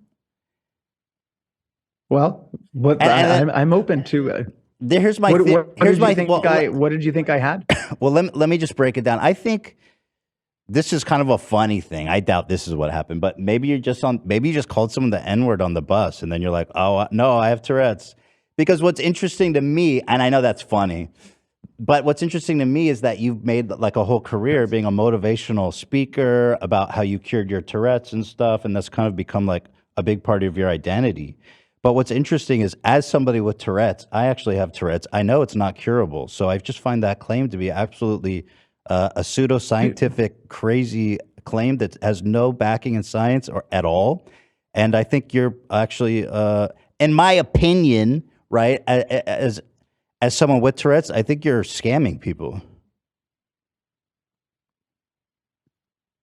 [SPEAKER 10] Well, but I'm open to.
[SPEAKER 3] Here's my.
[SPEAKER 10] What did you think I had?
[SPEAKER 3] Well, let me just break it down. I think this is kind of a funny thing. I doubt this is what happened, but maybe you just called someone the N-word on the bus, and then you're like, oh no, I have Tourette's. Because what's interesting to me, and I know that's funny, but what's interesting to me is that you've made like a whole career being a motivational speaker about how you cured your Tourette's and stuff, and that's kind of become like a big part of your identity. But what's interesting is, as somebody with Tourette's, I actually have Tourette's. I know it's not curable, so I just find that claim to be absolutely a pseudoscientific, crazy claim that has no backing in science or at all. And I think you're actually, in my opinion, right, as someone with Tourette's, I think you're scamming people.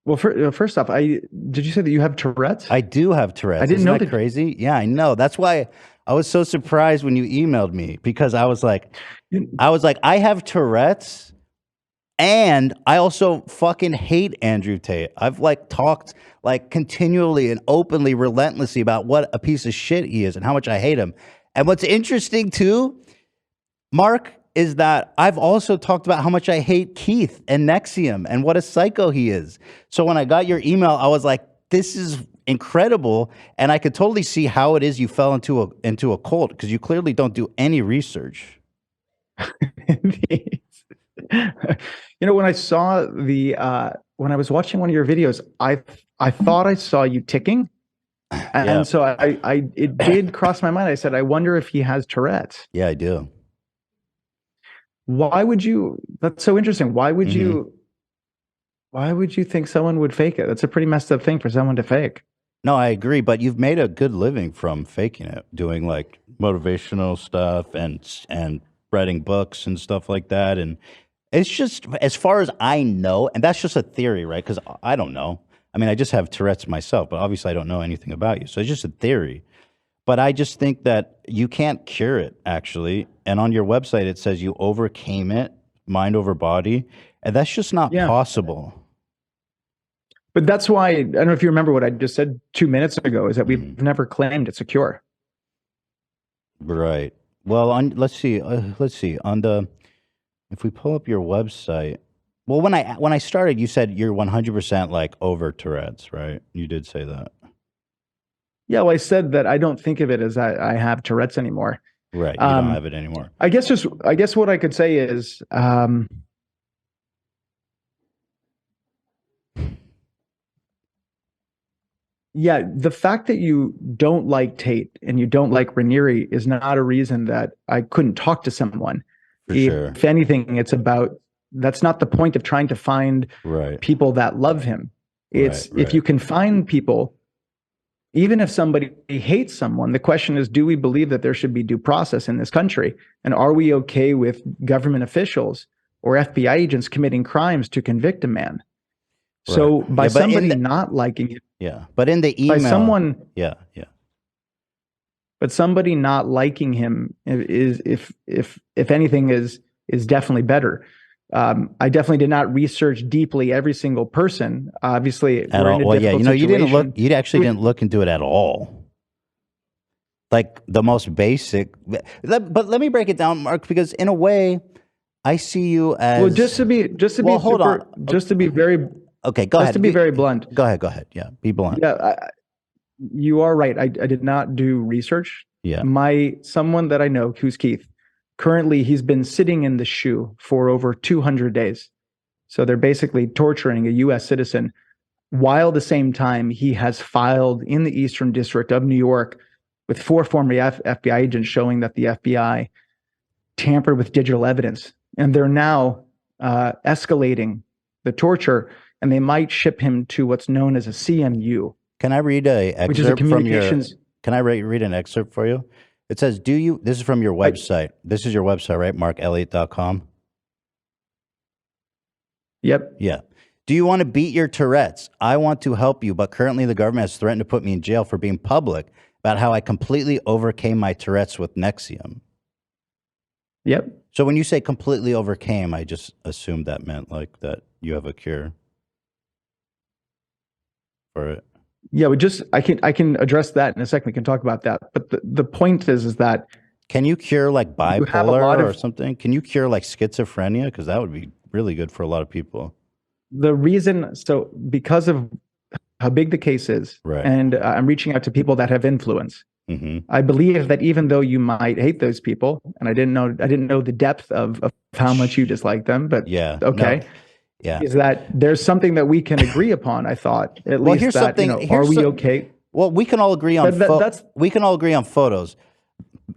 [SPEAKER 10] Well, first off, did you say that you have Tourette's?
[SPEAKER 3] I do have Tourette's.
[SPEAKER 10] I didn't know that.
[SPEAKER 3] Crazy? Yeah, I know. That's why I was so surprised when you emailed me, because I was like, I have Tourette's, and I also fucking hate Andrew Tate. I've like talked like continually and openly, relentlessly about what a piece of shit he is and how much I hate him. And what's interesting too, Mark, is that I've also talked about how much I hate Keith and NXIVM and what a psycho he is. So when I got your email, I was like, this is incredible. And I could totally see how it is you fell into a cult, because you clearly don't do any research.
[SPEAKER 10] You know, when I saw when I was watching one of your videos, I thought I saw you ticking. And so it did cross my mind. I said, I wonder if he has Tourette's.
[SPEAKER 3] Yeah, I do.
[SPEAKER 10] Why would you? That's so interesting. Why would you think someone would fake it? That's a pretty messed up thing for someone to fake.
[SPEAKER 3] No, I agree. But you've made a good living from faking it, doing like motivational stuff and writing books and stuff like that. And it's just, as far as I know, and that's just a theory, right? Because I don't know. I mean, I just have Tourette's myself, but obviously I don't know anything about you. So it's just a theory. But I just think that you can't cure it, actually. And on your website, it says you overcame it, mind over body. And that's just not possible.
[SPEAKER 10] But that's why, I don't know if you remember what I just said 2 minutes ago, is that we've never claimed it's a cure.
[SPEAKER 3] Right. Well, let's see. If we pull up your website, well, when I started, you said you're 100% like over Tourette's, right? You did say that.
[SPEAKER 10] Yeah, well, I said that I don't think of it as I have Tourette's anymore.
[SPEAKER 3] Right, you don't have it anymore.
[SPEAKER 10] I guess what I could say is, yeah, the fact that you don't like Tate and you don't like Raniere is not a reason that I couldn't talk to someone. If anything, that's not the point of trying to find people that love him. It's if you can find people. Even if somebody hates someone, the question is, do we believe that there should be due process in this country? And are we okay with government officials or FBI agents committing crimes to convict a man? Right. So by somebody not liking it.
[SPEAKER 3] Yeah. But in the email.
[SPEAKER 10] By someone.
[SPEAKER 3] Yeah.
[SPEAKER 10] But somebody not liking him is, if anything, is definitely better. I definitely did not research deeply every single person. Obviously,
[SPEAKER 3] at all. Well, yeah, you didn't look. You actually didn't look into it at all. Like the most basic. But let me break it down, Mark, because in a way, I see you as.
[SPEAKER 10] Well, just to be very.
[SPEAKER 3] Okay, go ahead.
[SPEAKER 10] Just to be very blunt.
[SPEAKER 3] Go ahead. Yeah, be blunt.
[SPEAKER 10] Yeah, you are right. I did not do research.
[SPEAKER 3] Yeah.
[SPEAKER 10] Someone that I know, who's Keith. Currently, he's been sitting in the SHU for over 200 days. So they're basically torturing a U.S. citizen, while at the same time he has filed in the Eastern District of New York with 4 former FBI agents showing that the FBI tampered with digital evidence and they're now escalating the torture, and they might ship him to what's known as a CMU.
[SPEAKER 3] Can I read a
[SPEAKER 10] which is a
[SPEAKER 3] excerpt from your?
[SPEAKER 10] communications.
[SPEAKER 3] Can I read an excerpt for you? It says, "Do you?" This is from your website. This is your website, right? MarkElliott.com.
[SPEAKER 10] Yep.
[SPEAKER 3] Yeah. Do you want to beat your Tourette's? I want to help you, but currently the government has threatened to put me in jail for being public about how I completely overcame my Tourette's with NXIVM.
[SPEAKER 10] Yep.
[SPEAKER 3] So when you say completely overcame, I just assumed that meant like that you have a cure for it.
[SPEAKER 10] Yeah, I can address that in a second. We can talk about that. But the point is that
[SPEAKER 3] can you cure like
[SPEAKER 10] you have a
[SPEAKER 3] bipolar
[SPEAKER 10] lot
[SPEAKER 3] or
[SPEAKER 10] of,
[SPEAKER 3] something? Can you cure like schizophrenia? Because that would be really good for a lot of people.
[SPEAKER 10] the reason, so because of how big the case is,
[SPEAKER 3] Right.
[SPEAKER 10] and I'm reaching out to people that have influence.
[SPEAKER 3] Mm-hmm.
[SPEAKER 10] I believe that even though you might hate those people, and I didn't know the depth of how much you dislike them, but
[SPEAKER 3] Yeah.
[SPEAKER 10] okay.
[SPEAKER 3] No. Yeah.
[SPEAKER 10] Is that there's something that we can agree upon, I thought. At
[SPEAKER 3] Well,
[SPEAKER 10] least
[SPEAKER 3] here's
[SPEAKER 10] that,
[SPEAKER 3] something.
[SPEAKER 10] are
[SPEAKER 3] here's
[SPEAKER 10] we
[SPEAKER 3] some-
[SPEAKER 10] okay?
[SPEAKER 3] Well, we can all agree on. We can all agree on photos.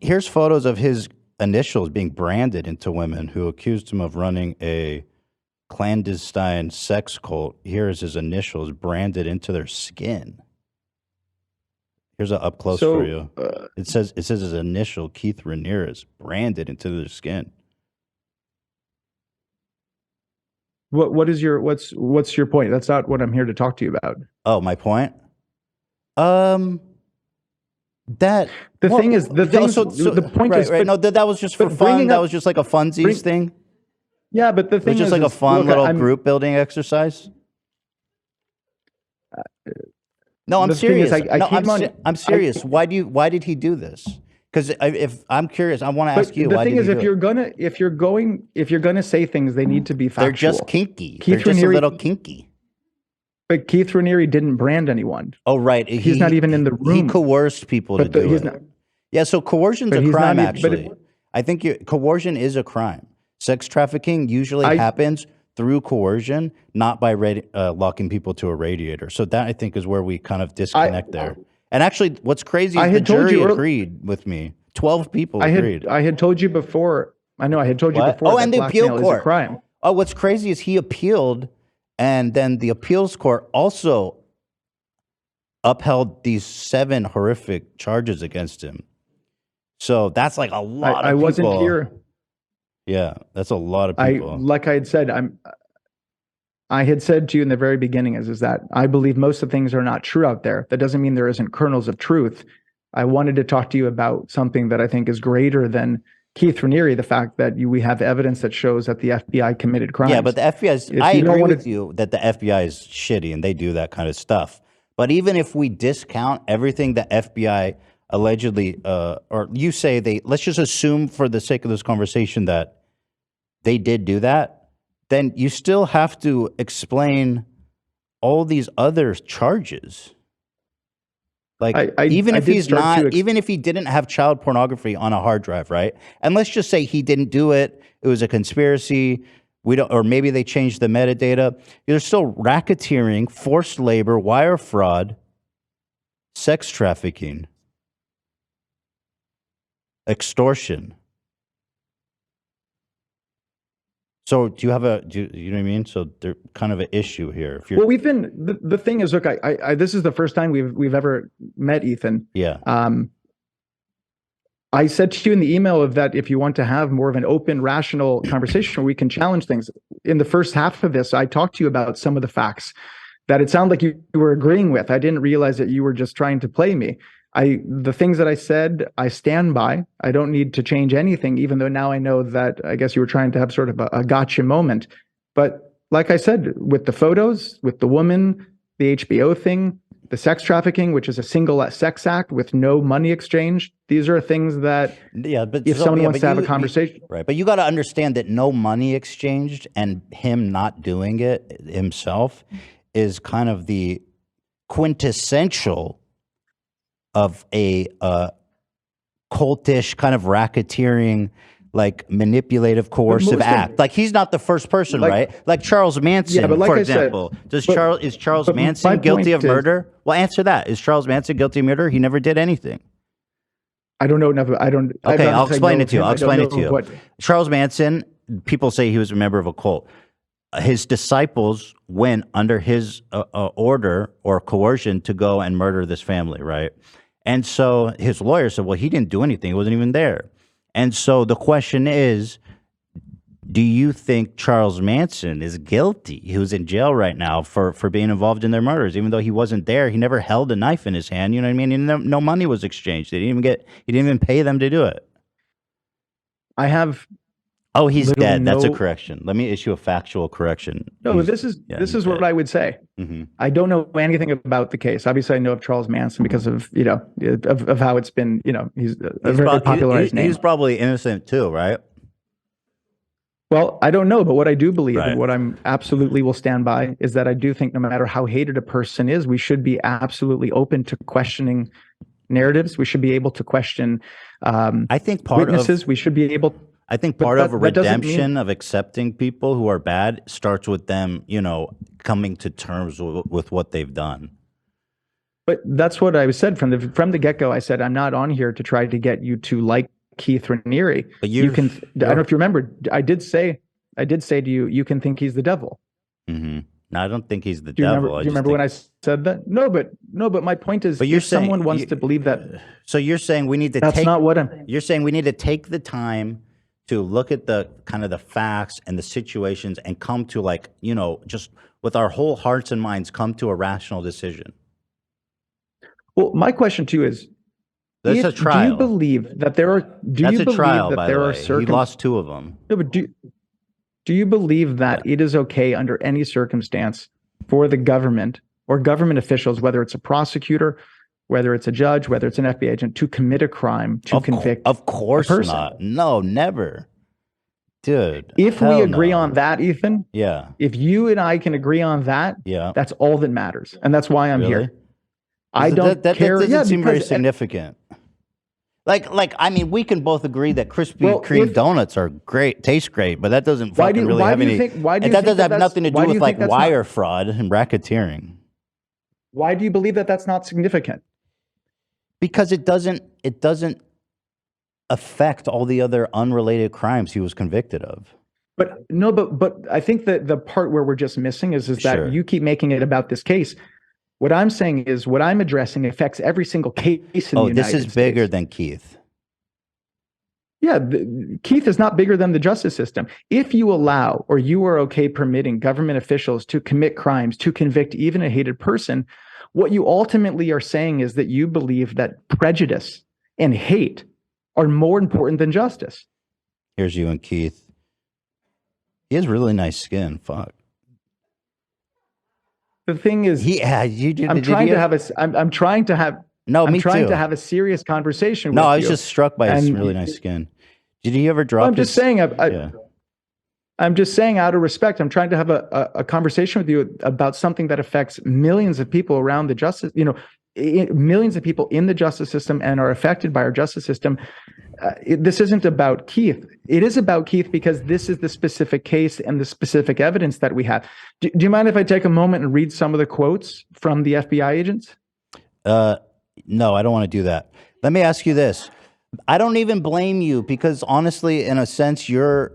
[SPEAKER 3] Here's photos of his initials being branded into women who accused him of running a clandestine sex cult. Here is his initials branded into their skin. Here's an up close for you. It says his initial, Keith Ramirez, branded into their skin.
[SPEAKER 10] What's your point? That's not what I'm here to talk to you about.
[SPEAKER 3] Oh, my point. That
[SPEAKER 10] the thing is the point
[SPEAKER 3] right,
[SPEAKER 10] is
[SPEAKER 3] right. No, that was just for fun. That was just like a funsies thing.
[SPEAKER 10] Yeah, but the
[SPEAKER 3] It
[SPEAKER 10] thing
[SPEAKER 3] was just
[SPEAKER 10] is,
[SPEAKER 3] like a fun
[SPEAKER 10] look,
[SPEAKER 3] little
[SPEAKER 10] I'm-
[SPEAKER 3] group building exercise. No, I'm
[SPEAKER 10] the thing is,
[SPEAKER 3] serious. I'm serious.
[SPEAKER 10] I-
[SPEAKER 3] Why did he do this? Because if I'm curious, I want to ask you.
[SPEAKER 10] The
[SPEAKER 3] why
[SPEAKER 10] thing
[SPEAKER 3] did
[SPEAKER 10] is,
[SPEAKER 3] he
[SPEAKER 10] if
[SPEAKER 3] do it?
[SPEAKER 10] you're gonna say things, they need to be factual.
[SPEAKER 3] They're just kinky.
[SPEAKER 10] Keith
[SPEAKER 3] They're just a
[SPEAKER 10] Raniere-
[SPEAKER 3] little kinky.
[SPEAKER 10] But Keith Raniere didn't brand anyone.
[SPEAKER 3] Oh, right.
[SPEAKER 10] He's not even in the room.
[SPEAKER 3] He coerced people to
[SPEAKER 10] But
[SPEAKER 3] do
[SPEAKER 10] he's
[SPEAKER 3] it.
[SPEAKER 10] not-
[SPEAKER 3] Yeah, so coercion's
[SPEAKER 10] But
[SPEAKER 3] a
[SPEAKER 10] he's not
[SPEAKER 3] crime,
[SPEAKER 10] even- but
[SPEAKER 3] actually. I think coercion is a crime. Sex trafficking usually happens through coercion, not by locking people to a radiator. So that, I think, is where we kind of disconnect there. And actually, what's crazy
[SPEAKER 10] I
[SPEAKER 3] is the
[SPEAKER 10] had told
[SPEAKER 3] jury
[SPEAKER 10] you
[SPEAKER 3] agreed with me. 12 people agreed.
[SPEAKER 10] I had told you before. I know I had told you
[SPEAKER 3] What?
[SPEAKER 10] before.
[SPEAKER 3] Oh,
[SPEAKER 10] that
[SPEAKER 3] and the appeal
[SPEAKER 10] blackmail is
[SPEAKER 3] court.
[SPEAKER 10] a crime.
[SPEAKER 3] Oh, what's crazy is he appealed, and then the appeals court also upheld these 7 horrific charges against him. So that's like a lot of people.
[SPEAKER 10] I wasn't here.
[SPEAKER 3] Yeah, that's a lot of people.
[SPEAKER 10] Like I had said, I had said to you in the very beginning is that I believe most of the things are not true out there. That doesn't mean there isn't kernels of truth. I wanted to talk to you about something that I think is greater than Keith Raniere, the fact that we have evidence that shows that the FBI committed crimes.
[SPEAKER 3] Yeah, but the FBI is, I agree with you that the FBI is shitty and they do that kind of stuff. But even if we discount everything the FBI allegedly, or you say let's just assume for the sake of this conversation that they did do that, then you still have to explain all these other charges. Like even if he didn't have child pornography on a hard drive, right? And let's just say he didn't do it. It was a conspiracy. Or maybe they changed the metadata. There's still racketeering, forced labor, wire fraud, sex trafficking, extortion. So do you know what I mean? So there's kind of an issue here. If you're,
[SPEAKER 10] well, we've been the thing is, look, this is the first time we've ever met Ethan.
[SPEAKER 3] Yeah.
[SPEAKER 10] I said to you in the email of that if you want to have more of an open, rational conversation, we can challenge things. In the first half of this, I talked to you about some of the facts that it sounded like you were agreeing with. I didn't realize that you were just trying to play me. The things that I said, I stand by. I don't need to change anything, even though now I know that I guess you were trying to have sort of a gotcha moment. But like I said, with the photos, with the woman, the HBO thing, the sex trafficking, which is a single sex act with no money exchange, these are things that if someone wants to have a conversation.
[SPEAKER 3] Right, but you got to understand that no money exchanged and him not doing it himself is kind of the quintessential of a cultish kind of racketeering, like manipulative, coercive act. Like he's not the first person, right? Like Charles Manson, for example. Is Charles Manson guilty of murder? Well, answer that. Is Charles Manson guilty of murder? He never did anything.
[SPEAKER 10] I don't know enough. I don't.
[SPEAKER 3] Okay, I'll explain it to you. I'll explain it to you. Charles Manson people say he was a member of a cult. His disciples went under his order or coercion to go and murder this family, right? And so his lawyer said, well, he didn't do anything. He wasn't even there. And so the question is, do you think Charles Manson is guilty? He was in jail right now for being involved in their murders, even though he wasn't there. He never held a knife in his hand. You know what I mean? And no money was exchanged. He didn't even pay them to do it.
[SPEAKER 10] I have.
[SPEAKER 3] Oh, he's dead. That's a correction. Let me issue a factual correction.
[SPEAKER 10] No, this is what I would say. I don't know anything about the case. Obviously, I know of Charles Manson because of of how it's been. He's a very popularized name.
[SPEAKER 3] He's probably innocent too, right?
[SPEAKER 10] Well, I don't know, but what I do believe and what I'm absolutely will stand by is that I do think no matter how hated a person is, we should be absolutely open to questioning narratives. We should be able to question.
[SPEAKER 3] I think
[SPEAKER 10] witnesses. We should be able.
[SPEAKER 3] I think part of a redemption of accepting people who are bad starts with them, coming to terms with what they've done.
[SPEAKER 10] But that's what I said from the get-go. I said, I'm not on here to try to get you to like Keith Raniere. But you can, I don't know if you remember, I did say to you, you can think he's the devil.
[SPEAKER 3] No, I don't think he's the devil.
[SPEAKER 10] Do you remember when I said that? No, but my point is, if someone wants to believe that.
[SPEAKER 3] So you're saying we need to
[SPEAKER 10] That's not what I'm.
[SPEAKER 3] You're saying we need to take the time to look at the kind of the facts and the situations and come to just with our whole hearts and minds, come to a rational decision.
[SPEAKER 10] Well, my question to you is,
[SPEAKER 3] that's a trial.
[SPEAKER 10] Do you believe that there are?
[SPEAKER 3] That's a trial, by the way. He lost 2 of them.
[SPEAKER 10] No, but do you believe that it is okay under any circumstance for the government or government officials, whether it's a prosecutor, whether it's a judge, whether it's an FBI agent, to commit a crime to convict?
[SPEAKER 3] Of course not. No, never, dude.
[SPEAKER 10] If we agree on that, Ethan.
[SPEAKER 3] Yeah.
[SPEAKER 10] If you and I can agree on that, that's all that matters, and that's why I'm here. I don't care.
[SPEAKER 3] That doesn't seem very significant. I mean, we can both agree that Krispy Kreme donuts are great, taste great, but that doesn't fucking really have any. That doesn't have nothing to do with wire fraud and racketeering.
[SPEAKER 10] Why do you believe that that's not significant?
[SPEAKER 3] Because it doesn't affect all the other unrelated crimes he was convicted of.
[SPEAKER 10] But no, but I think that the part where we're just missing is that you keep making it about this case. What I'm saying is what I'm addressing affects every single case in the United States.
[SPEAKER 3] Oh, this is bigger than Keith.
[SPEAKER 10] Yeah, Keith is not bigger than the justice system. If you allow or you are okay permitting government officials to commit crimes, to convict even a hated person, what you ultimately are saying is that you believe that prejudice and hate are more important than justice.
[SPEAKER 3] Here's you and Keith. He has really nice skin. Fuck.
[SPEAKER 10] The thing is, I'm trying to have a serious conversation.
[SPEAKER 3] No, I was just struck by his really nice skin. Did he ever drop?
[SPEAKER 10] I'm just saying. I'm just saying, out of respect, I'm trying to have a conversation with you about something that affects millions of people around the justice. Millions of people in the justice system and are affected by our justice system. This isn't about Keith. It is about Keith because this is the specific case and the specific evidence that we have. Do you mind if I take a moment and read some of the quotes from the FBI agents?
[SPEAKER 3] No, I don't want to do that. Let me ask you this. I don't even blame you because honestly, in a sense, you're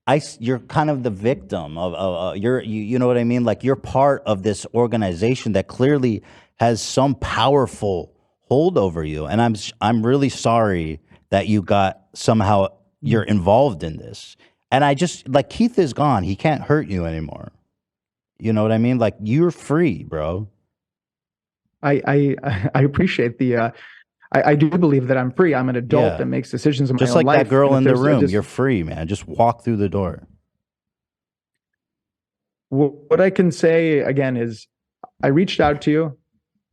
[SPEAKER 3] kind of the victim of you know what I mean? Like you're part of this organization that clearly has some powerful hold over you. And I'm really sorry that you got somehow you're involved in this. And I just Keith is gone. He can't hurt you anymore. You know what I mean? Like you're free, bro.
[SPEAKER 10] I appreciate the I do believe that I'm free. I'm an adult that makes decisions in my own life.
[SPEAKER 3] Just like that girl in the room. You're free, man. Just walk through the door.
[SPEAKER 10] What I can say again is I reached out to you.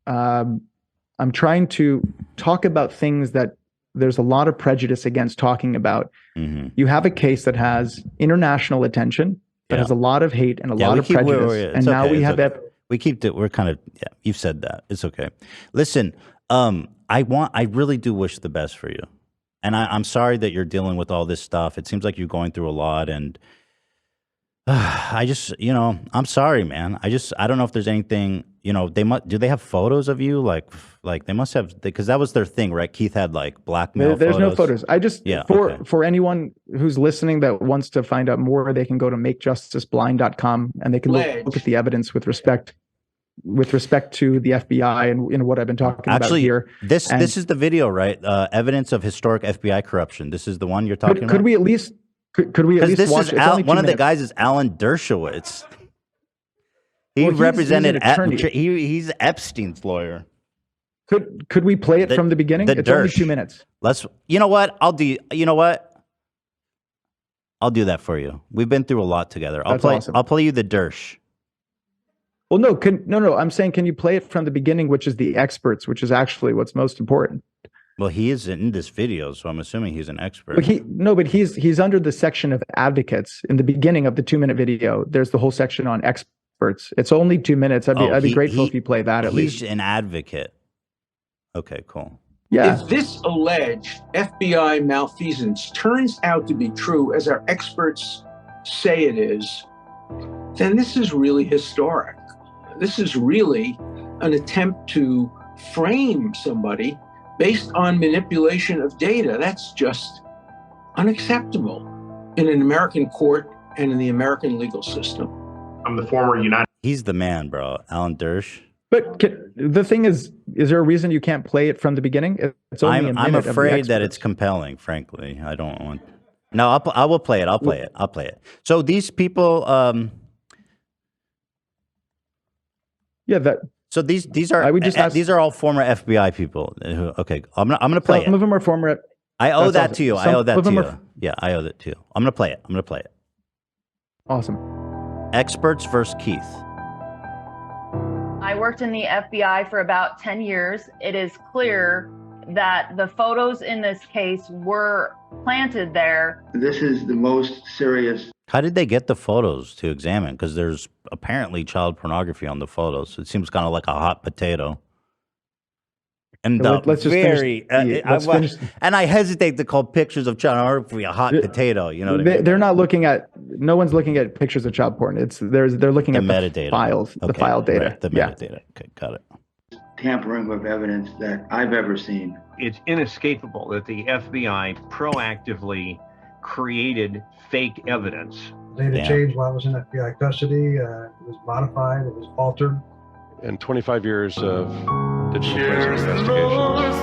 [SPEAKER 10] I'm trying to talk about things that there's a lot of prejudice against talking about. Mm-hmm. You have a case that has international attention, that has a lot of hate and a lot of prejudice. And now we have
[SPEAKER 3] we're kind of, you've said that. It's okay. Listen, I really do wish the best for you. And I'm sorry that you're dealing with all this stuff. It seems like you're going through a lot. And I just, you know, I'm sorry, man. I don't know if there's anything, you know, do they have photos of you? Like they must have, because that was their thing, right? Keith had like blackmail
[SPEAKER 10] There's
[SPEAKER 3] photos.
[SPEAKER 10] no photos. I just, for anyone who's listening that wants to find out more, they can go to makejusticeblind.com and they can look at the evidence with respect to the FBI and what I've been talking about here.
[SPEAKER 3] This is the video, right? Evidence of historic FBI corruption. This is the one you're talking about?
[SPEAKER 10] Could we at least watch?
[SPEAKER 3] One of the guys is Alan Dershowitz. He represented. He's Epstein's lawyer.
[SPEAKER 10] Could we play it from the beginning? It's only 2 minutes.
[SPEAKER 3] You know what? I'll do that for you. We've been through a lot together.
[SPEAKER 10] Awesome.
[SPEAKER 3] I'll play you the Dersh.
[SPEAKER 10] Well, no. I'm saying, can you play it from the beginning, which is the experts, which is actually what's most important.
[SPEAKER 3] Well, he is in this video, so I'm assuming he's an expert.
[SPEAKER 10] But he's under the section of advocates in the beginning of the 2-minute video. There's the whole section on experts. It's only 2 minutes. I'd be grateful if you play that at least.
[SPEAKER 3] He's an advocate. Okay, cool.
[SPEAKER 10] Yeah.
[SPEAKER 1] If this alleged FBI malfeasance turns out to be true, as our experts say it is, then this is really historic. This is really an attempt to frame somebody based on manipulation of data. That's just unacceptable in an American court and in the American legal system.
[SPEAKER 5] I'm the former United.
[SPEAKER 3] He's the man, bro. Alan Dersh.
[SPEAKER 10] But the thing is there a reason you can't play it from the beginning? It's only a minute.
[SPEAKER 3] I'm afraid that it's compelling, frankly. I don't want. No, I will play it. I'll play it. So these people. So these are all former FBI people. Okay, I'm gonna play it.
[SPEAKER 10] Some of them are former.
[SPEAKER 3] I owe that to you. I owe that to you. Yeah, I owe that to you. I'm gonna play it.
[SPEAKER 10] Awesome.
[SPEAKER 3] Experts versus Keith.
[SPEAKER 9] I worked in the FBI for about 10 years. It is clear that the photos in this case were planted there.
[SPEAKER 11] This is the most serious.
[SPEAKER 3] How did they get the photos to examine? Because there's apparently child pornography on the photos. It seems kind of like a hot potato. And
[SPEAKER 10] let's just finish.
[SPEAKER 3] And I hesitate to call pictures of child pornography a hot potato. You know what I mean?
[SPEAKER 10] They're not looking at. No one's looking at pictures of child porn. They're looking at
[SPEAKER 3] metadata.
[SPEAKER 10] The files, the file data.
[SPEAKER 3] Right, the metadata. Okay, got it.
[SPEAKER 11] Tampering with evidence that I've ever seen.
[SPEAKER 13] It's inescapable that the FBI proactively created fake evidence.
[SPEAKER 26] Data changed while I was in FBI custody. It was modified. It was altered.
[SPEAKER 27] And 25 years of digital forensic investigations.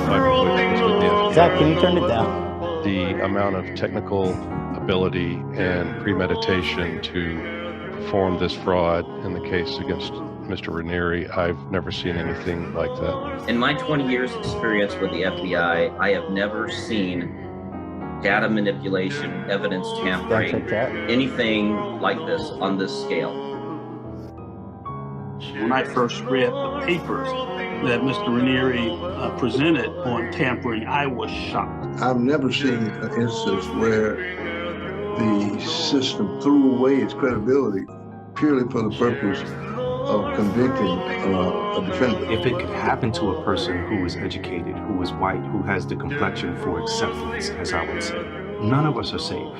[SPEAKER 3] Zach, can you turn it down?
[SPEAKER 27] The amount of technical ability and premeditation to perform this fraud in the case against Mr. Ranieri, I've never seen anything like that.
[SPEAKER 28] In my 20 years experience with the FBI, I have never seen data manipulation, evidence tampering, anything like this on this scale.
[SPEAKER 29] When I first read the papers that Mr. Ranieri presented on tampering, I was shocked.
[SPEAKER 30] I've never seen an instance where the system threw away its credibility purely for the purpose of convicting a defendant.
[SPEAKER 31] If it could happen to a person who is educated, who is white, who has the complexion for acceptance, as I would say, none of us are safe.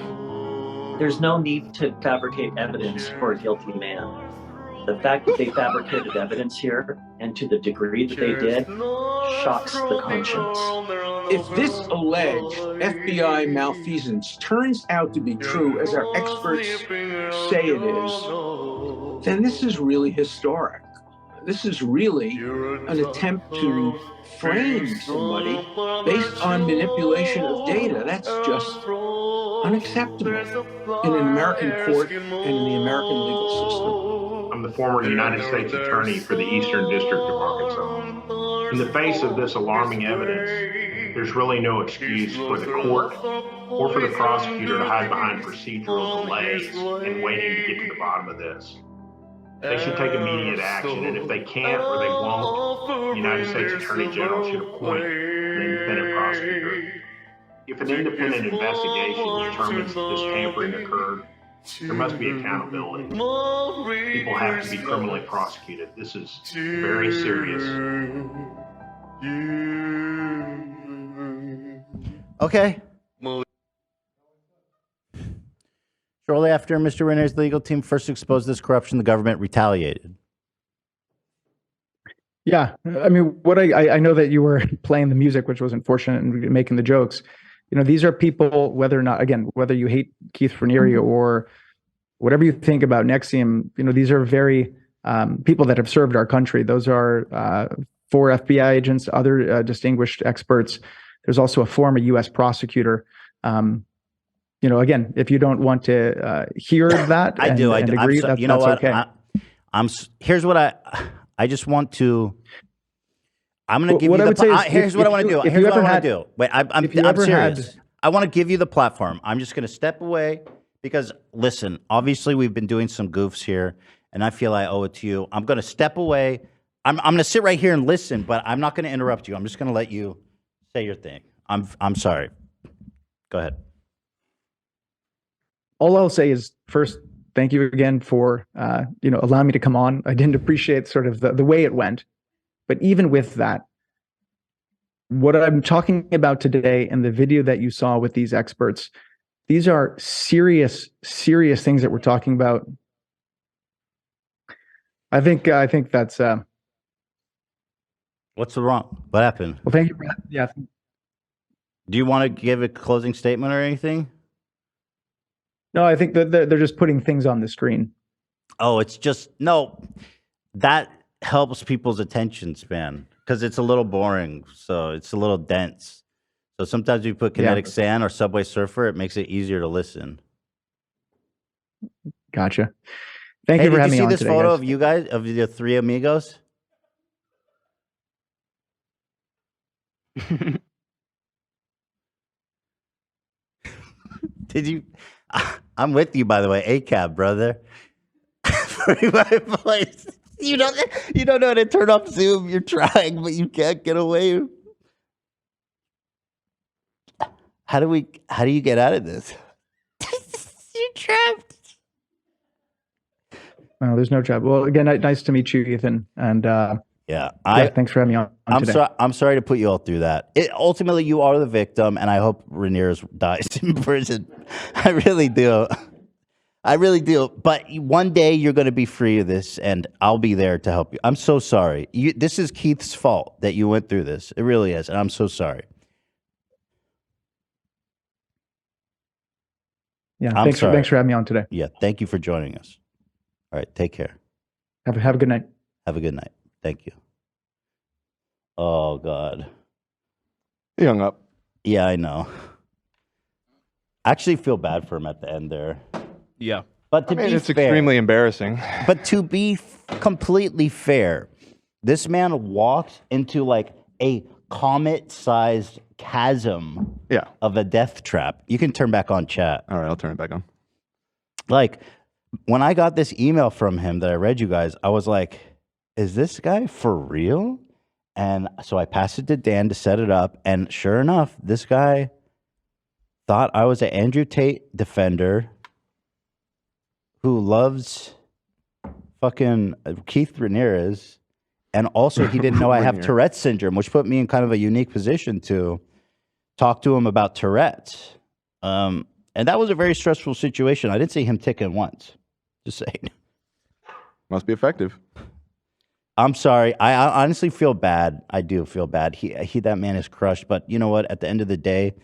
[SPEAKER 32] There's no need to fabricate evidence for a guilty man. The fact that they fabricated evidence here, and to the degree that they did, shocks the conscience.
[SPEAKER 1] If this alleged FBI malfeasance turns out to be true, as our experts say it is, then this is really historic. This is really an attempt to frame somebody based on manipulation of data. That's just unacceptable in an American court and in the American legal system.
[SPEAKER 5] I'm the former United States Attorney for the Eastern District of Arkansas. In the face of this alarming evidence, there's really no excuse for the court or for the prosecutor to hide behind procedural delays and waiting to get to the bottom of this. They should take immediate action, and if they can't or they won't, the United States Attorney General should appoint an independent prosecutor. If an independent investigation determines that this tampering occurred, there must be accountability. People have to be criminally prosecuted. This is very serious.
[SPEAKER 3] Okay. Shortly after Mr. Renner's legal team first exposed this corruption, the government retaliated.
[SPEAKER 10] Yeah, I mean, what I know that you were playing the music, which was unfortunate, and making the jokes. These are people, whether or not, again, whether you hate Keith Raniere or whatever you think about NXIVM, these are very people that have served our country. Those are 4 FBI agents, other distinguished experts. There's also a former U.S. prosecutor. Again, if you don't want to hear that,
[SPEAKER 3] I do.
[SPEAKER 10] And agree, that's okay.
[SPEAKER 3] Here's what I just want to. I'm going to give you the. Here's what I want to do. Here's what I want to do. Wait, I'm serious. I want to give you the platform. I'm just going to step away because, listen, obviously we've been doing some goofs here, and I feel I owe it to you. I'm going to step away. I'm going to sit right here and listen, but I'm not going to interrupt you. I'm just going to let you say your thing. I'm sorry. Go ahead.
[SPEAKER 10] All I'll say is, first, thank you again for allowing me to come on. I didn't appreciate sort of the way it went, but even with that, what I'm talking about today and the video that you saw with these experts, these are serious, serious things that we're talking about. I think that's.
[SPEAKER 3] What's wrong? What happened?
[SPEAKER 10] Well, thank you. Yeah.
[SPEAKER 3] Do you want to give a closing statement or anything?
[SPEAKER 10] No, I think that they're just putting things on the screen.
[SPEAKER 3] Oh, it's just that helps people's attention span because it's a little boring, so it's a little dense. So sometimes we put Kinetic Sand or Subway Surfer, it makes it easier to listen.
[SPEAKER 10] Gotcha. Thank you for having me on today.
[SPEAKER 3] Did you see this photo of you guys, of the 3 amigos? Did you? I'm with you, by the way. ACAB, brother. My voice. You don't know how to turn off Zoom. You're trying, but you can't get away. How do you get out of this? You're trapped.
[SPEAKER 10] No, there's no trap. Well, again, nice to meet you, Ethan. And thanks for having me on today.
[SPEAKER 3] I'm sorry to put you all through that. Ultimately, you are the victim, and I hope Raniere dies in prison. I really do. I really do. But one day you're going to be free of this, and I'll be there to help you. I'm so sorry. This is Keith's fault that you went through this. It really is, and I'm so sorry.
[SPEAKER 10] Yeah, thanks for having me on today.
[SPEAKER 3] Yeah, thank you for joining us. All right, take care.
[SPEAKER 10] Have a good night.
[SPEAKER 3] Have a good night. Thank you. Oh, God.
[SPEAKER 4] He hung up.
[SPEAKER 3] Yeah, I know. I actually feel bad for him at the end there.
[SPEAKER 2] Yeah.
[SPEAKER 3] But
[SPEAKER 4] it's fair, extremely embarrassing.
[SPEAKER 3] But to be completely fair, this man walked into like a comet-sized chasm of a death trap. You can turn back on chat.
[SPEAKER 4] All right, I'll turn it back on.
[SPEAKER 3] Like, when I got this email from him that I read you guys, I was like, is this guy for real? And so I passed it to Dan to set it up. And sure enough, this guy thought I was an Andrew Tate defender who loves fucking Keith Raniere. And also he didn't know I have Tourette's syndrome, which put me in kind of a unique position to talk to him about Tourette's. And that was a very stressful situation. I didn't see him ticking once. Just saying.
[SPEAKER 4] Must be effective.
[SPEAKER 3] I'm sorry. I honestly feel bad. I do feel bad. That man is crushed. But you know what? At the end of the day,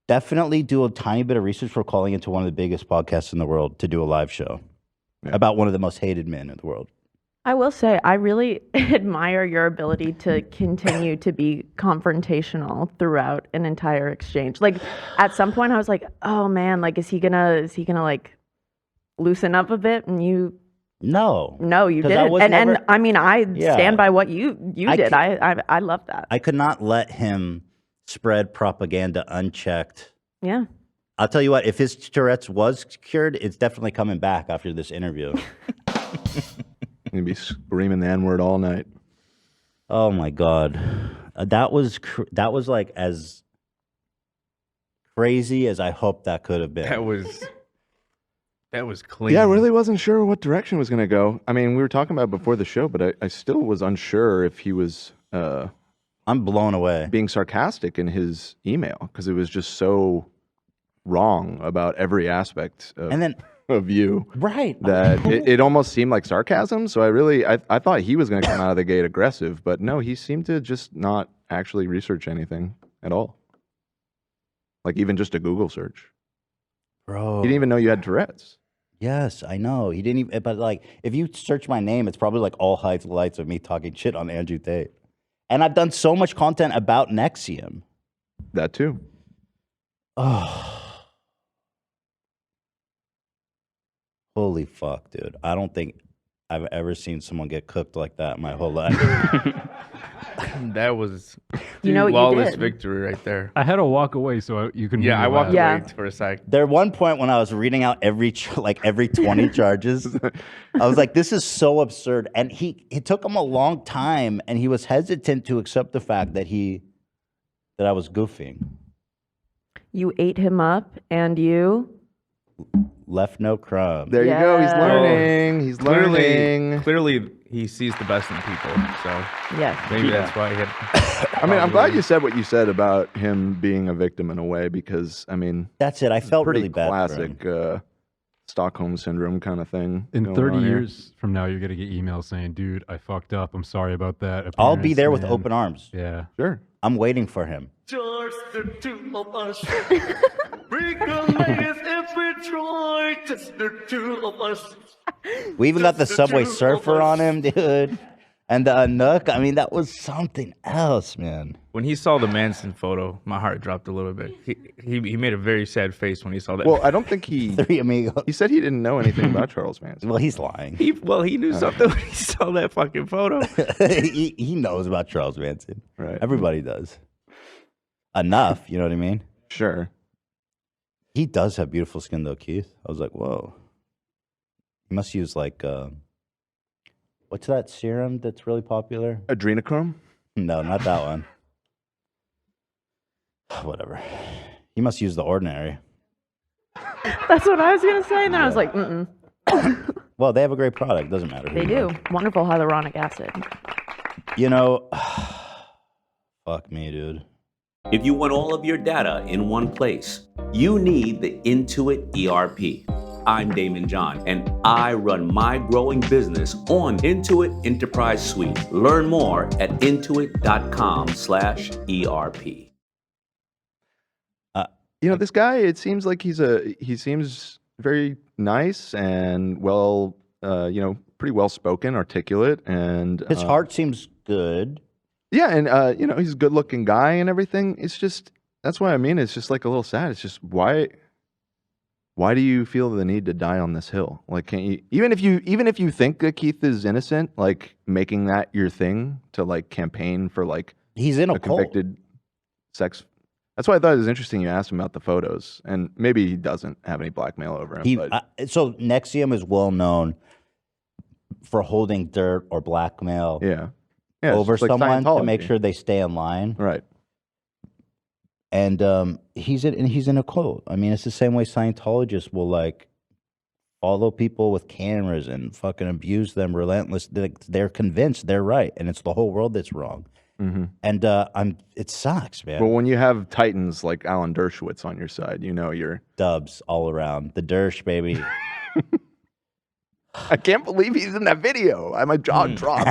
[SPEAKER 3] definitely do a tiny bit of research for calling into one of the biggest podcasts in the world to do a live show about one of the most hated men in the world.
[SPEAKER 6] I will say, I really admire your ability to continue to be confrontational throughout an entire exchange. Like, at some point I was like, oh man, like, is he gonna like loosen up a bit? And you... No, you didn't. And I mean, I stand by what you did. I love that.
[SPEAKER 3] I could not let him spread propaganda unchecked.
[SPEAKER 6] Yeah.
[SPEAKER 3] I'll tell you what, if his Tourette's was cured, it's definitely coming back after this interview.
[SPEAKER 4] He'd be screaming the N-word all night.
[SPEAKER 3] Oh my God. That was like as crazy as I hoped that could have been.
[SPEAKER 2] That was clean.
[SPEAKER 4] Yeah, I really wasn't sure what direction it was going to go. I mean, we were talking about it before the show, but I still was unsure if he was...
[SPEAKER 3] I'm blown away.
[SPEAKER 4] Being sarcastic in his email, because it was just so wrong about every aspect of of you.
[SPEAKER 3] Right.
[SPEAKER 4] That it almost seemed like sarcasm. So I thought he was going to come out of the gate aggressive, but no, he seemed to just not actually research anything at all. Like even just a Google search.
[SPEAKER 3] Bro.
[SPEAKER 4] He didn't even know you had Tourette's.
[SPEAKER 3] Yes, I know. He didn't even, but like, if you search my name, it's probably like all highlights of me talking shit on Andrew Tate. And I've done so much content about NXIVM.
[SPEAKER 4] That too.
[SPEAKER 3] Oh. Holy fuck, dude. I don't think I've ever seen someone get cooked like that in my whole life.
[SPEAKER 2] That was
[SPEAKER 6] flawless
[SPEAKER 2] victory right there.
[SPEAKER 7] I had to walk away so you can.
[SPEAKER 2] Yeah, I walked
[SPEAKER 6] Yeah.
[SPEAKER 2] away for a sec.
[SPEAKER 3] There one point when I was reading out every 20 charges, I was like, this is so absurd. And it took him a long time, and he was hesitant to accept the fact that I was goofing.
[SPEAKER 6] You ate him up, and you
[SPEAKER 3] Left no crumbs.
[SPEAKER 4] There you go. He's learning. He's learning.
[SPEAKER 2] Clearly, he sees the best in people. So
[SPEAKER 6] yes,
[SPEAKER 2] maybe that's why he had.
[SPEAKER 4] I mean, I'm glad you said what you said about him being a victim in a way, because I mean,
[SPEAKER 3] that's it. I felt
[SPEAKER 4] pretty
[SPEAKER 3] really bad
[SPEAKER 4] classic Stockholm syndrome kind of thing.
[SPEAKER 7] In
[SPEAKER 4] going
[SPEAKER 7] 30
[SPEAKER 4] on here.
[SPEAKER 7] years from now, you're gonna get emails saying, "Dude, I fucked up. I'm sorry about that."
[SPEAKER 3] I'll be there with
[SPEAKER 7] man."
[SPEAKER 3] open arms.
[SPEAKER 7] Yeah,
[SPEAKER 4] sure.
[SPEAKER 3] I'm waiting for him.
[SPEAKER 8] Just the two of us. We can make it if we try. Just the two of us.
[SPEAKER 3] We even got the Subway Surfer on him, dude. And the Nook. I mean, that was something else, man.
[SPEAKER 2] When he saw the Manson photo, my heart dropped a little bit. He made a very sad face when he saw that.
[SPEAKER 4] Well, I don't think he.
[SPEAKER 3] Three amigos.
[SPEAKER 4] He said he didn't know anything about Charles Manson.
[SPEAKER 3] Well, he's lying.
[SPEAKER 2] He knew something when he saw that fucking photo.
[SPEAKER 3] he knows about Charles Manson.
[SPEAKER 4] Right.
[SPEAKER 3] Everybody does. Enough, you know what I mean?
[SPEAKER 4] Sure.
[SPEAKER 3] He does have beautiful skin, though, Keith. I was like, whoa. He must use like, what's that serum that's really popular?
[SPEAKER 4] Adrenochrome?
[SPEAKER 3] No, not that one. Whatever. He must use The Ordinary.
[SPEAKER 6] that's what I was gonna say, and then I was like, mm-mm.
[SPEAKER 3] Well, they have a great product. Doesn't matter. who
[SPEAKER 6] They
[SPEAKER 3] you
[SPEAKER 6] do
[SPEAKER 3] like.
[SPEAKER 6] wonderful hyaluronic acid.
[SPEAKER 3] You know, fuck me, dude.
[SPEAKER 12] If you want all of your data in one place, you need the Intuit ERP. I'm Damon John, and I run my growing business on Intuit Enterprise Suite. Learn more at intuit.com/ERP.
[SPEAKER 4] You know, this guy, it seems like he seems very nice and pretty well spoken, articulate, and
[SPEAKER 3] His heart seems good.
[SPEAKER 4] yeah, and he's a good looking guy and everything. It's just, that's what I mean. It's just like a little sad. It's just why do you feel the need to die on this hill? Like, can't you, even if you think that Keith is innocent, like making that your thing to like campaign for like
[SPEAKER 3] he's in a cult.
[SPEAKER 4] convicted sex. That's why I thought it was interesting you asked him about the photos, and maybe he doesn't have any blackmail over him.
[SPEAKER 3] So NXIVM is well known for holding dirt or blackmail
[SPEAKER 4] Yeah, it's
[SPEAKER 3] over
[SPEAKER 4] just like
[SPEAKER 3] someone to make
[SPEAKER 4] Scientology.
[SPEAKER 3] sure they stay in line.
[SPEAKER 4] Right.
[SPEAKER 3] And he's in a cult. I mean, it's the same way Scientologists will like follow people with cameras and fucking abuse them relentlessly. They're convinced they're right, and it's the whole world that's wrong.
[SPEAKER 4] Mm-hmm.
[SPEAKER 3] And it sucks, man.
[SPEAKER 4] But when you have titans like Alan Dershowitz on your side, you know you're
[SPEAKER 3] Dubs all around. The Dersh, baby.
[SPEAKER 4] I can't believe he's in that video. My jaw dropped.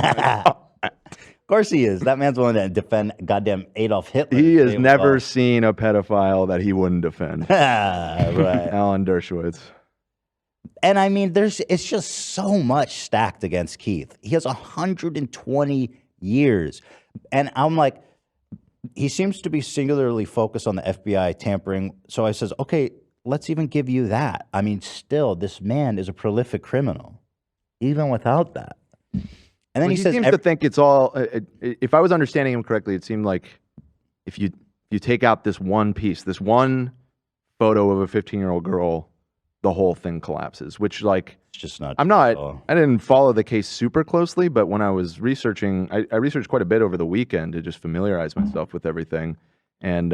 [SPEAKER 3] Of course he is. That man's willing to defend goddamn Adolf Hitler.
[SPEAKER 4] He has never seen a pedophile that he wouldn't defend.
[SPEAKER 3] Right.
[SPEAKER 4] Alan Dershowitz.
[SPEAKER 3] And I mean, it's just so much stacked against Keith. He has 120 years. And I'm like, he seems to be singularly focused on the FBI tampering. So I says, okay, let's even give you that. I mean, still, this man is a prolific criminal, even without that. And then
[SPEAKER 4] Well,
[SPEAKER 3] he says,
[SPEAKER 4] seems to think it's all. If I was understanding him correctly, it seemed like if you take out this one piece, this one photo of a 15-year-old girl, the whole thing collapses. Which, like,
[SPEAKER 3] it's just not.
[SPEAKER 4] I didn't follow the case super closely, but when I was researching, I researched quite a bit over the weekend to just familiarize myself with everything. And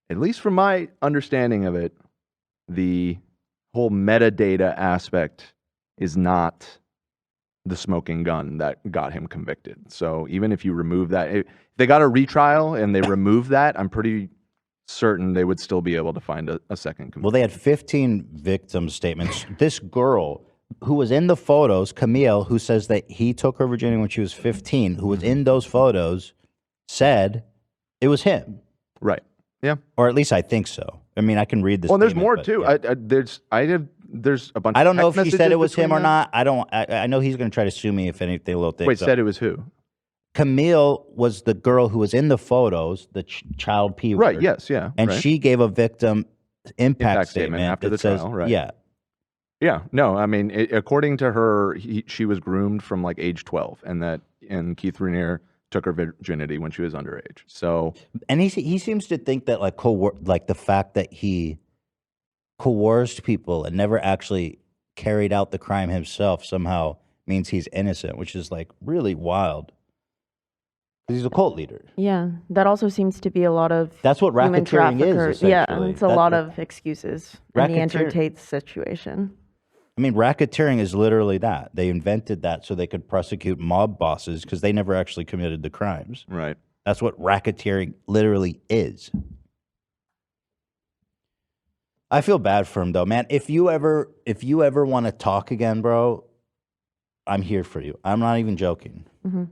[SPEAKER 4] at least from my understanding of it, the whole metadata aspect is not the smoking gun that got him convicted. So even if you remove that, if they got a retrial and they remove that, I'm pretty certain they would still be able to find a second.
[SPEAKER 3] Well, they had 15 victim statements. This girl who was in the photos, Camille, who says that he took her virginity when she was 15, who was in those photos, said it was him.
[SPEAKER 4] Right. Yeah.
[SPEAKER 3] Or at least I think so. I mean, I can read this.
[SPEAKER 4] Well, there's more too. There's a bunch.
[SPEAKER 3] I don't
[SPEAKER 4] of
[SPEAKER 3] know if
[SPEAKER 4] text
[SPEAKER 3] she said it was
[SPEAKER 4] messages
[SPEAKER 3] him or
[SPEAKER 4] between them.
[SPEAKER 3] not. I know he's going to try to sue me if anything. Little thing.
[SPEAKER 4] Wait, said it was who?
[SPEAKER 3] Camille was the girl who was in the photos, the child P word.
[SPEAKER 4] Right. Yes. Yeah.
[SPEAKER 3] And
[SPEAKER 4] right.
[SPEAKER 3] she gave a victim impact statement
[SPEAKER 4] after
[SPEAKER 3] that
[SPEAKER 4] the
[SPEAKER 3] says,
[SPEAKER 4] trial. Right.
[SPEAKER 3] Yeah.
[SPEAKER 4] Yeah. No. I mean, according to her, she was groomed from like age 12, and Keith Raniere took her virginity when she was underage. So,
[SPEAKER 3] and he seems to think that like the fact that he coerced people and never actually carried out the crime himself somehow means he's innocent, which is like really wild. He's a cult leader.
[SPEAKER 6] Yeah, that also seems to be a lot of
[SPEAKER 3] That's what
[SPEAKER 6] human
[SPEAKER 3] racketeering is,
[SPEAKER 6] trafficker- Yeah,
[SPEAKER 3] essentially.
[SPEAKER 6] it's a lot of excuses in the Andrew
[SPEAKER 3] Racketeer-
[SPEAKER 6] Tate situation.
[SPEAKER 3] I mean, racketeering is literally that. They invented that so they could prosecute mob bosses because they never actually committed the crimes.
[SPEAKER 4] Right.
[SPEAKER 3] That's what racketeering literally is. I feel bad for him though, man. If you ever want to talk again, bro, I'm here for you. I'm not even joking.
[SPEAKER 6] Mm-hmm.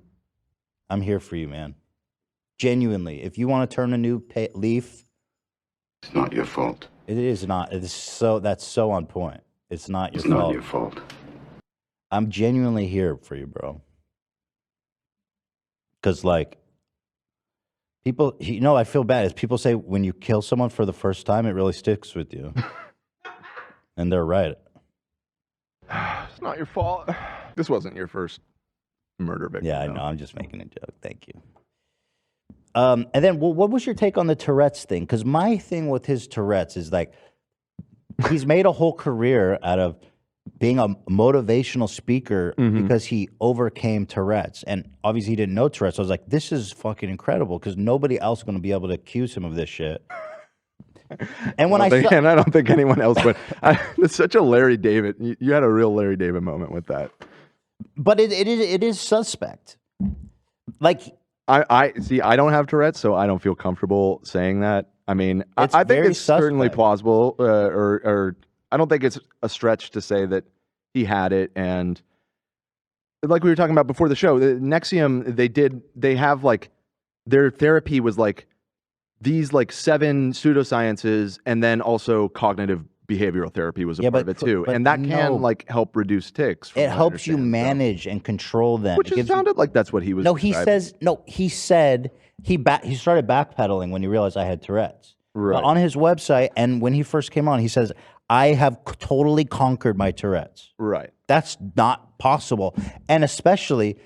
[SPEAKER 3] I'm here for you, man. Genuinely, if you want to turn a new leaf,
[SPEAKER 14] it's not your fault.
[SPEAKER 3] It is not. It is so. That's so on point. It's not your
[SPEAKER 14] It's
[SPEAKER 3] fault.
[SPEAKER 14] not your fault.
[SPEAKER 3] I'm genuinely here for you, bro. Because like people, I feel bad. As people say, when you kill someone for the first time, it really sticks with you, and they're right.
[SPEAKER 4] It's not your fault. This wasn't your first murder victim.
[SPEAKER 3] Yeah, I know. I'm just making a joke. Thank you. And then, what was your take on the Tourette's thing? Because my thing with his Tourette's is like, he's made a whole career out of being a motivational speaker because he overcame Tourette's. And obviously, he didn't know Tourette's. So I was like, this is fucking incredible because nobody else is going to be able to accuse him of this shit. And when
[SPEAKER 4] I don't think anyone else would. It's such a Larry David. You had a real Larry David moment with that.
[SPEAKER 3] But it is suspect. Like
[SPEAKER 4] I see. I don't have Tourette's, so I don't feel comfortable saying that. I mean, I think
[SPEAKER 3] very
[SPEAKER 4] it's certainly plausible, or I don't think it's a stretch to say that he had it. And like we were talking about before the show, NXIVM, they have like their therapy was like these like 7 pseudosciences, and then also cognitive behavioral therapy was a part of it too, and that can like help reduce tics.
[SPEAKER 3] It helps you manage and control them.
[SPEAKER 4] Which it sounded like that's what he was.
[SPEAKER 3] He said he started backpedaling when he realized I had Tourette's.
[SPEAKER 4] Right.
[SPEAKER 3] But on his website, and when he first came on, he says, I have totally conquered my Tourette's.
[SPEAKER 4] Right.
[SPEAKER 3] That's not possible. And especially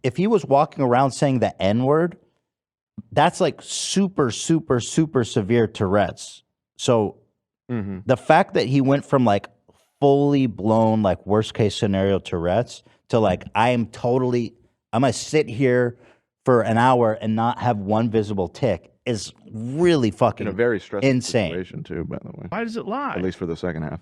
[SPEAKER 3] if he was walking around saying the N-word, that's like super, super, super severe Tourette's. So the fact that he went from like fully blown, like worst case scenario Tourette's to like, I'm going to sit here for an hour and not have one visible tick is really fucking
[SPEAKER 4] in a very stressful
[SPEAKER 3] insane
[SPEAKER 4] situation too, by the way.
[SPEAKER 2] Why does it lie?
[SPEAKER 4] At least for the second half.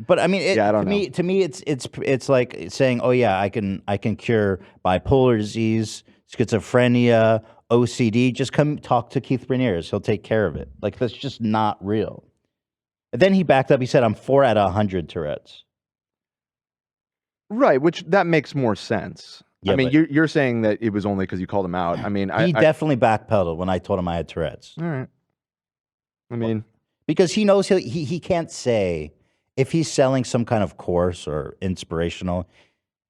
[SPEAKER 3] But I mean,
[SPEAKER 4] I don't know.
[SPEAKER 3] to me, it's like saying, oh yeah, I can cure bipolar disease, schizophrenia, OCD. Just come talk to Keith Raniere. He'll take care of it. Like that's just not real. And then he backed up. He said, I'm 4 out of 100 Tourette's.
[SPEAKER 4] Right, which that makes more sense.
[SPEAKER 3] Yeah,
[SPEAKER 4] I mean,
[SPEAKER 3] but-
[SPEAKER 4] you're saying that it was only because you called him out. I mean,
[SPEAKER 3] He definitely backpedaled when I told him I had Tourette's.
[SPEAKER 4] All right. I mean,
[SPEAKER 3] because he knows he can't say if he's selling some kind of course or inspirational.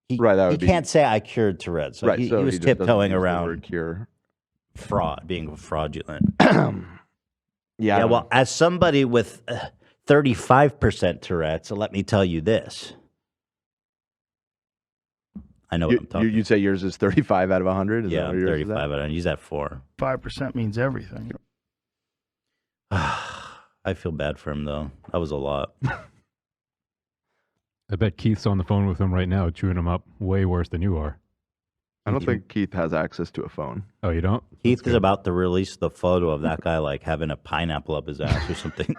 [SPEAKER 3] He can't say I cured Tourette's. So
[SPEAKER 4] right,
[SPEAKER 3] he
[SPEAKER 4] so
[SPEAKER 3] was
[SPEAKER 4] just doesn't
[SPEAKER 3] tiptoeing
[SPEAKER 4] use the
[SPEAKER 3] around
[SPEAKER 4] word cure.
[SPEAKER 3] being fraudulent.
[SPEAKER 4] Yeah.
[SPEAKER 3] Well, as somebody with 35% Tourette's, let me tell you this. I know what I'm talking.
[SPEAKER 4] You'd say yours is 35 out of 100? Is
[SPEAKER 3] Yeah,
[SPEAKER 4] that what yours is
[SPEAKER 3] 35
[SPEAKER 4] at?
[SPEAKER 3] out of 100. Use that 4.
[SPEAKER 2] 5% means everything.
[SPEAKER 3] I feel bad for him though. That was a lot.
[SPEAKER 7] I bet Keith's on the phone with him right now, chewing him up way worse than you are.
[SPEAKER 4] I don't think Keith has access to a phone.
[SPEAKER 7] Oh, you don't?
[SPEAKER 3] Keith is about to release the photo of that guy like having a pineapple up his ass or something.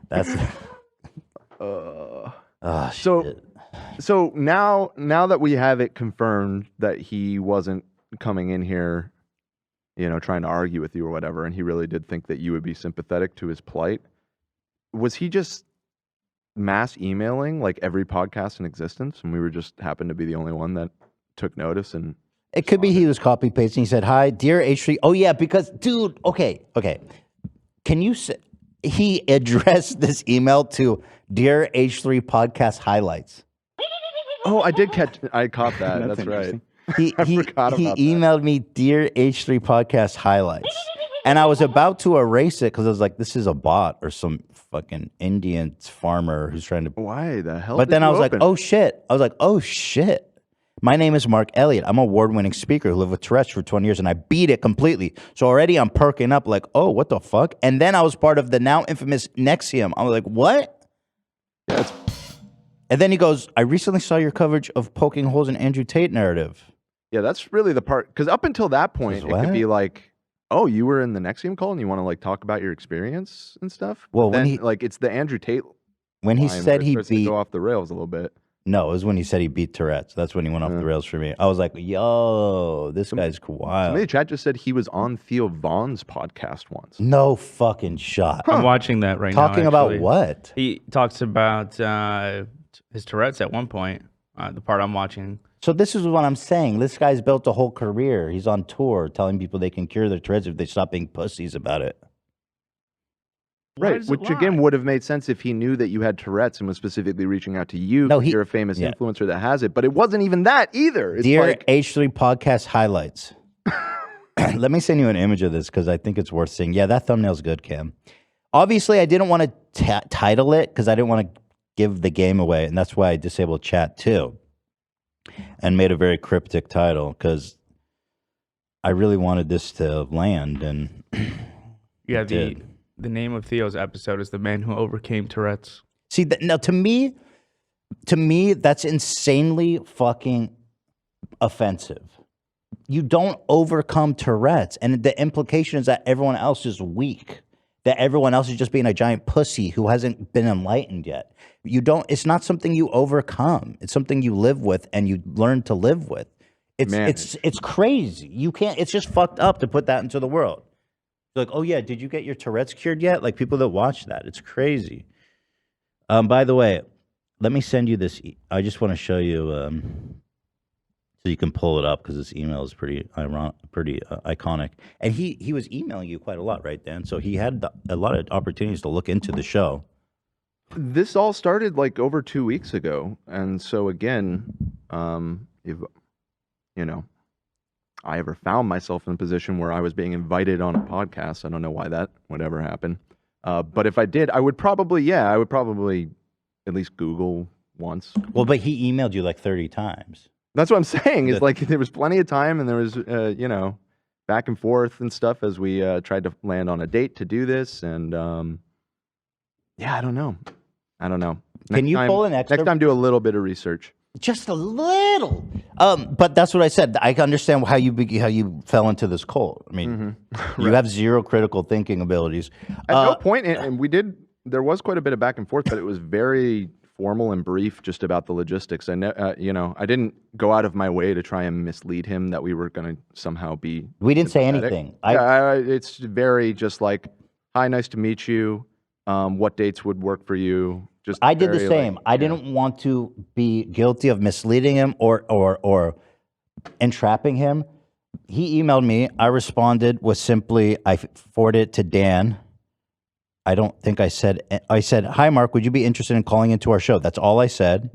[SPEAKER 3] That's
[SPEAKER 4] So now that we have it confirmed that he wasn't coming in here trying to argue with you or whatever, and he really did think that you would be sympathetic to his plight. Was he just mass emailing like every podcast in existence, and we were just happened to be the only one that took notice? And
[SPEAKER 3] it could be he was copy pasting. He said, "Hi, dear H3." Oh yeah, because dude, okay. Can you say he addressed this email to Dear H3 Podcast Highlights?
[SPEAKER 4] Oh, I caught that. That's right.
[SPEAKER 3] He emailed me, Dear H3 Podcast Highlights. And I was about to erase it because I was like, this is a bot or some fucking Indian farmer who's trying to.
[SPEAKER 4] Why the hell?
[SPEAKER 3] But then I was like, oh shit. My name is Mark Elliott. I'm an award-winning speaker who lived with Tourette's for 20 years, and I beat it completely. So already I'm perking up like, oh, what the fuck? And then I was part of the now infamous NXIVM. I was like, what? And then he goes, I recently saw your coverage of poking holes in Andrew Tate narrative.
[SPEAKER 4] Yeah, that's really the part. Because up until that point, it could be like, oh, you were in the NXIVM call and you want to like talk about your experience and stuff?
[SPEAKER 3] Well,
[SPEAKER 4] then,
[SPEAKER 3] when he
[SPEAKER 4] like it's the Andrew Tate
[SPEAKER 3] when he
[SPEAKER 4] line
[SPEAKER 3] said
[SPEAKER 4] where it
[SPEAKER 3] he
[SPEAKER 4] starts to
[SPEAKER 3] beat
[SPEAKER 4] go off the rails a little bit.
[SPEAKER 3] No, it was when he said he beat Tourette's. That's when he went off the rails for me. I was like, yo, this guy's wild.
[SPEAKER 4] Somebody in the chat just said he was on Theo Vaughn's podcast once.
[SPEAKER 3] No fucking shot.
[SPEAKER 2] I'm watching that right now.
[SPEAKER 3] Talking about
[SPEAKER 2] actually.
[SPEAKER 3] what?
[SPEAKER 2] He talks about his Tourette's at one point. The part I'm watching.
[SPEAKER 3] So this is what I'm saying. This guy's built a whole career. He's on tour telling people they can cure their Tourette's if they stop being pussies about it.
[SPEAKER 4] Right, which again would have made sense if he knew that you had Tourette's and was specifically reaching out to you.
[SPEAKER 3] No,
[SPEAKER 4] you're a famous influencer that has it, but it wasn't even that either. It's
[SPEAKER 3] Dear
[SPEAKER 4] like,
[SPEAKER 3] H3 Podcast Highlights. Let me send you an image of this because I think it's worth seeing. Yeah, that thumbnail's good, Cam. Obviously, I didn't want to title it because I didn't want to give the game away, and that's why I disabled chat too and made a very cryptic title because I really wanted this to land. And
[SPEAKER 2] yeah, the name of Theo's episode is "The Man Who Overcame Tourette's."
[SPEAKER 3] See, now to me, that's insanely fucking offensive. You don't overcome Tourette's, and the implication is that everyone else is weak. That everyone else is just being a giant pussy who hasn't been enlightened yet. You don't. It's not something you overcome. It's something you live with and you learn to live with. It's crazy. You can't. It's just fucked up to put that into the world. Like, oh yeah, did you get your Tourette's cured yet? Like people that watch that, it's crazy. By the way, let me send you this. I just want to show you so you can pull it up because this email is pretty iconic. And he was emailing you quite a lot, right, Dan? So he had a lot of opportunities to look into the show.
[SPEAKER 4] this all started like over 2 weeks ago, and so again, if I ever found myself in a position where I was being invited on a podcast, I don't know why that would ever happen. But if I did, I would probably at least Google once.
[SPEAKER 3] Well, but he emailed you like 30 times.
[SPEAKER 4] That's what I'm saying. Is like there was plenty of time, and there was back and forth and stuff as we tried to land on a date to do this. And I don't know.
[SPEAKER 3] Can you pull an extra?
[SPEAKER 4] Next time, do a little bit of research.
[SPEAKER 3] Just a little. But that's what I said. I understand how you fell into this cult. I mean, you have zero critical thinking abilities.
[SPEAKER 4] At no point, and there was quite a bit of back and forth, but it was very formal and brief, just about the logistics. I I didn't go out of my way to try and mislead him that we were going to somehow be.
[SPEAKER 3] We didn't say anything.
[SPEAKER 4] It's very just like, hi, nice to meet you. What dates would work for you? Just
[SPEAKER 3] I did the same. I didn't want to be guilty of misleading him or entrapping him. He emailed me. I responded with simply, I forwarded it to Dan. I don't think I said, hi, Mark, would you be interested in calling into our show? That's all I said.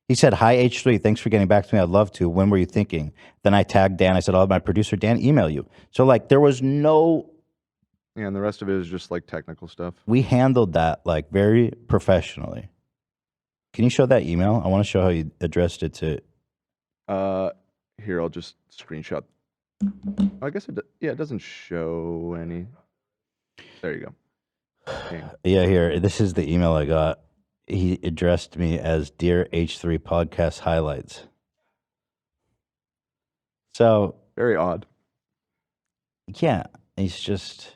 [SPEAKER 3] He said, hi, H3, thanks for getting back to me. I'd love to. When were you thinking? Then I tagged Dan. I said, I'll have my producer, Dan, email you. So like there was no...
[SPEAKER 4] Yeah, and the rest of it is just like technical stuff.
[SPEAKER 3] We handled that like very professionally. Can you show that email? I want to show how you addressed it to...
[SPEAKER 4] Here, I'll just screenshot. I guess it doesn't show any. There you go. Okay.
[SPEAKER 3] Yeah, here. This is the email I got. He addressed me as Dear H3 Podcast Highlights. So...
[SPEAKER 4] Very odd.
[SPEAKER 3] Yeah, he's just...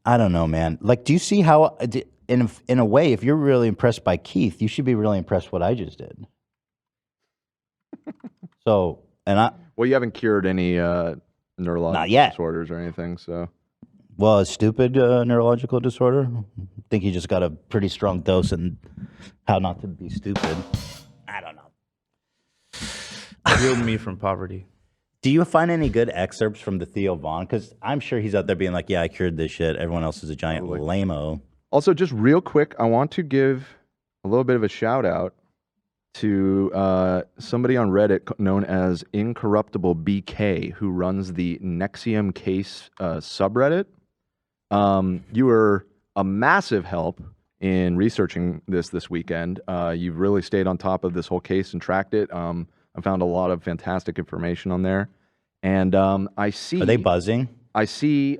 [SPEAKER 3] I don't know, man. Like, do you see how, in a way, if you're really impressed by Keith, you should be really impressed what I just did.
[SPEAKER 4] Well, you haven't cured any neurological
[SPEAKER 3] yet.
[SPEAKER 4] disorders or anything. So,
[SPEAKER 3] Well, a stupid neurological disorder. I think he just got a pretty strong dose in how not to be stupid. I don't know.
[SPEAKER 2] Healed me from poverty.
[SPEAKER 3] Do you find any good excerpts from the Theo Von? Because I'm sure he's out there being like, yeah, I cured this shit. Everyone else is a giant lame-o.
[SPEAKER 4] also, just real quick, I want to give a little bit of a shout out to somebody on Reddit known as Incorruptible BK, who runs the NXIVM case subreddit. You were a massive help in researching this weekend. You've really stayed on top of this whole case and tracked it. I found a lot of fantastic information on there. And I see...
[SPEAKER 3] Are they buzzing?
[SPEAKER 4] I see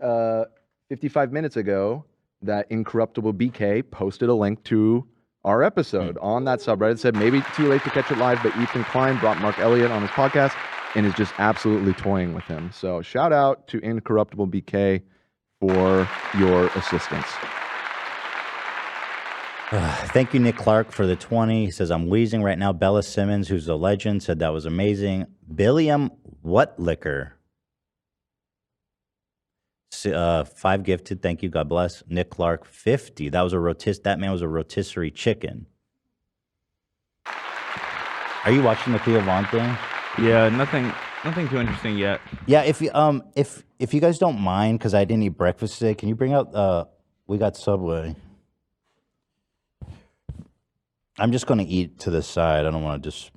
[SPEAKER 4] 55 minutes ago that Incorruptible BK posted a link to our episode on that subreddit. It said, maybe too late to catch it live, but Ethan Klein brought Mark Elliott on his podcast and is just absolutely toying with him. So shout out to Incorruptible BK for your assistance.
[SPEAKER 3] Thank you, Nick Clark, for the 20. He says, I'm wheezing right now. Bella Simmons, who's a legend, said that was amazing. Billiam Whatlicker. 5 gifted. Thank you. God bless. Nick Clark, 50. That was that man was a rotisserie chicken. Are you watching the Theo Von thing?
[SPEAKER 2] Yeah, nothing too interesting yet.
[SPEAKER 3] Yeah, if you guys don't mind, because I didn't eat breakfast today, can you bring out we got Subway. I'm just going to eat to the side. I don't want to just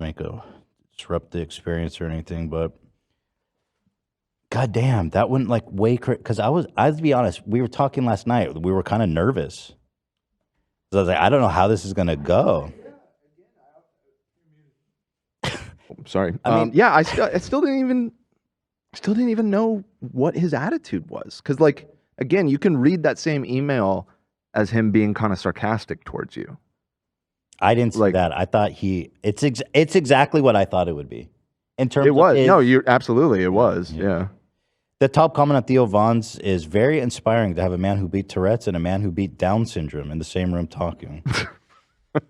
[SPEAKER 3] disrupt the experience or anything, but God damn, that went like way because I'll be honest, we were talking last night. We were kind of nervous. So I was like, I don't know how this is going to go.
[SPEAKER 4] Sorry.
[SPEAKER 3] I mean,
[SPEAKER 4] yeah, I still didn't even know what his attitude was. Because, like, again, you can read that same email as him being kind of sarcastic towards you.
[SPEAKER 3] I didn't see that. I thought it's exactly what I thought it would be. In terms
[SPEAKER 4] it was.
[SPEAKER 3] of
[SPEAKER 4] No, you absolutely it was. Yeah.
[SPEAKER 3] The top comment on Theo Von's is very inspiring to have a man who beat Tourette's and a man who beat Down syndrome in the same room talking.
[SPEAKER 4] I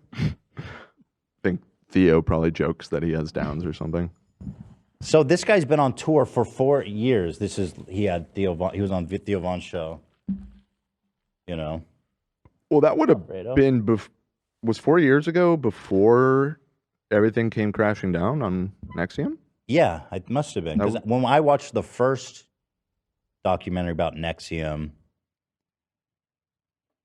[SPEAKER 4] think Theo probably jokes that he has Downs or something.
[SPEAKER 3] So this guy's been on tour for 4 years. He had Theo Von. He was on Theo Von's show. You know.
[SPEAKER 4] Well, that would have been was 4 years ago before everything came crashing down on NXIVM?
[SPEAKER 3] Yeah, it must have been. Because when I watched the first documentary about NXIVM,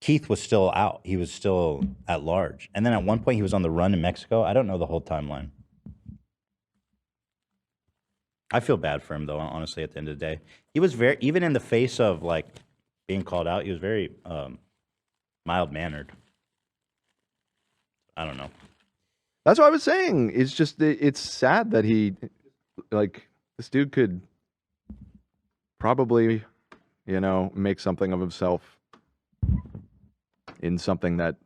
[SPEAKER 3] Keith was still out. He was still at large. And then at one point he was on the run in Mexico. I don't know the whole timeline. I feel bad for him, though, honestly, at the end of the day. He was very, even in the face of, like, being called out, he was very mild-mannered. I don't know.
[SPEAKER 4] That's what I was saying. It's just, it's sad that he, like, this dude could probably, make something of himself in something that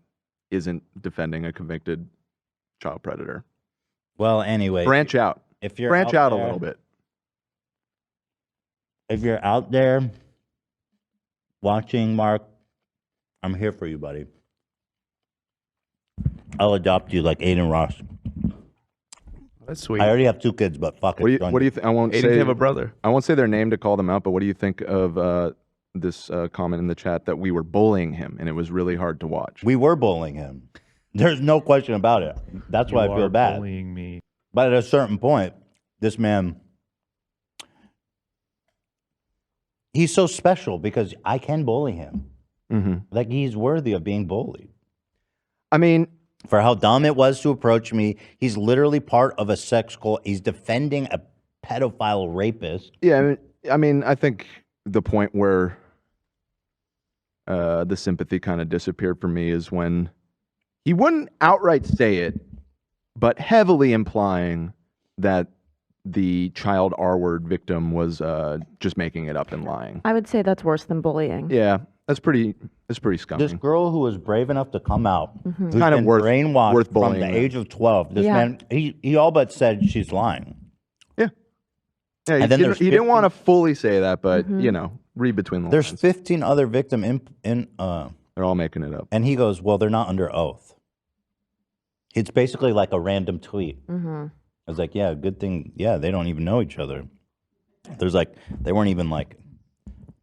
[SPEAKER 4] isn't defending a convicted child predator.
[SPEAKER 3] Well, anyway.
[SPEAKER 4] Branch out.
[SPEAKER 3] If you're
[SPEAKER 4] Branch out a little bit.
[SPEAKER 3] If you're out there watching, Mark, I'm here for you, buddy. I'll adopt you like Aiden Ross.
[SPEAKER 2] That's sweet.
[SPEAKER 3] I already have 2 kids, but fuck it.
[SPEAKER 4] What do you think? I won't
[SPEAKER 2] Aiden
[SPEAKER 4] say.
[SPEAKER 2] can have a brother.
[SPEAKER 4] I won't say their name to call them out, but what do you think of this comment in the chat that we were bullying him and it was really hard to watch?
[SPEAKER 3] We were bullying him. There's no question about it. That's why I feel bad.
[SPEAKER 7] Bullying me.
[SPEAKER 3] But at a certain point, this man, he's so special because I can bully him.
[SPEAKER 4] Mm-hmm.
[SPEAKER 3] Like, he's worthy of being bullied.
[SPEAKER 4] I mean,
[SPEAKER 3] for how dumb it was to approach me, he's literally part of a sex cult. He's defending a pedophile rapist.
[SPEAKER 4] Yeah, I think the point where the sympathy kind of disappeared for me is when he wouldn't outright say it, but heavily implying that the child R-word victim was just making it up and lying.
[SPEAKER 6] I would say that's worse than bullying.
[SPEAKER 4] Yeah, that's pretty scummy.
[SPEAKER 3] This girl who was brave enough to come out, who's
[SPEAKER 4] Kind of
[SPEAKER 3] been
[SPEAKER 4] worth
[SPEAKER 3] brainwashed from
[SPEAKER 4] bullying
[SPEAKER 3] the
[SPEAKER 4] them.
[SPEAKER 3] age of 12. This
[SPEAKER 6] Yeah.
[SPEAKER 3] man, he all but said she's lying.
[SPEAKER 4] Yeah,
[SPEAKER 3] And
[SPEAKER 4] he
[SPEAKER 3] then
[SPEAKER 4] didn't,
[SPEAKER 3] there's
[SPEAKER 4] want to fully say that, but
[SPEAKER 6] Mhm.
[SPEAKER 4] Read between the
[SPEAKER 3] There's
[SPEAKER 4] lines.
[SPEAKER 3] 15 other victims
[SPEAKER 4] They're all making it up.
[SPEAKER 3] and he goes, well, they're not under oath. It's basically like a random tweet.
[SPEAKER 6] Mm-hmm.
[SPEAKER 3] I was like, yeah, good thing. Yeah, they don't even know each other. There's like they weren't even like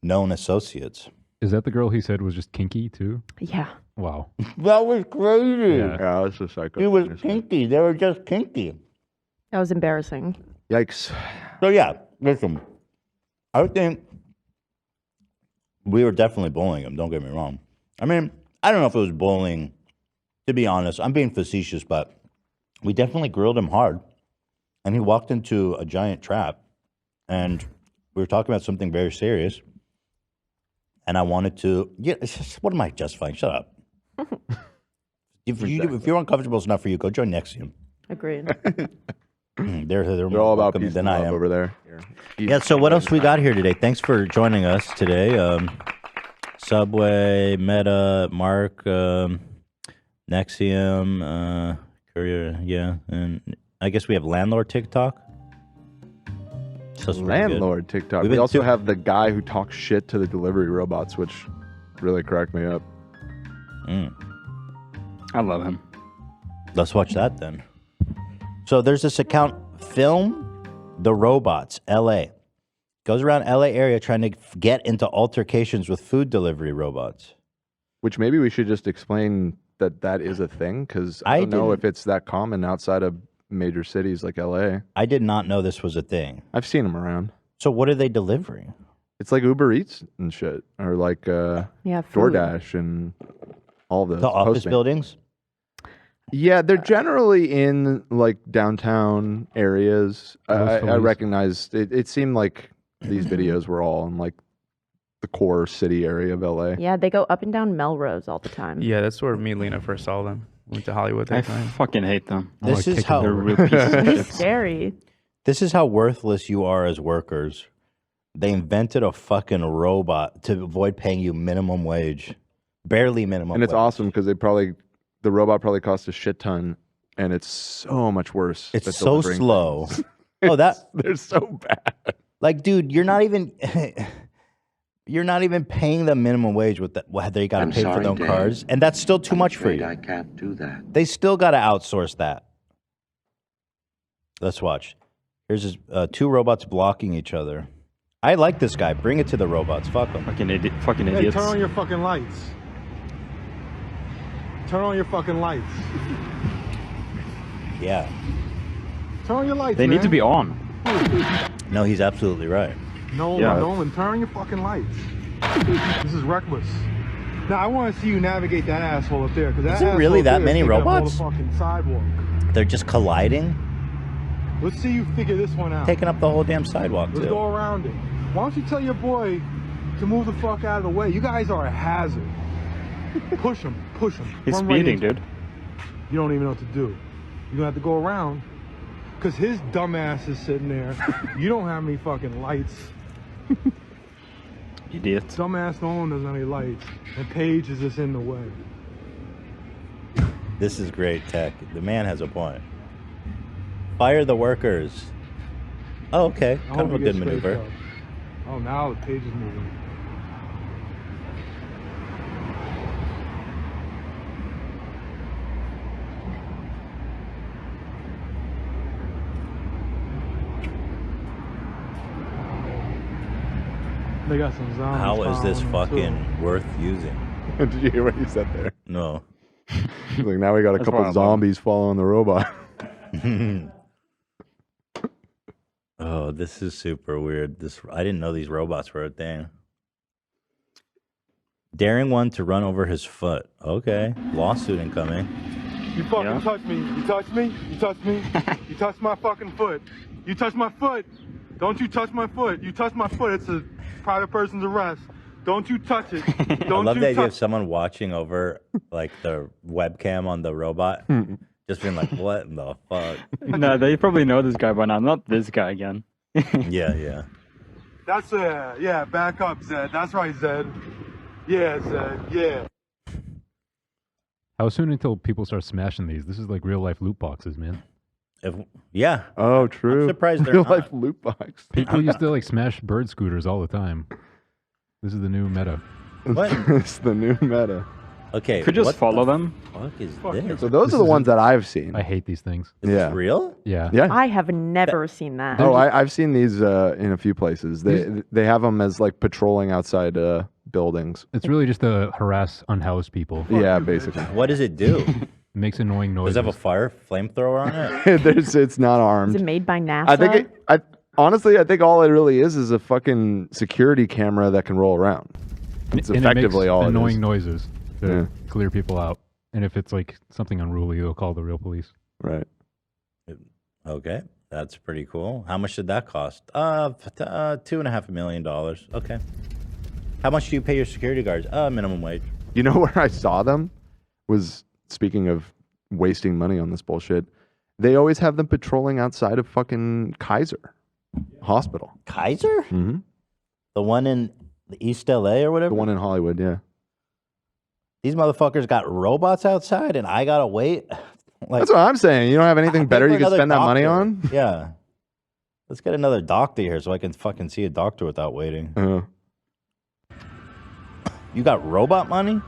[SPEAKER 3] known associates.
[SPEAKER 7] Is that the girl he said was just kinky too?
[SPEAKER 6] Yeah.
[SPEAKER 7] Wow.
[SPEAKER 3] That was crazy.
[SPEAKER 7] Yeah.
[SPEAKER 4] Yeah, that's a psycho.
[SPEAKER 3] He was kinky. They were just kinky.
[SPEAKER 6] That was embarrassing.
[SPEAKER 4] Yikes.
[SPEAKER 3] So yeah, listen. I think we were definitely bullying him. Don't get me wrong. I mean, I don't know if it was bullying. To be honest, I'm being facetious, but we definitely grilled him hard, and he walked into a giant trap, and we were talking about something very serious, and I wanted to. Yeah, it's just, what am I justifying? Shut up. If you're uncomfortable, it's not for you. Go join NXIVM.
[SPEAKER 6] Agreed.
[SPEAKER 3] They're
[SPEAKER 4] all about
[SPEAKER 3] welcoming
[SPEAKER 4] peace
[SPEAKER 3] than
[SPEAKER 4] and
[SPEAKER 3] I
[SPEAKER 4] love
[SPEAKER 3] am
[SPEAKER 4] over there.
[SPEAKER 3] Yeah. So what else we got here today? Thanks for joining us today. Subway, Meta, Mark, NXIVM, Courier, yeah, and I guess we have Landlord TikTok. So it's pretty good.
[SPEAKER 4] Landlord TikTok.
[SPEAKER 3] We've
[SPEAKER 4] We
[SPEAKER 3] been
[SPEAKER 4] also
[SPEAKER 3] too-
[SPEAKER 4] have the guy who talks shit to the delivery robots, which really cracked me up.
[SPEAKER 9] I love him.
[SPEAKER 3] Let's watch that then. So there's this account, Film the Robots, LA. Goes around LA area trying to get into altercations with food delivery robots.
[SPEAKER 4] Which maybe we should just explain that is a thing, because I don't know if it's that common outside of major cities like LA.
[SPEAKER 3] I did not know this was a thing.
[SPEAKER 4] I've seen them around.
[SPEAKER 3] So what are they delivering?
[SPEAKER 4] It's like Uber Eats and shit, or like
[SPEAKER 6] food.
[SPEAKER 4] DoorDash and all those.
[SPEAKER 3] To office
[SPEAKER 4] Postmates.
[SPEAKER 3] buildings?
[SPEAKER 4] Yeah, they're generally in like downtown areas. I
[SPEAKER 7] police.
[SPEAKER 4] recognized it. It seemed like these videos were all in like the core city area of LA.
[SPEAKER 6] Yeah, they go up and down Melrose all the time.
[SPEAKER 2] Yeah, that's where me and Lena first saw them. Went to Hollywood
[SPEAKER 9] I
[SPEAKER 2] that time.
[SPEAKER 9] fucking hate them.
[SPEAKER 3] This is how
[SPEAKER 9] They're real pieces of shit.
[SPEAKER 6] Scary.
[SPEAKER 3] This is how worthless you are as workers. They invented a fucking robot to avoid paying you minimum wage, barely minimum.
[SPEAKER 4] And it's
[SPEAKER 3] wage.
[SPEAKER 4] awesome because the robot probably cost a shit ton, and it's so much worse.
[SPEAKER 3] It's
[SPEAKER 4] at
[SPEAKER 3] so
[SPEAKER 4] delivering
[SPEAKER 3] slow.
[SPEAKER 4] things.
[SPEAKER 3] Oh, that
[SPEAKER 4] they're so bad.
[SPEAKER 3] Like, dude, you're not even paying them minimum wage with that. Well, they got to
[SPEAKER 14] I'm
[SPEAKER 3] pay for
[SPEAKER 14] sorry,
[SPEAKER 3] their own
[SPEAKER 14] Dave.
[SPEAKER 3] cars, and that's still too much for
[SPEAKER 14] Afraid
[SPEAKER 3] you.
[SPEAKER 14] I can't do that.
[SPEAKER 3] They still got to outsource that. Let's watch. Here's his, two robots blocking each other. I like this guy. Bring it to the robots. Fuck them.
[SPEAKER 9] Fucking
[SPEAKER 15] Hey,
[SPEAKER 9] idiots.
[SPEAKER 15] turn on your fucking lights. Turn on your fucking lights.
[SPEAKER 3] Yeah.
[SPEAKER 15] Turn on your lights,
[SPEAKER 9] They need to
[SPEAKER 15] man.
[SPEAKER 9] be on.
[SPEAKER 3] No, he's absolutely right.
[SPEAKER 15] Nolan, turn on your fucking lights. This is reckless. Now, I want to see you navigate that asshole up there. Is
[SPEAKER 3] Is there really that many robots?
[SPEAKER 15] Fucking sidewalk.
[SPEAKER 3] They're just colliding,
[SPEAKER 15] Let's see you figure this one out.
[SPEAKER 3] taking up the whole damn sidewalk,
[SPEAKER 15] Let's
[SPEAKER 3] too.
[SPEAKER 15] go around it. Why don't you tell your boy to move the fuck out of the way? You guys are a hazard. Push him, push him.
[SPEAKER 9] He's
[SPEAKER 15] Run right
[SPEAKER 9] speeding,
[SPEAKER 15] into
[SPEAKER 9] dude.
[SPEAKER 15] him. You don't even know what to do. You're gonna have to go around because his dumbass is sitting there. You don't have any fucking lights.
[SPEAKER 9] Idiot.
[SPEAKER 15] Dumbass Nolan doesn't have any lights, and Paige is just in the way.
[SPEAKER 3] This is great tech. The man has a point. Fire the workers. Oh, okay.
[SPEAKER 15] I
[SPEAKER 3] Kind of
[SPEAKER 15] hope
[SPEAKER 3] a
[SPEAKER 15] he
[SPEAKER 3] good
[SPEAKER 15] gets straightened
[SPEAKER 3] maneuver.
[SPEAKER 15] up. Oh, now the Paige is moving. They got some zombies.
[SPEAKER 3] How is this
[SPEAKER 15] following them,
[SPEAKER 3] fucking worth using?
[SPEAKER 4] Did you hear what he said there?
[SPEAKER 3] No.
[SPEAKER 4] He's like, now we got a
[SPEAKER 9] That's
[SPEAKER 4] couple
[SPEAKER 9] why I'm
[SPEAKER 4] zombies following the robot.
[SPEAKER 3] Oh, this is super weird. I didn't know these robots were a thing. Daring one to run over his foot. Okay. Lawsuit incoming.
[SPEAKER 15] You fucking touch me. You touch me. You touch me. You touch my fucking foot. You touch my foot. Don't you touch my foot. You touch my foot. It's a private person's arrest. Don't you touch it. Don't
[SPEAKER 3] I love
[SPEAKER 15] you
[SPEAKER 3] the idea
[SPEAKER 15] touch
[SPEAKER 3] of someone watching over like the webcam on the robot. Just being like, what in the fuck?
[SPEAKER 9] No, they probably know this guy by now. Not this guy again.
[SPEAKER 3] Yeah.
[SPEAKER 15] That's yeah, back up, Zed. That's right, Zed. Yeah, Zed. Yeah.
[SPEAKER 7] How soon until people start smashing these? This is like real life loot boxes, man.
[SPEAKER 3] Yeah.
[SPEAKER 4] Oh, true.
[SPEAKER 3] I'm surprised they're
[SPEAKER 4] Real
[SPEAKER 3] not.
[SPEAKER 4] life loot box.
[SPEAKER 7] People used to like smash bird scooters all the time. This is the new meta.
[SPEAKER 3] What?
[SPEAKER 4] It's the new meta.
[SPEAKER 3] Okay.
[SPEAKER 9] Could just
[SPEAKER 3] what
[SPEAKER 9] follow
[SPEAKER 3] the
[SPEAKER 9] them.
[SPEAKER 3] Fuck is
[SPEAKER 9] Fuck
[SPEAKER 3] this?
[SPEAKER 4] So those are the ones that I've seen.
[SPEAKER 7] I hate these things.
[SPEAKER 3] Is
[SPEAKER 4] Yeah.
[SPEAKER 3] this real?
[SPEAKER 7] Yeah.
[SPEAKER 4] Yeah.
[SPEAKER 6] I have never seen that.
[SPEAKER 4] Oh, I've seen these in a few places. They have them as like patrolling outside buildings.
[SPEAKER 7] It's really just to harass unhoused people.
[SPEAKER 4] Yeah, basically.
[SPEAKER 3] What does it do?
[SPEAKER 7] It makes annoying noises.
[SPEAKER 3] Does it have a fire flamethrower on it?
[SPEAKER 4] It's not armed.
[SPEAKER 6] Is it made by NASA?
[SPEAKER 4] I think honestly, I think all it really is a fucking security camera that can roll around. It's
[SPEAKER 7] And
[SPEAKER 4] effectively
[SPEAKER 7] it makes
[SPEAKER 4] all
[SPEAKER 7] annoying
[SPEAKER 4] it is.
[SPEAKER 7] noises to clear people out. And if it's like something unruly, they'll call the real police.
[SPEAKER 4] Right.
[SPEAKER 3] Okay, that's pretty cool. How much did that cost? $2.5 million. Okay. How much do you pay your security guards? Minimum wage.
[SPEAKER 4] You know where I saw them? Was, speaking of wasting money on this bullshit, they always have them patrolling outside of fucking Kaiser Hospital.
[SPEAKER 3] Kaiser?
[SPEAKER 4] Mm-hmm.
[SPEAKER 3] The one in East LA or whatever?
[SPEAKER 4] The one in Hollywood, yeah.
[SPEAKER 3] These motherfuckers got robots outside and I gotta wait. Like,
[SPEAKER 4] that's what I'm saying. You don't have anything better you can spend that money on?
[SPEAKER 3] Yeah. Let's get another doctor here so I can fucking see a doctor without waiting. You got robot money?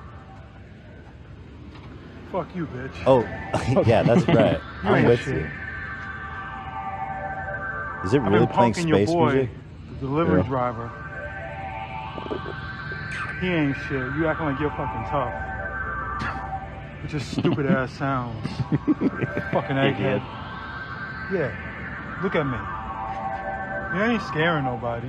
[SPEAKER 15] Fuck you, bitch.
[SPEAKER 3] Oh, yeah, that's right.
[SPEAKER 15] You
[SPEAKER 3] I'm
[SPEAKER 15] ain't
[SPEAKER 3] with
[SPEAKER 15] shit.
[SPEAKER 3] you. Is it
[SPEAKER 15] I've
[SPEAKER 3] really
[SPEAKER 15] been
[SPEAKER 3] playing
[SPEAKER 15] punking your
[SPEAKER 3] space
[SPEAKER 15] boy,
[SPEAKER 3] music?
[SPEAKER 15] the delivery
[SPEAKER 3] Yeah.
[SPEAKER 15] driver. He ain't shit. You acting like you're fucking tough. With your stupid ass sounds. Fucking egghead. Yeah. Look at me. You ain't scaring nobody.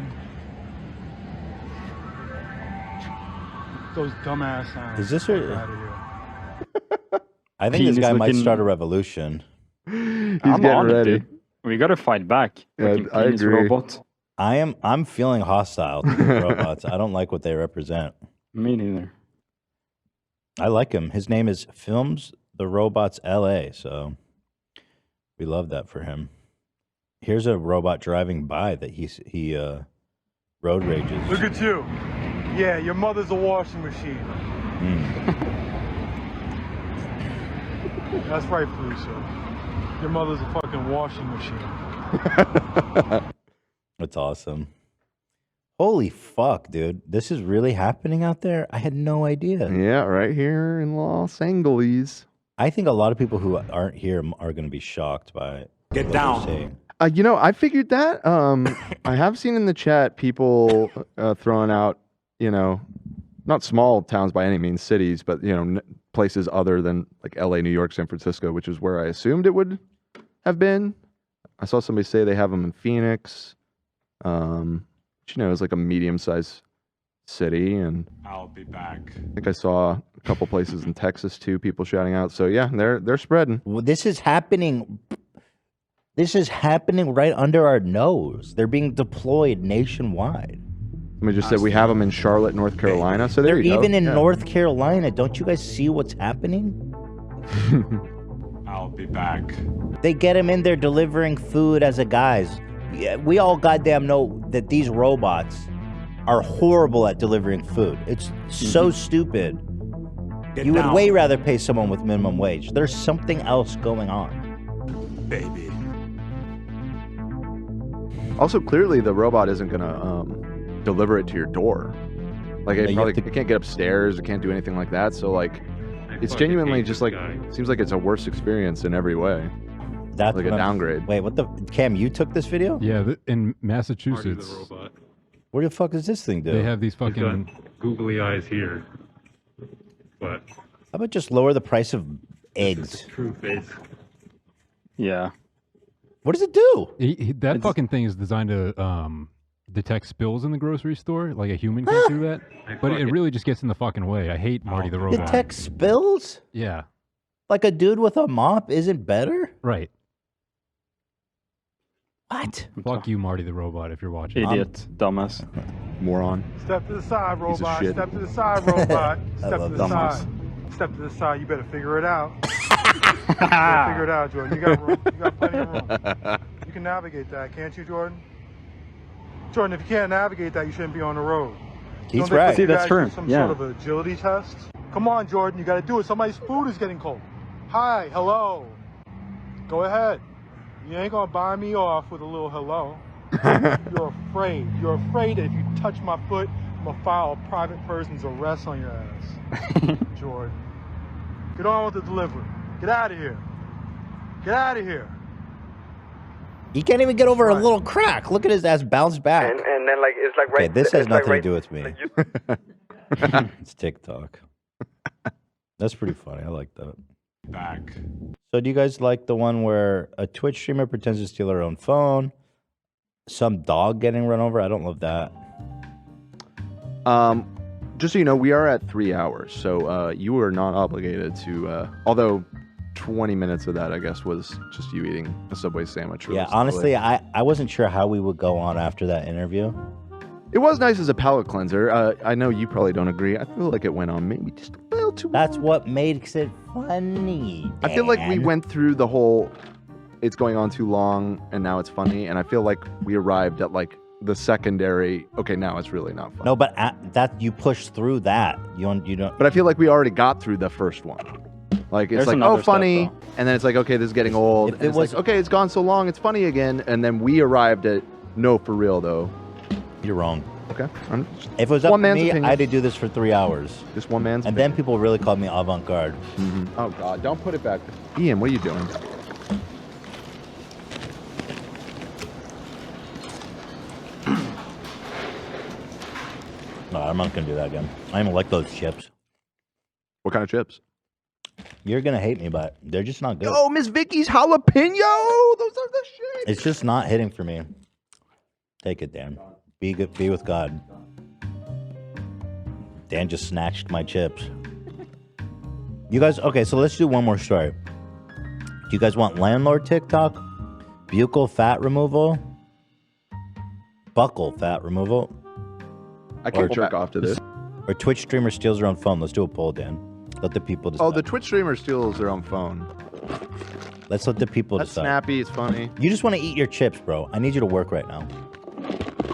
[SPEAKER 15] Those dumbass sounds.
[SPEAKER 3] Is this
[SPEAKER 15] Fuck
[SPEAKER 3] her-
[SPEAKER 15] outta here.
[SPEAKER 3] I think this
[SPEAKER 9] He's
[SPEAKER 3] guy might
[SPEAKER 9] looking-
[SPEAKER 3] start a revolution.
[SPEAKER 4] He's
[SPEAKER 9] I'm
[SPEAKER 4] getting
[SPEAKER 9] on it,
[SPEAKER 4] ready.
[SPEAKER 9] dude. We gotta fight back.
[SPEAKER 4] Yeah,
[SPEAKER 9] Fucking
[SPEAKER 4] I
[SPEAKER 9] penis
[SPEAKER 4] agree.
[SPEAKER 9] robot.
[SPEAKER 3] I'm feeling hostile to these robots. I don't like what they represent.
[SPEAKER 9] Me neither.
[SPEAKER 3] I like him. His name is Films the Robots LA, so we love that for him. Here's a robot driving by that he road rages.
[SPEAKER 15] Look at you. Yeah, your mother's a washing machine. That's right, Felicia. Your mother's a fucking washing machine.
[SPEAKER 3] That's awesome. Holy fuck, dude. This is really happening out there? I had no idea.
[SPEAKER 4] Yeah, right here in Los Angeles.
[SPEAKER 3] I think a lot of people who aren't here are going to be shocked by what they're saying.
[SPEAKER 4] You know, I figured that. I have seen in the chat people throwing out, you know, not small towns by any means, cities, but, you know, places other than like LA, New York, San Francisco, which is where I assumed it would have been. I saw somebody say they have them in Phoenix, which, you know, is like a medium-sized city. And
[SPEAKER 31] I'll be back.
[SPEAKER 4] I think I saw a couple places in Texas too, people shouting out. So yeah, they're spreading.
[SPEAKER 3] Well, this is happening. This is happening right under our nose. They're being deployed nationwide.
[SPEAKER 4] Somebody just said we have them in Charlotte, North Carolina. So there
[SPEAKER 3] They're
[SPEAKER 4] you go.
[SPEAKER 3] even in
[SPEAKER 4] Yeah.
[SPEAKER 3] North Carolina. Don't you guys see what's happening?
[SPEAKER 31] I'll be back.
[SPEAKER 3] They get them in there delivering food as a guise. Yeah, we all goddamn know that these robots are horrible at delivering food. It's so stupid. You would way rather pay someone with minimum wage. There's something else going on.
[SPEAKER 31] Baby.
[SPEAKER 4] Also, clearly the robot isn't gonna deliver it to your door. Like it
[SPEAKER 3] you
[SPEAKER 4] probably
[SPEAKER 3] have
[SPEAKER 4] it can't get upstairs. It can't do anything like that. So like, it's
[SPEAKER 31] fucking
[SPEAKER 4] genuinely
[SPEAKER 31] hate
[SPEAKER 4] just
[SPEAKER 31] this
[SPEAKER 4] like
[SPEAKER 31] guy.
[SPEAKER 4] seems like it's a worse experience in every way.
[SPEAKER 3] That's
[SPEAKER 4] like a
[SPEAKER 3] what I'm-
[SPEAKER 4] downgrade.
[SPEAKER 3] Wait, what the? Cam, you took this video?
[SPEAKER 7] Yeah, in Massachusetts.
[SPEAKER 31] Marty the robot.
[SPEAKER 3] Where the fuck does this thing do?
[SPEAKER 7] They have these
[SPEAKER 31] He's got
[SPEAKER 7] fucking.
[SPEAKER 31] googly eyes here. But
[SPEAKER 3] How about just lower the price of eggs?
[SPEAKER 31] true face.
[SPEAKER 9] Yeah.
[SPEAKER 3] What does it do?
[SPEAKER 7] That fucking thing is designed to detect spills in the grocery store. Like a human can't do that. But it really just gets in the fucking way. I hate Marty the robot.
[SPEAKER 3] Detect spills?
[SPEAKER 7] Yeah.
[SPEAKER 3] Like a dude with a mop isn't better?
[SPEAKER 7] Right.
[SPEAKER 3] What?
[SPEAKER 7] Fuck you, Marty the robot, if you're watching.
[SPEAKER 9] Idiot. Dumbass.
[SPEAKER 4] Moron.
[SPEAKER 15] Step to the side,
[SPEAKER 4] Piece of
[SPEAKER 15] robot.
[SPEAKER 4] shit.
[SPEAKER 15] Step to the side, robot.
[SPEAKER 3] I
[SPEAKER 15] Step to
[SPEAKER 3] love
[SPEAKER 15] the
[SPEAKER 3] dumbass.
[SPEAKER 15] side. Step to the side. You better figure it out. You better figure it out, Jordan. You got room. You got plenty of room. You can navigate that, can't you, Jordan? Jordan, if you can't navigate that, you shouldn't be on the road.
[SPEAKER 3] He's
[SPEAKER 15] Don't they
[SPEAKER 3] right.
[SPEAKER 15] put
[SPEAKER 9] See,
[SPEAKER 15] you
[SPEAKER 9] that's
[SPEAKER 15] guys
[SPEAKER 9] true.
[SPEAKER 15] through Some
[SPEAKER 9] Yeah.
[SPEAKER 15] sort of agility test. Come on, Jordan. You got to do it. Somebody's food is getting cold. Hi, hello. Go ahead. You ain't gonna buy me off with a little hello. You're afraid. You're afraid that if you touch my foot, I'm gonna file a private person's arrest on your ass. Jordan. Get on with the delivery. Get out of here. Get out of here.
[SPEAKER 3] He can't even get over a little crack. Look at his ass bounce back.
[SPEAKER 11] And then like it's like right.
[SPEAKER 3] Okay, this has
[SPEAKER 11] it's like
[SPEAKER 3] nothing
[SPEAKER 11] right,
[SPEAKER 3] to do with me. It's TikTok. That's pretty funny. I like that.
[SPEAKER 31] Back.
[SPEAKER 3] So do you guys like the one where a Twitch streamer pretends to steal her own phone? Some dog getting run over? I don't love that.
[SPEAKER 4] Just so you know, we are at 3 hours, so you are not obligated to. Although 20 minutes of that, I guess, was just you eating a Subway sandwich.
[SPEAKER 3] Yeah, honestly, I wasn't sure how we would go on after that interview.
[SPEAKER 4] It was nice as a palate cleanser. I know you probably don't agree. I feel like it went on maybe just a little too.
[SPEAKER 3] That's what makes it funny.
[SPEAKER 4] I feel like we
[SPEAKER 3] Dan.
[SPEAKER 4] went through the whole. It's going on too long, and now it's funny. And I feel like we arrived at like the secondary. Okay, now it's really not funny.
[SPEAKER 3] No, but that you push through that. You don't.
[SPEAKER 4] But I feel like we already got through the first one. Like it's
[SPEAKER 9] There's
[SPEAKER 4] like,
[SPEAKER 9] another
[SPEAKER 4] oh,
[SPEAKER 9] step,
[SPEAKER 4] funny,
[SPEAKER 9] though.
[SPEAKER 4] and then it's like, okay, this is getting old.
[SPEAKER 3] If
[SPEAKER 4] And
[SPEAKER 3] it
[SPEAKER 4] it's
[SPEAKER 3] was-
[SPEAKER 4] like, okay, it's gone so long, it's funny again. And then we arrived at no, for real though.
[SPEAKER 3] You're wrong.
[SPEAKER 4] Okay.
[SPEAKER 3] If it was up
[SPEAKER 4] One
[SPEAKER 3] to
[SPEAKER 4] man's
[SPEAKER 3] me,
[SPEAKER 4] opinion.
[SPEAKER 3] I had to do this for 3 hours.
[SPEAKER 4] Just one man's.
[SPEAKER 3] And then people really called me avant-garde.
[SPEAKER 4] Oh God, don't put it back. Ian, what are you doing?
[SPEAKER 3] No, I'm not gonna do that again. I don't even like those chips.
[SPEAKER 4] What kind of chips?
[SPEAKER 3] You're gonna hate me, but they're just not good.
[SPEAKER 4] Oh, Miss Vicky's jalapeno. Those are the shit.
[SPEAKER 3] It's just not hitting for me. Take it, Dan. Be good. Be with God. Dan just snatched my chips. You guys, okay, so let's do one more story. Do you guys want landlord TikTok, buccal fat removal, buccal fat removal?
[SPEAKER 4] I can't jerk off to this.
[SPEAKER 3] Or Twitch streamer steals their own phone. Let's do a poll, Dan. Let the people decide.
[SPEAKER 4] Oh, the Twitch streamer steals their own phone.
[SPEAKER 3] Let's let the people
[SPEAKER 4] That's
[SPEAKER 3] decide.
[SPEAKER 4] snappy. It's funny.
[SPEAKER 3] You just want to eat your chips, bro. I need you to work right now.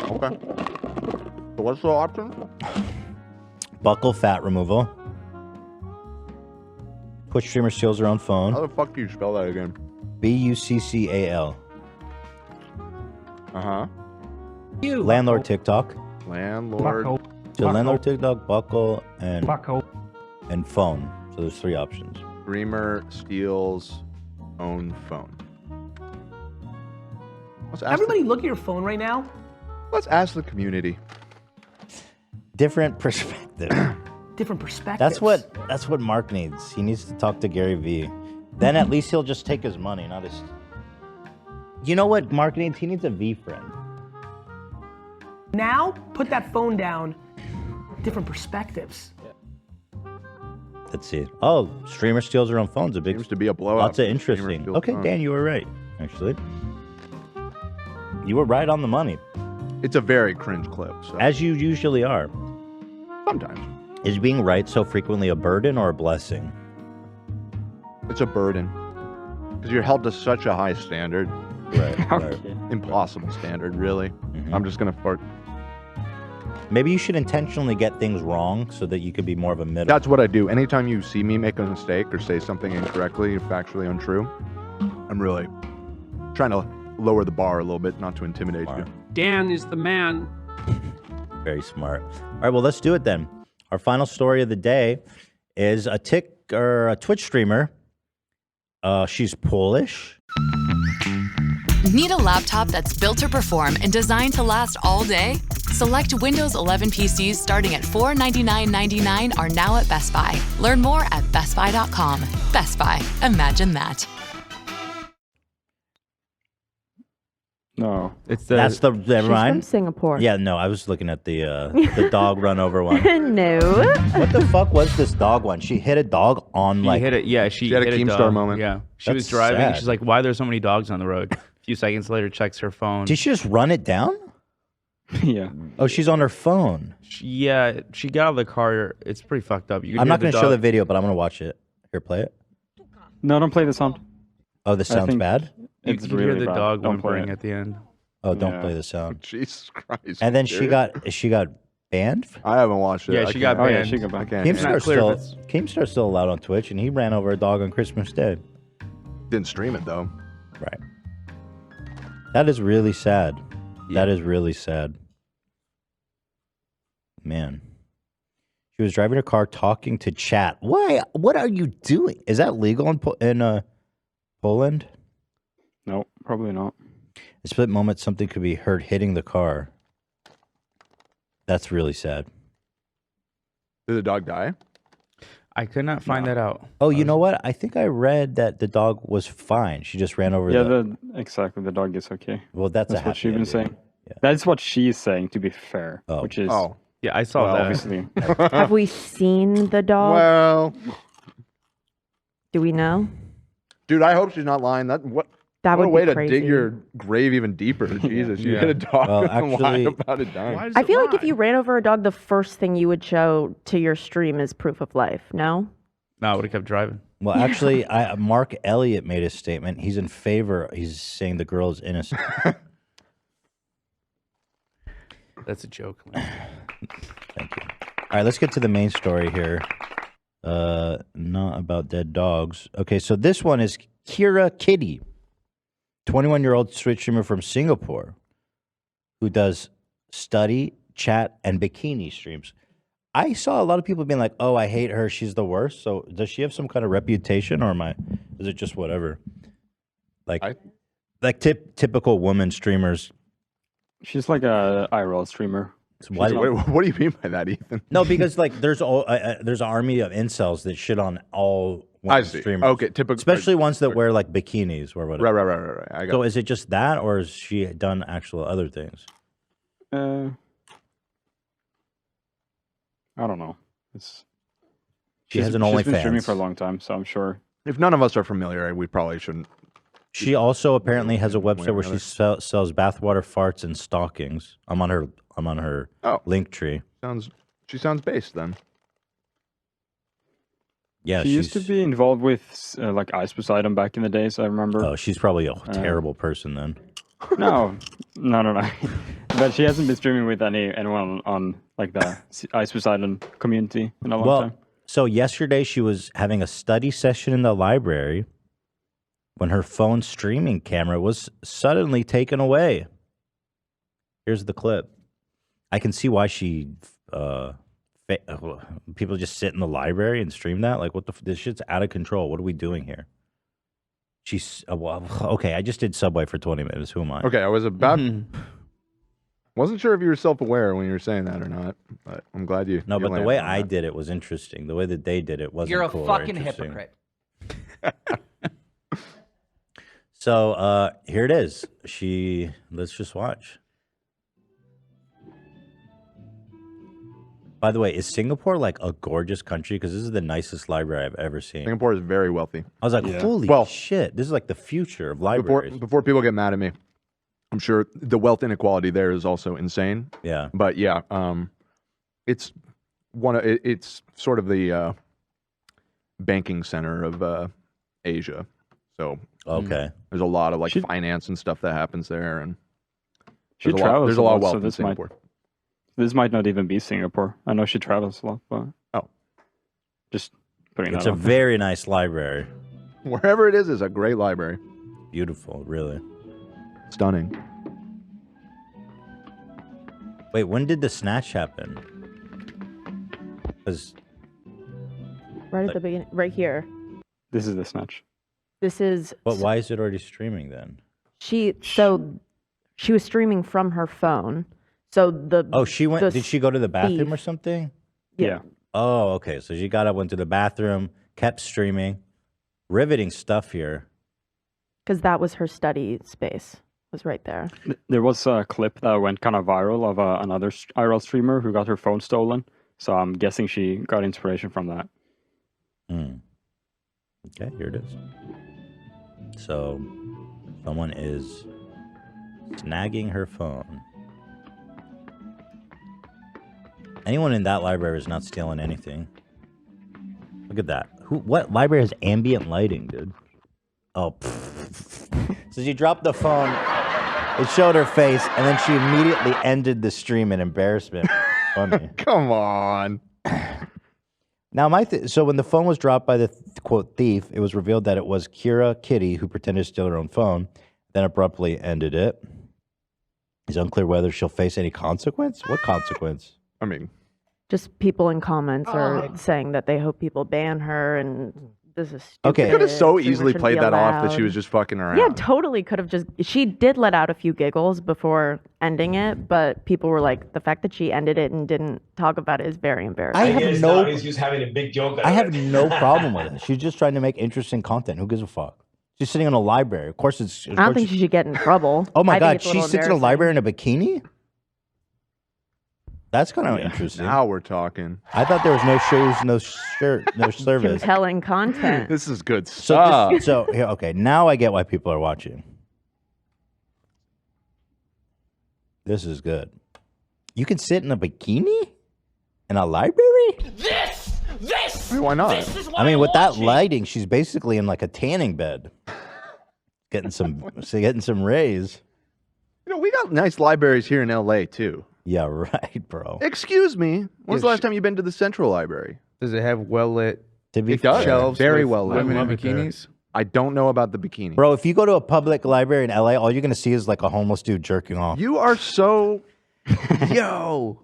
[SPEAKER 4] Okay. So what's the option?
[SPEAKER 3] Buccal fat removal. Twitch streamer steals their own phone.
[SPEAKER 4] How the fuck do you spell that again?
[SPEAKER 3] Buccal.
[SPEAKER 4] Uh-huh.
[SPEAKER 3] Landlord TikTok.
[SPEAKER 4] Landlord.
[SPEAKER 3] So landlord TikTok, buckle, and phone. So there's 3 options.
[SPEAKER 4] Streamer steals own phone.
[SPEAKER 13] Everybody look at your phone right now.
[SPEAKER 4] Let's ask the community.
[SPEAKER 3] Different perspective.
[SPEAKER 13] Different perspectives.
[SPEAKER 3] That's what Mark needs. He needs to talk to Gary Vee. Then at least he'll just take his money, not his. You know what Mark needs? He needs a V friend.
[SPEAKER 13] Now, put that phone down. Different perspectives.
[SPEAKER 3] Let's see. Oh, streamer steals her own phone's a big.
[SPEAKER 4] Seems to be a blowout.
[SPEAKER 3] Lots of
[SPEAKER 4] Streamer
[SPEAKER 3] interesting.
[SPEAKER 4] steals
[SPEAKER 3] Okay,
[SPEAKER 4] phone.
[SPEAKER 3] Dan, you were right. Actually, you were right on the money.
[SPEAKER 4] It's a very cringe clip. So.
[SPEAKER 3] As you usually are.
[SPEAKER 4] Sometimes.
[SPEAKER 3] Is being right so frequently a burden or a blessing?
[SPEAKER 4] It's a burden. Because you're held to such a high standard.
[SPEAKER 3] Right.
[SPEAKER 4] Impossible standard, really.
[SPEAKER 3] Mm-hmm.
[SPEAKER 4] I'm just going to fart.
[SPEAKER 3] Maybe you should intentionally get things wrong so that you could be more of a middle.
[SPEAKER 4] That's what I do. Anytime you see me make a mistake or say something incorrectly, factually untrue, I'm really trying to lower the bar a little bit, not to intimidate you.
[SPEAKER 16] Dan is the man.
[SPEAKER 3] Very smart. All right, well, let's do it then. Our final story of the day is a Twitch streamer. She's Polish.
[SPEAKER 17] Need a laptop that's built to perform and designed to last all day? Select Windows 11 PCs starting at $499.99 are now at Best Buy. Learn more at bestbuy.com. Best Buy. Imagine that.
[SPEAKER 9] No,
[SPEAKER 3] That's the never
[SPEAKER 6] She's
[SPEAKER 3] mind.
[SPEAKER 6] from Singapore.
[SPEAKER 3] Yeah, no, I was looking at the dog run over one.
[SPEAKER 6] No.
[SPEAKER 3] What the fuck was this dog one? She hit a dog on
[SPEAKER 2] She
[SPEAKER 3] like.
[SPEAKER 2] hit it. Yeah, she
[SPEAKER 4] had a
[SPEAKER 2] hit
[SPEAKER 4] Keemstar
[SPEAKER 2] dog.
[SPEAKER 4] moment.
[SPEAKER 2] Yeah, she was
[SPEAKER 3] That's
[SPEAKER 2] driving.
[SPEAKER 3] sad.
[SPEAKER 2] She's like, "Why are there so many dogs on the road?" A few seconds later, checks her phone.
[SPEAKER 3] Did she just run it down?
[SPEAKER 9] Yeah.
[SPEAKER 3] Oh, she's on her phone.
[SPEAKER 2] She got out of the car. It's pretty fucked up. You can
[SPEAKER 3] I'm
[SPEAKER 2] hear
[SPEAKER 3] not going to show the
[SPEAKER 2] dog-
[SPEAKER 3] video, but I'm going to watch it. Here, play it.
[SPEAKER 9] No, don't play the sound.
[SPEAKER 3] Oh, this
[SPEAKER 9] I
[SPEAKER 3] sounds
[SPEAKER 9] think
[SPEAKER 3] bad?
[SPEAKER 2] You
[SPEAKER 9] It's
[SPEAKER 2] can
[SPEAKER 9] really
[SPEAKER 2] hear the
[SPEAKER 9] bad.
[SPEAKER 2] dog
[SPEAKER 9] Don't play
[SPEAKER 2] whimpering
[SPEAKER 9] it.
[SPEAKER 2] at the end.
[SPEAKER 3] Oh, don't
[SPEAKER 9] Yeah.
[SPEAKER 3] play the sound.
[SPEAKER 4] Jesus Christ.
[SPEAKER 3] And then
[SPEAKER 4] dude.
[SPEAKER 3] she got banned?
[SPEAKER 4] I haven't watched it.
[SPEAKER 2] Yeah,
[SPEAKER 4] I
[SPEAKER 2] she got
[SPEAKER 4] can't-
[SPEAKER 9] Oh yeah,
[SPEAKER 2] banned.
[SPEAKER 9] she got back.
[SPEAKER 4] I can't.
[SPEAKER 2] It's not clear if
[SPEAKER 3] Keemstar's still allowed on Twitch, and he ran over a dog on Christmas Day.
[SPEAKER 4] Didn't stream it though.
[SPEAKER 3] Right. That is really sad. That is really sad. Man. She was driving her car talking to chat. Why? What are you doing? Is that legal in Poland?
[SPEAKER 9] No, probably not.
[SPEAKER 3] A split moment, something could be heard hitting the car. That's really sad.
[SPEAKER 4] Did the dog die?
[SPEAKER 2] I could not find that out.
[SPEAKER 3] Oh, you know what? I think I read that the dog was fine. She just ran over
[SPEAKER 9] Exactly. The dog is okay.
[SPEAKER 3] Well, that's
[SPEAKER 9] what she's been
[SPEAKER 3] ending.
[SPEAKER 9] saying. That's what she's saying, to be fair. Which is
[SPEAKER 2] Yeah, I saw that.
[SPEAKER 9] obviously.
[SPEAKER 6] Have we seen the dog?
[SPEAKER 4] Well,
[SPEAKER 6] Do we know?
[SPEAKER 4] dude, I hope she's not lying. That
[SPEAKER 6] That
[SPEAKER 4] what
[SPEAKER 6] would
[SPEAKER 4] a way
[SPEAKER 6] be
[SPEAKER 4] to dig
[SPEAKER 6] crazy.
[SPEAKER 4] your grave even deeper. Jesus, you hit a dog
[SPEAKER 3] Well,
[SPEAKER 4] and lie
[SPEAKER 3] actually-
[SPEAKER 4] about it dying.
[SPEAKER 6] I feel like if you ran over a dog, the first thing you would show to your stream is proof of life. No?
[SPEAKER 2] No, I would have kept driving.
[SPEAKER 3] Well, actually, Mark Elliott made a statement. He's in favor. He's saying the girl is innocent.
[SPEAKER 2] That's a joke.
[SPEAKER 3] Thank you. All right, let's get to the main story here. Not about dead dogs. Okay, so this one is Kira Kitty, 21-year-old Twitch streamer from Singapore, who does study, chat, and bikini streams. I saw a lot of people being like, "Oh, I hate her. She's the worst." So, does she have some kind of reputation, or is it just whatever? Like typical woman streamers.
[SPEAKER 9] She's like a IRL streamer.
[SPEAKER 3] Why
[SPEAKER 9] She's
[SPEAKER 3] do-
[SPEAKER 9] not-
[SPEAKER 4] What do you mean by that, Ethan?
[SPEAKER 3] No, because like there's an army of incels that shit on all
[SPEAKER 4] I
[SPEAKER 3] women
[SPEAKER 4] see.
[SPEAKER 3] streamers.
[SPEAKER 4] Okay, typical,
[SPEAKER 3] especially ones that wear like bikinis or whatever.
[SPEAKER 4] Right. I got
[SPEAKER 3] So is it just that, or has she done actual other things?
[SPEAKER 9] I don't know.
[SPEAKER 3] She has an
[SPEAKER 9] She's been streaming
[SPEAKER 3] OnlyFans.
[SPEAKER 9] for a long time, so I'm sure.
[SPEAKER 4] If none of us are familiar, we probably shouldn't.
[SPEAKER 3] She also apparently has a website where
[SPEAKER 4] another.
[SPEAKER 3] she sells bathwater, farts, and stockings. I'm on her link tree.
[SPEAKER 4] She sounds based then.
[SPEAKER 3] Yeah,
[SPEAKER 9] she used to be involved with like Ice Poseidon back in the days. I remember.
[SPEAKER 3] Oh, she's probably a terrible person then.
[SPEAKER 9] No. But she hasn't been streaming with anyone on like the Ice Poseidon community in a long time.
[SPEAKER 3] So yesterday she was having a study session in the library when her phone streaming camera was suddenly taken away. Here's the clip. I can see why she people just sit in the library and stream that. Like, what this shit's out of control. What are we doing here? She's okay. I just did Subway for 20 minutes. Who am I?
[SPEAKER 4] Okay, I was about. Wasn't sure if you were self-aware when you were saying that or not, but I'm glad you.
[SPEAKER 3] No,
[SPEAKER 4] you
[SPEAKER 3] but the
[SPEAKER 4] landed
[SPEAKER 3] way
[SPEAKER 4] on
[SPEAKER 3] I
[SPEAKER 4] that.
[SPEAKER 3] did it was interesting. The way that they did it wasn't
[SPEAKER 11] You're a
[SPEAKER 3] cool or
[SPEAKER 11] fucking
[SPEAKER 3] interesting.
[SPEAKER 11] hypocrite.
[SPEAKER 3] So here it is. Let's just watch. By the way, is Singapore like a gorgeous country? Because this is the nicest library I've ever seen.
[SPEAKER 4] Singapore is very wealthy.
[SPEAKER 3] I was like, holy shit, this is like the future of libraries.
[SPEAKER 4] Before people get mad at me, I'm sure the wealth inequality there is also insane.
[SPEAKER 3] Yeah.
[SPEAKER 4] But yeah, it's it's sort of the banking center of Asia. So
[SPEAKER 3] okay,
[SPEAKER 4] there's a lot of like finance and stuff that happens there, and
[SPEAKER 9] She
[SPEAKER 4] there's a lot,
[SPEAKER 9] travels
[SPEAKER 4] there's a lot of
[SPEAKER 9] so
[SPEAKER 4] wealth in
[SPEAKER 9] this
[SPEAKER 4] Singapore.
[SPEAKER 9] This might not even be Singapore. I know she travels a lot, but just putting
[SPEAKER 3] It's
[SPEAKER 9] that
[SPEAKER 3] a
[SPEAKER 9] out.
[SPEAKER 3] very nice library.
[SPEAKER 4] Wherever it is a great library.
[SPEAKER 3] Beautiful, really.
[SPEAKER 4] Stunning.
[SPEAKER 3] Wait, when did the snatch happen? Because
[SPEAKER 6] Right at the beginning, right here.
[SPEAKER 9] This is the snatch.
[SPEAKER 6] This is
[SPEAKER 3] But why is it already streaming then?
[SPEAKER 6] she was streaming from her phone. So
[SPEAKER 3] She went. Did she go to the bathroom or
[SPEAKER 6] thief-
[SPEAKER 3] something?
[SPEAKER 6] Yeah.
[SPEAKER 3] Oh, okay. So she got up, went to the bathroom, kept streaming. Riveting stuff here.
[SPEAKER 6] Because that was her study space. Was right there.
[SPEAKER 9] There was a clip that went kind of viral of another IRL streamer who got her phone stolen. So I'm guessing she got inspiration from that.
[SPEAKER 3] Okay, here it is. So someone is snagging her phone. Anyone in that library is not stealing anything. Look at that. What library has ambient lighting, dude? Oh, so she dropped the phone. It showed her face, and then she immediately ended the stream in embarrassment. Funny.
[SPEAKER 4] Come on.
[SPEAKER 3] Now, so when the phone was dropped by the quote thief, it was revealed that it was Kira Kitty who pretended to steal her own phone, then abruptly ended it. It's unclear whether she'll face any consequence. What consequence?
[SPEAKER 4] I mean,
[SPEAKER 6] Just people in comments are saying that they hope people ban her, and this is stupid.
[SPEAKER 3] Okay.
[SPEAKER 4] You could have so
[SPEAKER 6] Streamers
[SPEAKER 4] easily
[SPEAKER 6] shouldn't
[SPEAKER 4] played
[SPEAKER 6] be
[SPEAKER 4] that off that she
[SPEAKER 6] allowed.
[SPEAKER 4] was just fucking around.
[SPEAKER 6] Yeah, totally could have just. She did let out a few giggles before ending it, but people were like, the fact that she ended it and didn't talk about it is very embarrassing.
[SPEAKER 3] I have no.
[SPEAKER 11] He's just having a big joke.
[SPEAKER 3] I have no problem with it. She's just trying to make interesting content. Who gives a fuck? She's sitting in a library. Of course, it's.
[SPEAKER 6] I don't think she should get in trouble.
[SPEAKER 3] Oh my
[SPEAKER 6] I think
[SPEAKER 3] god,
[SPEAKER 6] it's a
[SPEAKER 3] she
[SPEAKER 6] little
[SPEAKER 3] sits in a
[SPEAKER 6] embarrassing.
[SPEAKER 3] library in a bikini. That's kind of interesting.
[SPEAKER 4] Now we're talking.
[SPEAKER 3] I thought there was no shoes, no shirt, no service.
[SPEAKER 6] Compelling content.
[SPEAKER 4] This is good
[SPEAKER 3] So,
[SPEAKER 4] stuff.
[SPEAKER 3] so here, okay, now I get why people are watching. This is good. You can sit in a bikini in a library?
[SPEAKER 11] This.
[SPEAKER 4] Wait, why not?
[SPEAKER 11] This is what
[SPEAKER 3] I mean,
[SPEAKER 11] I'm
[SPEAKER 3] with that
[SPEAKER 11] watching.
[SPEAKER 3] lighting, she's basically in like a tanning bed, getting some rays.
[SPEAKER 4] You know, we got nice libraries here in LA too.
[SPEAKER 3] Yeah, right, bro.
[SPEAKER 4] Excuse me. When's the last time you've been to the Central Library?
[SPEAKER 2] Does it have well lit?
[SPEAKER 4] It does.
[SPEAKER 2] Shelves
[SPEAKER 4] Very
[SPEAKER 2] with
[SPEAKER 4] well lit.
[SPEAKER 2] women in bikinis?
[SPEAKER 4] I don't know about the bikini.
[SPEAKER 3] Bro, if you go to a public library in LA, all you're gonna see is like a homeless dude jerking off.
[SPEAKER 4] You are so.
[SPEAKER 2] Yo.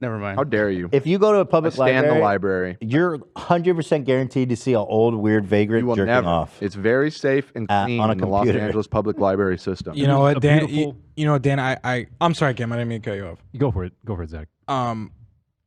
[SPEAKER 2] Never mind.
[SPEAKER 4] How dare you?
[SPEAKER 3] If you go to a public
[SPEAKER 4] stand
[SPEAKER 3] library,
[SPEAKER 4] the library.
[SPEAKER 3] you're 100% guaranteed to see an old weird vagrant
[SPEAKER 4] You will
[SPEAKER 3] jerking
[SPEAKER 4] never.
[SPEAKER 3] off.
[SPEAKER 4] It's very safe and clean
[SPEAKER 3] on a
[SPEAKER 4] in the Los
[SPEAKER 3] computer.
[SPEAKER 4] Angeles public library system.
[SPEAKER 16] You know what,
[SPEAKER 7] a
[SPEAKER 16] Dan?
[SPEAKER 7] beautiful-
[SPEAKER 16] You know what, Dan? I'm sorry, Kim. I didn't mean to cut you off.
[SPEAKER 7] You go for it. Go for it, Zach.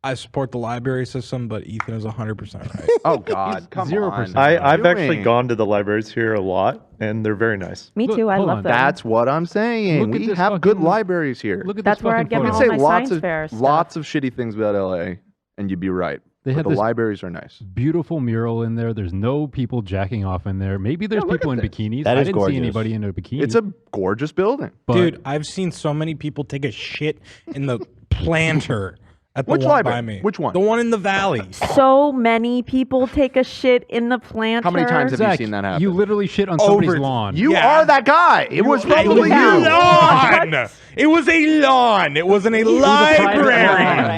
[SPEAKER 16] I support the library system, but Ethan is 100% right.
[SPEAKER 4] Oh God, come
[SPEAKER 7] 0%.
[SPEAKER 4] on.
[SPEAKER 18] I've actually
[SPEAKER 4] Doing?
[SPEAKER 18] gone to the libraries here a lot, and they're very nice.
[SPEAKER 6] Me too. I
[SPEAKER 7] hold
[SPEAKER 6] love
[SPEAKER 7] on.
[SPEAKER 6] them.
[SPEAKER 4] That's what I'm saying.
[SPEAKER 7] Look at
[SPEAKER 4] We
[SPEAKER 7] this
[SPEAKER 4] have good
[SPEAKER 7] fucking-
[SPEAKER 4] libraries here.
[SPEAKER 7] Look at
[SPEAKER 6] That's
[SPEAKER 7] this
[SPEAKER 6] where
[SPEAKER 7] fucking
[SPEAKER 6] I'd get
[SPEAKER 4] You
[SPEAKER 6] all
[SPEAKER 7] photo.
[SPEAKER 4] could say
[SPEAKER 6] my
[SPEAKER 4] lots
[SPEAKER 6] science fair stuff.
[SPEAKER 4] lots of shitty things about LA, and you'd be right.
[SPEAKER 7] They
[SPEAKER 4] But
[SPEAKER 7] have
[SPEAKER 4] the
[SPEAKER 7] this
[SPEAKER 4] libraries are nice.
[SPEAKER 7] beautiful mural in there. There's no people jacking off in there. Maybe there's
[SPEAKER 4] look
[SPEAKER 7] people in
[SPEAKER 4] at this.
[SPEAKER 7] bikinis.
[SPEAKER 3] That
[SPEAKER 7] I
[SPEAKER 3] is
[SPEAKER 7] didn't
[SPEAKER 3] gorgeous.
[SPEAKER 7] see anybody in a bikini.
[SPEAKER 4] It's a gorgeous building.
[SPEAKER 7] but
[SPEAKER 16] Dude, I've seen so many people take a shit in the planter at the
[SPEAKER 4] Which
[SPEAKER 16] one
[SPEAKER 4] library?
[SPEAKER 16] by me.
[SPEAKER 4] Which one?
[SPEAKER 16] The one in the valley.
[SPEAKER 6] So many people take a shit in the planter.
[SPEAKER 4] How many times have
[SPEAKER 7] Zach,
[SPEAKER 4] you seen that happen?
[SPEAKER 7] you literally shit on somebody's
[SPEAKER 16] Over-
[SPEAKER 7] lawn.
[SPEAKER 4] You
[SPEAKER 16] Yeah.
[SPEAKER 4] are that guy. It was probably
[SPEAKER 16] a
[SPEAKER 4] you.
[SPEAKER 16] lawn. It was a lawn. It wasn't a library.
[SPEAKER 3] all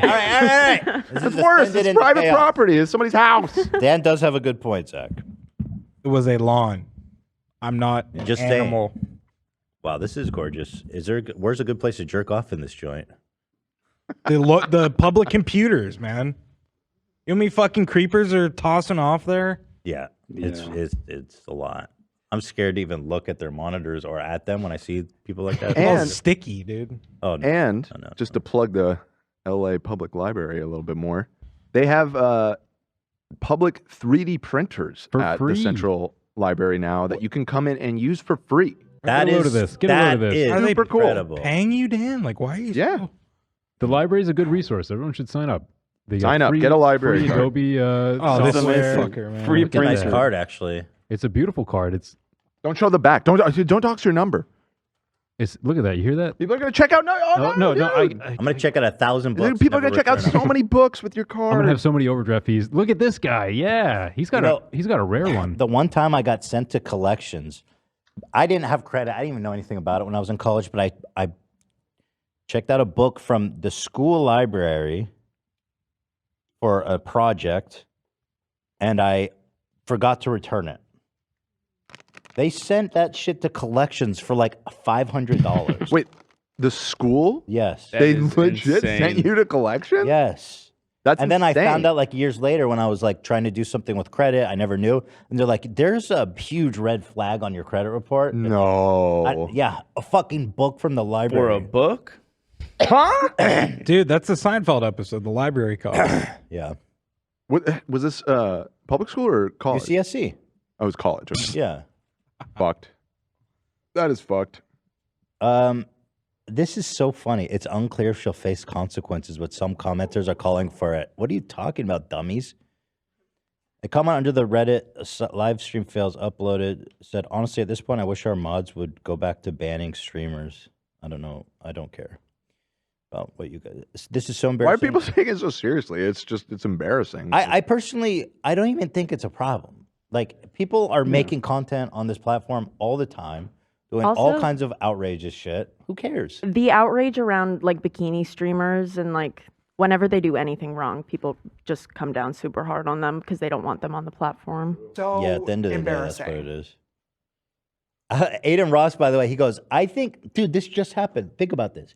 [SPEAKER 3] right.
[SPEAKER 4] It's worse. It's private property. It's somebody's house.
[SPEAKER 3] Dan does have a good point, Zach.
[SPEAKER 16] It was a lawn. I'm not an
[SPEAKER 3] Just
[SPEAKER 16] animal.
[SPEAKER 3] saying. Wow, this is gorgeous. Where's a good place to jerk off in this joint?
[SPEAKER 16] The public computers, man. You know how many fucking creepers are tossing off there?
[SPEAKER 3] Yeah, it's a lot. I'm scared to even look at their monitors or at them when I see people like that.
[SPEAKER 16] It's all
[SPEAKER 4] And-
[SPEAKER 16] sticky, dude.
[SPEAKER 3] Oh, no.
[SPEAKER 4] And
[SPEAKER 3] no.
[SPEAKER 4] just to plug the LA Public Library a little bit more, they have public 3D printers
[SPEAKER 7] For
[SPEAKER 4] at
[SPEAKER 7] free.
[SPEAKER 4] the Central Library now that you can come in and use for free.
[SPEAKER 3] That
[SPEAKER 7] Get a load
[SPEAKER 3] is
[SPEAKER 7] of this. Get a load of this.
[SPEAKER 3] is
[SPEAKER 16] Are they
[SPEAKER 4] super cool.
[SPEAKER 3] incredible.
[SPEAKER 16] Paying you, Dan? Like, why are you?
[SPEAKER 4] Yeah.
[SPEAKER 16] so-
[SPEAKER 7] The library is a good resource. Everyone should sign up. They got
[SPEAKER 4] Sign up.
[SPEAKER 7] free-
[SPEAKER 4] Get a library
[SPEAKER 7] free
[SPEAKER 4] card.
[SPEAKER 7] Adobe.
[SPEAKER 16] This
[SPEAKER 7] software.
[SPEAKER 16] fucker, man.
[SPEAKER 18] Free
[SPEAKER 3] It's a nice
[SPEAKER 18] printer.
[SPEAKER 3] card, actually.
[SPEAKER 7] It's a beautiful card.
[SPEAKER 4] Don't show the back. Don't dox your number.
[SPEAKER 7] Look at that. You hear that?
[SPEAKER 4] People are gonna check out.
[SPEAKER 7] No.
[SPEAKER 4] dude.
[SPEAKER 3] I'm gonna check out 1,000 books.
[SPEAKER 4] People are
[SPEAKER 3] never
[SPEAKER 4] gonna check out
[SPEAKER 3] return
[SPEAKER 4] so
[SPEAKER 3] them.
[SPEAKER 4] many books with your
[SPEAKER 7] I'm
[SPEAKER 4] card.
[SPEAKER 7] gonna have so many overdraft fees. Look at this guy. Yeah, he's got a rare one.
[SPEAKER 3] The one time I got sent to collections, I didn't have credit. I didn't even know anything about it when I was in college, but I checked out a book from the school library for a project, and I forgot to return it. They sent that shit to collections for like $500.
[SPEAKER 4] Wait, the school?
[SPEAKER 3] Yes.
[SPEAKER 4] They legit sent you to collection?
[SPEAKER 3] Yes.
[SPEAKER 4] That's
[SPEAKER 3] and then I
[SPEAKER 4] insane.
[SPEAKER 3] found out like years later when I was like trying to do something with credit, I never knew. And they're like, there's a huge red flag on your credit report.
[SPEAKER 4] No.
[SPEAKER 3] Yeah, a fucking book from the library.
[SPEAKER 2] For a book?
[SPEAKER 4] Huh?
[SPEAKER 16] Dude, that's the Seinfeld episode, the library call.
[SPEAKER 3] Yeah.
[SPEAKER 4] What, was this public school or college?
[SPEAKER 3] UCSC.
[SPEAKER 4] Oh, it was college. Okay.
[SPEAKER 3] Yeah.
[SPEAKER 4] Fucked. That is fucked.
[SPEAKER 3] This is so funny. It's unclear if she'll face consequences, but some commenters are calling for it. What are you talking about, dummies? A comment under the Reddit live stream fails uploaded said, honestly, at this point, I wish our mods would go back to banning streamers. I don't know. I don't care about what you guys. This is so
[SPEAKER 4] Why are
[SPEAKER 3] embarrassing.
[SPEAKER 4] people taking it so seriously? It's embarrassing.
[SPEAKER 3] I personally, I don't even think it's a problem. Like, people are making content on this platform all the time, doing all
[SPEAKER 6] Also-
[SPEAKER 3] kinds of outrageous shit. Who cares?
[SPEAKER 6] The outrage around like bikini streamers and like whenever they do anything wrong, people just come down super hard on them because they don't want them on the platform.
[SPEAKER 19] So
[SPEAKER 3] Yeah, at the end of the day, that's
[SPEAKER 19] embarrassing.
[SPEAKER 3] what it is. Aiden Ross, by the way, he goes, I think, dude, this just happened. Think about this.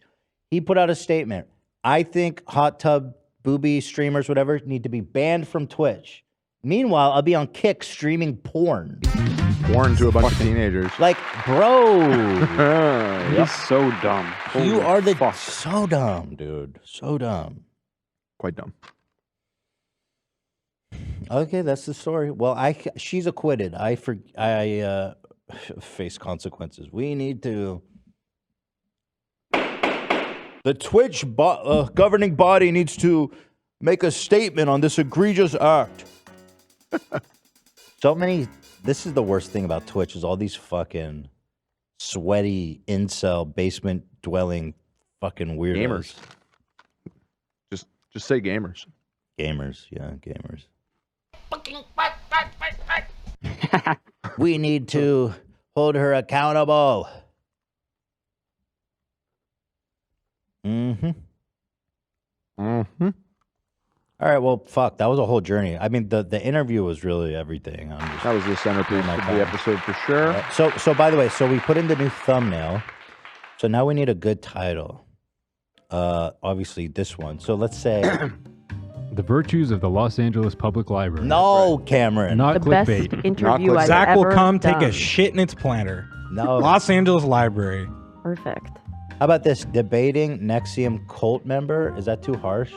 [SPEAKER 3] He put out a statement. I think hot tub booby streamers, whatever, need to be banned from Twitch. Meanwhile, I'll be on Kick streaming porn.
[SPEAKER 4] Porn to a bunch of teenagers.
[SPEAKER 3] Like, bro.
[SPEAKER 9] He's so dumb.
[SPEAKER 3] You
[SPEAKER 9] Holy
[SPEAKER 3] are the
[SPEAKER 9] fuck.
[SPEAKER 3] so dumb, dude. So dumb.
[SPEAKER 4] Quite dumb.
[SPEAKER 3] Okay, that's the story. Well, she's acquitted. I face consequences. We need to. The Twitch governing body needs to make a statement on this egregious act. So many. This is the worst thing about Twitch is all these fucking sweaty incel basement dwelling fucking weirdos.
[SPEAKER 4] Gamers. Just say gamers.
[SPEAKER 3] Gamers, yeah, gamers. We need to hold her accountable. Mm-hmm.
[SPEAKER 4] Mm-hmm.
[SPEAKER 3] All right, well, fuck. That was a whole journey. I mean, the interview was really everything.
[SPEAKER 4] That was the centerpiece of the episode for sure.
[SPEAKER 3] So by the way, so we put in the new thumbnail. So now we need a good title. Obviously this one. So let's say
[SPEAKER 7] The Virtues of the Los Angeles Public Library.
[SPEAKER 3] No, Cameron.
[SPEAKER 7] Not
[SPEAKER 6] The best
[SPEAKER 7] clickbait.
[SPEAKER 6] interview I've
[SPEAKER 16] Zach will
[SPEAKER 6] ever
[SPEAKER 16] come take a
[SPEAKER 6] done.
[SPEAKER 16] shit in its planter.
[SPEAKER 3] No.
[SPEAKER 16] Los Angeles Library.
[SPEAKER 6] Perfect.
[SPEAKER 3] How about this? Debating NXIVM cult member. Is that too harsh?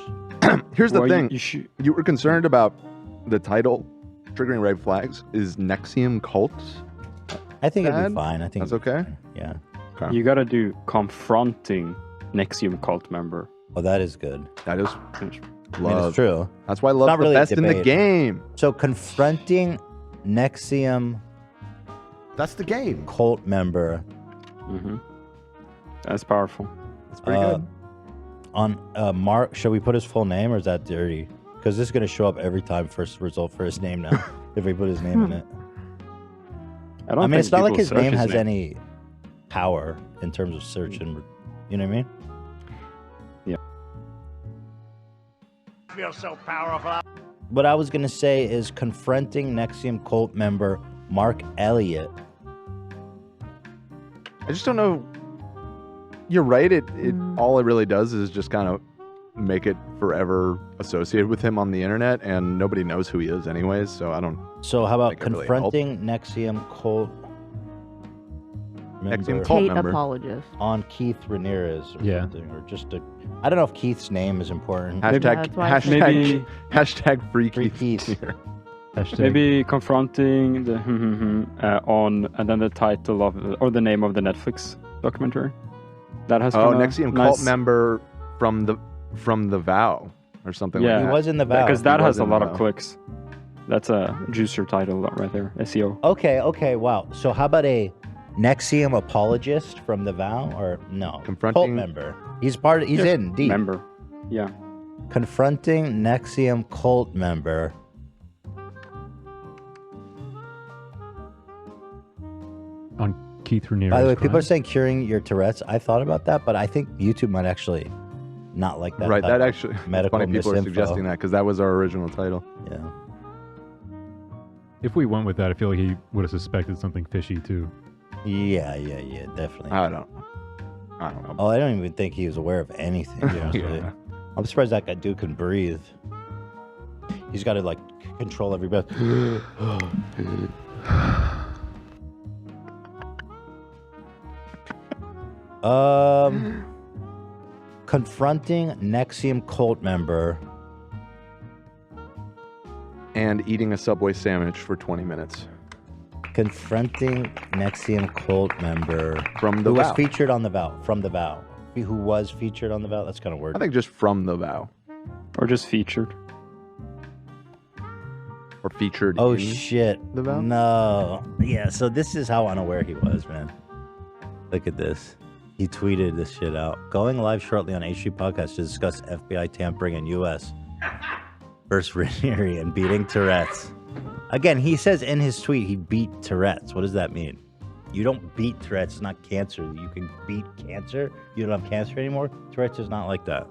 [SPEAKER 4] Here's the
[SPEAKER 9] Well,
[SPEAKER 4] thing.
[SPEAKER 9] you
[SPEAKER 4] You were concerned about the title triggering red flags. Is NXIVM cult?
[SPEAKER 3] I think it'd
[SPEAKER 4] bad?
[SPEAKER 3] be fine. I think
[SPEAKER 4] That's okay.
[SPEAKER 3] Yeah.
[SPEAKER 4] Okay.
[SPEAKER 9] You gotta do confronting NXIVM cult member.
[SPEAKER 3] Oh, that is good.
[SPEAKER 4] That is
[SPEAKER 3] I mean,
[SPEAKER 4] love.
[SPEAKER 3] it's true.
[SPEAKER 4] That's why
[SPEAKER 3] It's
[SPEAKER 4] love's
[SPEAKER 3] not
[SPEAKER 4] the
[SPEAKER 3] really a
[SPEAKER 4] best in the
[SPEAKER 3] debate.
[SPEAKER 4] game.
[SPEAKER 3] So confronting NXIVM
[SPEAKER 11] That's the game.
[SPEAKER 3] cult member.
[SPEAKER 9] Mm-hmm. That's powerful.
[SPEAKER 4] That's pretty good.
[SPEAKER 3] On Mark, should we put his full name or is that dirty? Because this is going to show up every time first result for his name now. If we put his name in it.
[SPEAKER 9] I
[SPEAKER 3] mean, it's not like his name has
[SPEAKER 9] name.
[SPEAKER 3] any power in terms of search and, you know what I mean?
[SPEAKER 9] Yeah.
[SPEAKER 11] Feel so powerful.
[SPEAKER 3] What I was going to say is confronting NXIVM cult member Mark Elliott.
[SPEAKER 4] I just don't know. You're right. It all it really does is just kind of make it forever associated with him on the internet, and nobody knows who he is anyways. So I don't.
[SPEAKER 3] So how about
[SPEAKER 4] think it really helped.
[SPEAKER 3] confronting NXIVM cult member
[SPEAKER 4] NXIVM cult
[SPEAKER 6] Hate
[SPEAKER 4] member.
[SPEAKER 6] apologist.
[SPEAKER 3] on Keith Ramirez or
[SPEAKER 7] Yeah.
[SPEAKER 3] something, or just a. I don't know if Keith's name is important.
[SPEAKER 4] Hashtag
[SPEAKER 6] that's why I said-
[SPEAKER 9] Maybe-
[SPEAKER 4] hashtag free
[SPEAKER 3] Free
[SPEAKER 4] Keith.
[SPEAKER 3] Keith.
[SPEAKER 4] here.
[SPEAKER 7] Hashtag-
[SPEAKER 9] Maybe confronting the on and then the title of or the name of the Netflix documentary. That has
[SPEAKER 4] Oh,
[SPEAKER 9] kinda
[SPEAKER 4] NXIVM
[SPEAKER 9] nice,
[SPEAKER 4] cult member from the Vow or something
[SPEAKER 9] Yeah.
[SPEAKER 4] like
[SPEAKER 3] He
[SPEAKER 4] that.
[SPEAKER 3] was in the Vow.
[SPEAKER 9] because that
[SPEAKER 4] He
[SPEAKER 9] has
[SPEAKER 4] was
[SPEAKER 9] a
[SPEAKER 4] in
[SPEAKER 9] lot
[SPEAKER 4] the
[SPEAKER 9] of
[SPEAKER 4] Vow.
[SPEAKER 9] clicks. That's a juicer title right there. SEO.
[SPEAKER 3] Okay, wow. So how about a NXIVM apologist from the Vow, or no? Cult
[SPEAKER 4] Confronting-
[SPEAKER 3] member. He's part. He's
[SPEAKER 9] Yeah,
[SPEAKER 3] in deep.
[SPEAKER 9] Member. Yeah.
[SPEAKER 3] Confronting NXIVM cult member.
[SPEAKER 7] on Keith Ramirez.
[SPEAKER 3] By the way, people are
[SPEAKER 7] crime.
[SPEAKER 3] saying curing your Tourette's. I thought about that, but I think YouTube might actually not like that.
[SPEAKER 4] Right.
[SPEAKER 3] type
[SPEAKER 4] That
[SPEAKER 3] of
[SPEAKER 4] actually. It's
[SPEAKER 3] medical
[SPEAKER 4] funny people are
[SPEAKER 3] misinfo.
[SPEAKER 4] suggesting that because that was our original title.
[SPEAKER 3] Yeah.
[SPEAKER 7] If we went with that, I feel like he would have suspected something fishy too.
[SPEAKER 3] Yeah, definitely.
[SPEAKER 4] I don't know.
[SPEAKER 3] Oh, I don't even think he was aware of anything. To be honest with you. I'm surprised that guy dude can breathe. He's got to like control every breath. Confronting NXIVM cult member.
[SPEAKER 4] And eating a Subway sandwich for 20 minutes.
[SPEAKER 3] Confronting NXIVM cult member
[SPEAKER 4] From the
[SPEAKER 3] who was
[SPEAKER 4] Vow.
[SPEAKER 3] featured on the Vow. From the Vow. Who was featured on the Vow? That's kind of weird.
[SPEAKER 4] I think just from the Vow.
[SPEAKER 9] Or just featured.
[SPEAKER 4] Or featured
[SPEAKER 3] Oh
[SPEAKER 4] in
[SPEAKER 3] shit.
[SPEAKER 4] the Vow.
[SPEAKER 3] No. Yeah, so this is how unaware he was, man. Look at this. He tweeted this shit out. Going live shortly on H3 podcast to discuss FBI tampering in US versus Ranieri and beating Tourette's. Again, he says in his tweet he beat Tourette's. What does that mean? You don't beat Tourette's. It's not cancer. You can beat cancer. You don't have cancer anymore. Tourette's is not like that.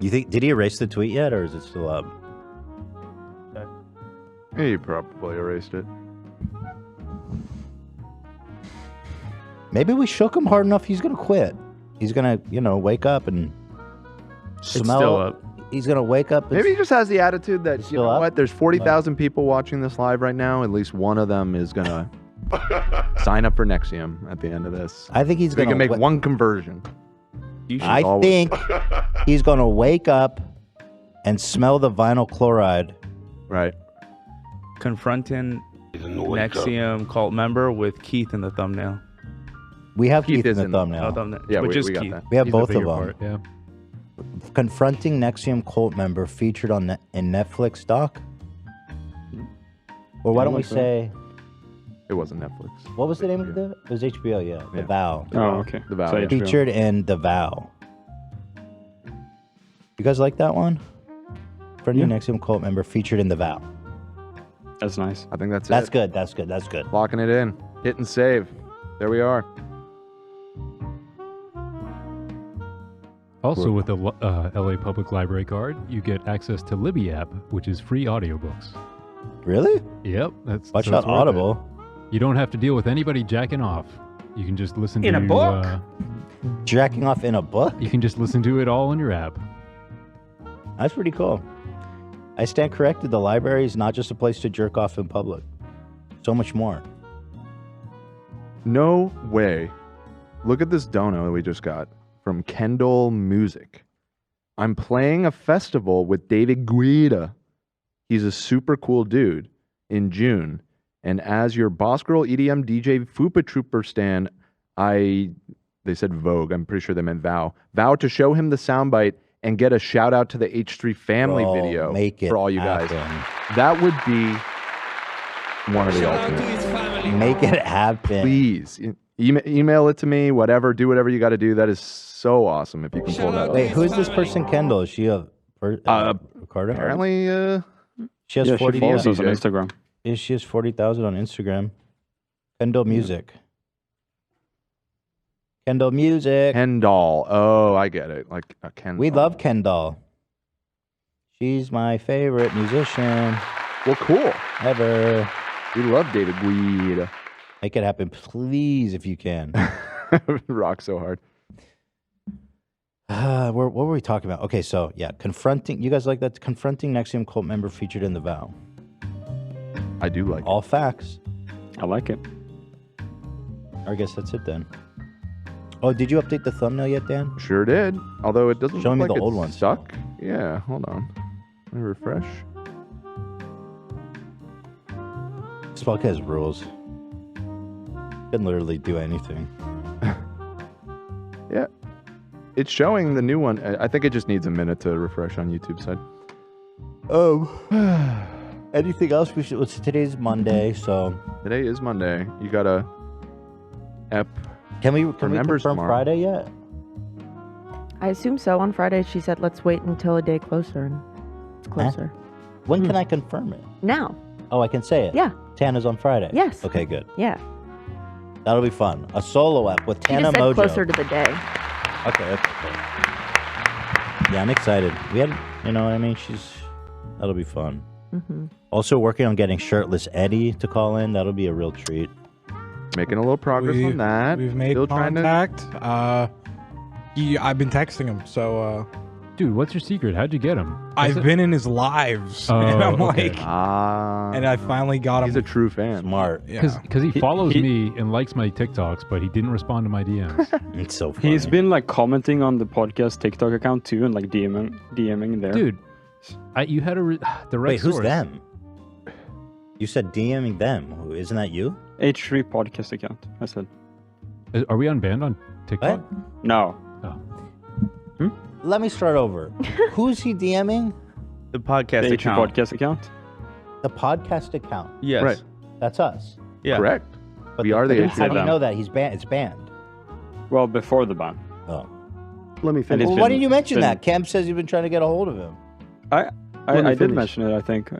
[SPEAKER 3] You think, did he erase the tweet yet, or is it still up?
[SPEAKER 4] He probably erased it.
[SPEAKER 3] Maybe we shook him hard enough. He's gonna quit. He's gonna, wake up and smell.
[SPEAKER 2] still up.
[SPEAKER 3] He's gonna wake up. And
[SPEAKER 4] Maybe he just has the attitude that, you know
[SPEAKER 3] up?
[SPEAKER 4] what, there's 40,000 people watching this live right now. At least one of them is going to sign up for NXIVM at the end of this.
[SPEAKER 3] I think he's
[SPEAKER 4] We
[SPEAKER 3] gonna
[SPEAKER 4] can make one conversion.
[SPEAKER 3] I think he's gonna wake up and smell the vinyl chloride.
[SPEAKER 4] Right.
[SPEAKER 2] Confronting NXIVM cult member with Keith in the thumbnail.
[SPEAKER 3] We have Keith in
[SPEAKER 4] is
[SPEAKER 3] the
[SPEAKER 4] in the
[SPEAKER 3] thumbnail.
[SPEAKER 2] thumbnail.
[SPEAKER 4] Yeah,
[SPEAKER 2] Which
[SPEAKER 4] we
[SPEAKER 2] is
[SPEAKER 4] got
[SPEAKER 2] Keith.
[SPEAKER 4] that.
[SPEAKER 3] We have
[SPEAKER 7] He's the
[SPEAKER 3] both of them.
[SPEAKER 7] bigger part, yeah.
[SPEAKER 3] Confronting NXIVM cult member featured on in Netflix doc. Or why don't we say?
[SPEAKER 4] It wasn't Netflix.
[SPEAKER 3] What was the name of it? It was HBO. Yeah, The Vow.
[SPEAKER 9] Oh, okay.
[SPEAKER 4] The Vow.
[SPEAKER 9] So
[SPEAKER 4] yeah.
[SPEAKER 9] HBO.
[SPEAKER 3] Featured in The Vow. You guys like that one? Confronting NXIVM cult member featured in The Vow.
[SPEAKER 9] That's nice.
[SPEAKER 4] I think that's
[SPEAKER 3] That's
[SPEAKER 4] it.
[SPEAKER 3] good. That's good. That's good.
[SPEAKER 4] Locking it in. Hit and save. There we are.
[SPEAKER 7] Also, with the LA Public Library card, you get access to Libby app, which is free audiobooks.
[SPEAKER 3] Really?
[SPEAKER 7] Yep. That's
[SPEAKER 3] Watch
[SPEAKER 7] so it's
[SPEAKER 3] out,
[SPEAKER 7] worth
[SPEAKER 3] Audible.
[SPEAKER 7] it. You don't have to deal with anybody jacking off. You can just listen
[SPEAKER 3] In
[SPEAKER 7] to
[SPEAKER 3] a book? Jacking off in a book?
[SPEAKER 7] You can just listen to it all on your app.
[SPEAKER 3] That's pretty cool. I stand corrected. The library is not just a place to jerk off in public. So much more.
[SPEAKER 4] No way. Look at this dono that we just got from Kendall Music. I'm playing a festival with David Guida. He's a super cool dude in June. And as your Boss Girl EDM DJ Fupa Trooper stan, they said Vogue. I'm pretty sure they meant Vow. Vow to show him the soundbite and get a shout out to the H3 family
[SPEAKER 3] Bro,
[SPEAKER 4] video
[SPEAKER 3] make it
[SPEAKER 4] for all you guys.
[SPEAKER 3] happen.
[SPEAKER 4] That would be one of the ultimate.
[SPEAKER 3] Make it happen.
[SPEAKER 4] Please email it to me. Whatever, do whatever you got to do. That is so awesome if you can pull that.
[SPEAKER 3] Wait,
[SPEAKER 4] off.
[SPEAKER 3] who is this person, Kendall? Is she a Ricardo?
[SPEAKER 4] Apparently,
[SPEAKER 3] she has
[SPEAKER 9] Yeah,
[SPEAKER 3] 40.
[SPEAKER 9] she follows us on Instagram.
[SPEAKER 3] She has 40,000 on Instagram. Kendall Music. Kendall Music.
[SPEAKER 4] Kendall. Oh, I get it. Like a Kendall.
[SPEAKER 3] We love Kendall. She's my favorite musician.
[SPEAKER 4] Well, cool.
[SPEAKER 3] Ever.
[SPEAKER 4] We love David Guida.
[SPEAKER 3] Make it happen, please, if you can.
[SPEAKER 4] Rock so hard.
[SPEAKER 3] What were we talking about? Okay, so yeah, confronting. You guys like that? Confronting NXIVM cult member featured in The Vow.
[SPEAKER 4] I do like
[SPEAKER 3] all facts.
[SPEAKER 9] I like it.
[SPEAKER 3] I guess that's it then. Oh, did you update the thumbnail yet, Dan?
[SPEAKER 4] Sure did. Although it doesn't
[SPEAKER 3] Show
[SPEAKER 4] look
[SPEAKER 3] me
[SPEAKER 4] like
[SPEAKER 3] the
[SPEAKER 4] it's
[SPEAKER 3] old one.
[SPEAKER 4] stuck. Yeah, hold on. Let me refresh.
[SPEAKER 3] This podcast has rules. Can literally do anything.
[SPEAKER 4] Yeah. It's showing the new one. I think it just needs a minute to refresh on YouTube side.
[SPEAKER 3] Anything else? Today's Monday, so
[SPEAKER 4] Today is Monday. You got a ep.
[SPEAKER 3] Can we
[SPEAKER 4] members
[SPEAKER 3] confirm
[SPEAKER 4] tomorrow.
[SPEAKER 3] Friday yet?
[SPEAKER 6] I assume so. On Friday, she said, let's wait until a day closer. And it's closer.
[SPEAKER 3] When can I confirm it?
[SPEAKER 6] Now.
[SPEAKER 3] Oh, I can say it.
[SPEAKER 6] Yeah.
[SPEAKER 3] Tana's on Friday.
[SPEAKER 6] Yes.
[SPEAKER 3] Okay, good.
[SPEAKER 6] Yeah.
[SPEAKER 3] That'll be fun. A solo app with
[SPEAKER 6] She
[SPEAKER 3] Tana
[SPEAKER 6] just said
[SPEAKER 3] Mojo.
[SPEAKER 6] closer to the day.
[SPEAKER 3] Okay. Yeah, I'm excited. We had, you know what I mean? That'll be fun.
[SPEAKER 6] Mm-hmm.
[SPEAKER 3] Also working on getting Shirtless Eddie to call in. That'll be a real treat.
[SPEAKER 4] Making a little progress on that.
[SPEAKER 16] We've made
[SPEAKER 4] Still trying to-
[SPEAKER 16] contact. I've been texting him, so
[SPEAKER 7] Dude, what's your secret? How'd you get him?
[SPEAKER 16] I've been in his lives,
[SPEAKER 7] Oh,
[SPEAKER 16] and I'm
[SPEAKER 7] okay.
[SPEAKER 16] like,
[SPEAKER 4] Ah.
[SPEAKER 16] and I finally got him.
[SPEAKER 4] He's a true fan.
[SPEAKER 3] Smart.
[SPEAKER 16] Yeah.
[SPEAKER 7] Because he follows me and likes my TikToks, but he didn't respond to my DMs.
[SPEAKER 3] It's so funny.
[SPEAKER 9] He's been like commenting on the podcast TikTok account too, and like DMing there.
[SPEAKER 7] Dude, you had the right
[SPEAKER 3] Wait, who's
[SPEAKER 7] source.
[SPEAKER 3] them? You said DMing them. Isn't that you?
[SPEAKER 9] H3 podcast account. I said.
[SPEAKER 7] Are we unbanned on TikTok?
[SPEAKER 9] No.
[SPEAKER 7] Oh.
[SPEAKER 3] Let me start over. Who's he DMing?
[SPEAKER 2] The podcast
[SPEAKER 9] The H3
[SPEAKER 2] account.
[SPEAKER 9] podcast account.
[SPEAKER 3] The podcast account.
[SPEAKER 2] Yes.
[SPEAKER 4] Right.
[SPEAKER 3] That's us.
[SPEAKER 2] Yeah.
[SPEAKER 4] Correct.
[SPEAKER 3] But
[SPEAKER 4] We are the
[SPEAKER 3] How do you
[SPEAKER 9] H3.
[SPEAKER 3] know that he's banned? It's banned.
[SPEAKER 9] Well, before the ban.
[SPEAKER 3] Oh.
[SPEAKER 4] Let me
[SPEAKER 9] And
[SPEAKER 4] finish.
[SPEAKER 9] it's
[SPEAKER 3] Well, why
[SPEAKER 9] been-
[SPEAKER 3] didn't you mention
[SPEAKER 9] been-
[SPEAKER 3] that? Cam says you've been trying to get a hold of him.
[SPEAKER 9] I
[SPEAKER 4] Let me
[SPEAKER 9] did
[SPEAKER 4] finish.
[SPEAKER 9] mention it. I think.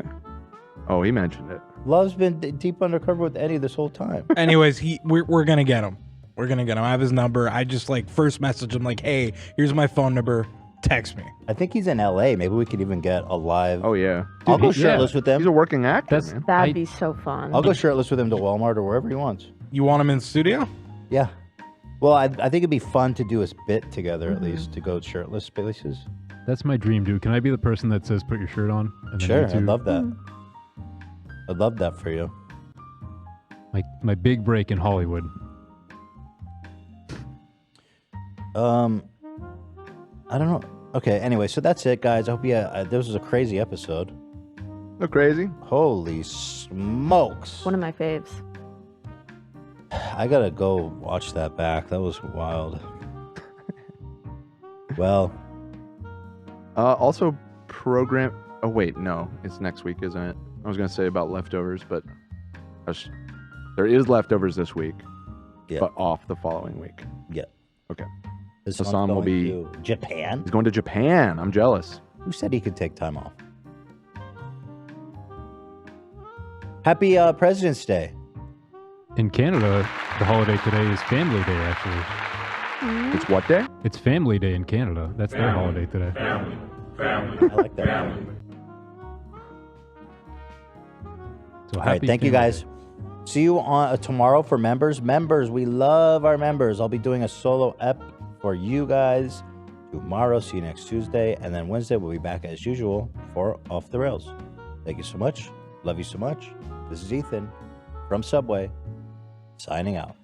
[SPEAKER 4] Oh, he mentioned it.
[SPEAKER 3] Love's been deep undercover with Eddie this whole time.
[SPEAKER 16] anyways, we're gonna get him. We're gonna get him. I have his number. I just first message him hey, here's my phone number. Text me.
[SPEAKER 3] I think he's in LA. Maybe we could even get a live.
[SPEAKER 4] Oh yeah.
[SPEAKER 3] I'll go
[SPEAKER 4] Dude,
[SPEAKER 3] shirtless with them.
[SPEAKER 4] He's a working actor, man.
[SPEAKER 6] That'd be so fun.
[SPEAKER 3] I'll go shirtless with him to Walmart or wherever he wants.
[SPEAKER 16] You want him in the studio?
[SPEAKER 3] Yeah. Well, I think it'd be fun to do a bit together at least, to go shirtless places.
[SPEAKER 7] That's my dream, dude. Can I be the person that says put your shirt on? And then
[SPEAKER 3] Sure,
[SPEAKER 7] you two-
[SPEAKER 3] I'd love that. I'd love that for you.
[SPEAKER 7] My big break in Hollywood.
[SPEAKER 3] I don't know. Okay, anyway, so that's it, guys. I hope this was a crazy episode.
[SPEAKER 4] So crazy.
[SPEAKER 3] Holy smokes.
[SPEAKER 6] One of my faves.
[SPEAKER 3] I gotta go watch that back. That was wild. Well.
[SPEAKER 4] Also, program. Oh, wait, no. It's next week, isn't it? I was going to say about leftovers, but there is leftovers this week, but off the following week.
[SPEAKER 3] Yeah.
[SPEAKER 4] Okay.
[SPEAKER 3] Hassan
[SPEAKER 4] will be.
[SPEAKER 3] to Japan?
[SPEAKER 4] He's going to Japan. I'm jealous.
[SPEAKER 3] Who said he could take time off? Happy President's Day.
[SPEAKER 7] In Canada, the holiday today is Family Day, actually.
[SPEAKER 4] It's what day?
[SPEAKER 7] It's Family Day in Canada. That's their holiday today.
[SPEAKER 3] I like that.
[SPEAKER 7] So
[SPEAKER 3] all right, thank you guys. See you on tomorrow for members. Members, we love our members. I'll be doing a solo ep for you guys tomorrow. See you next Tuesday. And then Wednesday, we'll be back as usual for Off the Rails. Thank you so much. Love you so much. This is Ethan from Subway, signing out.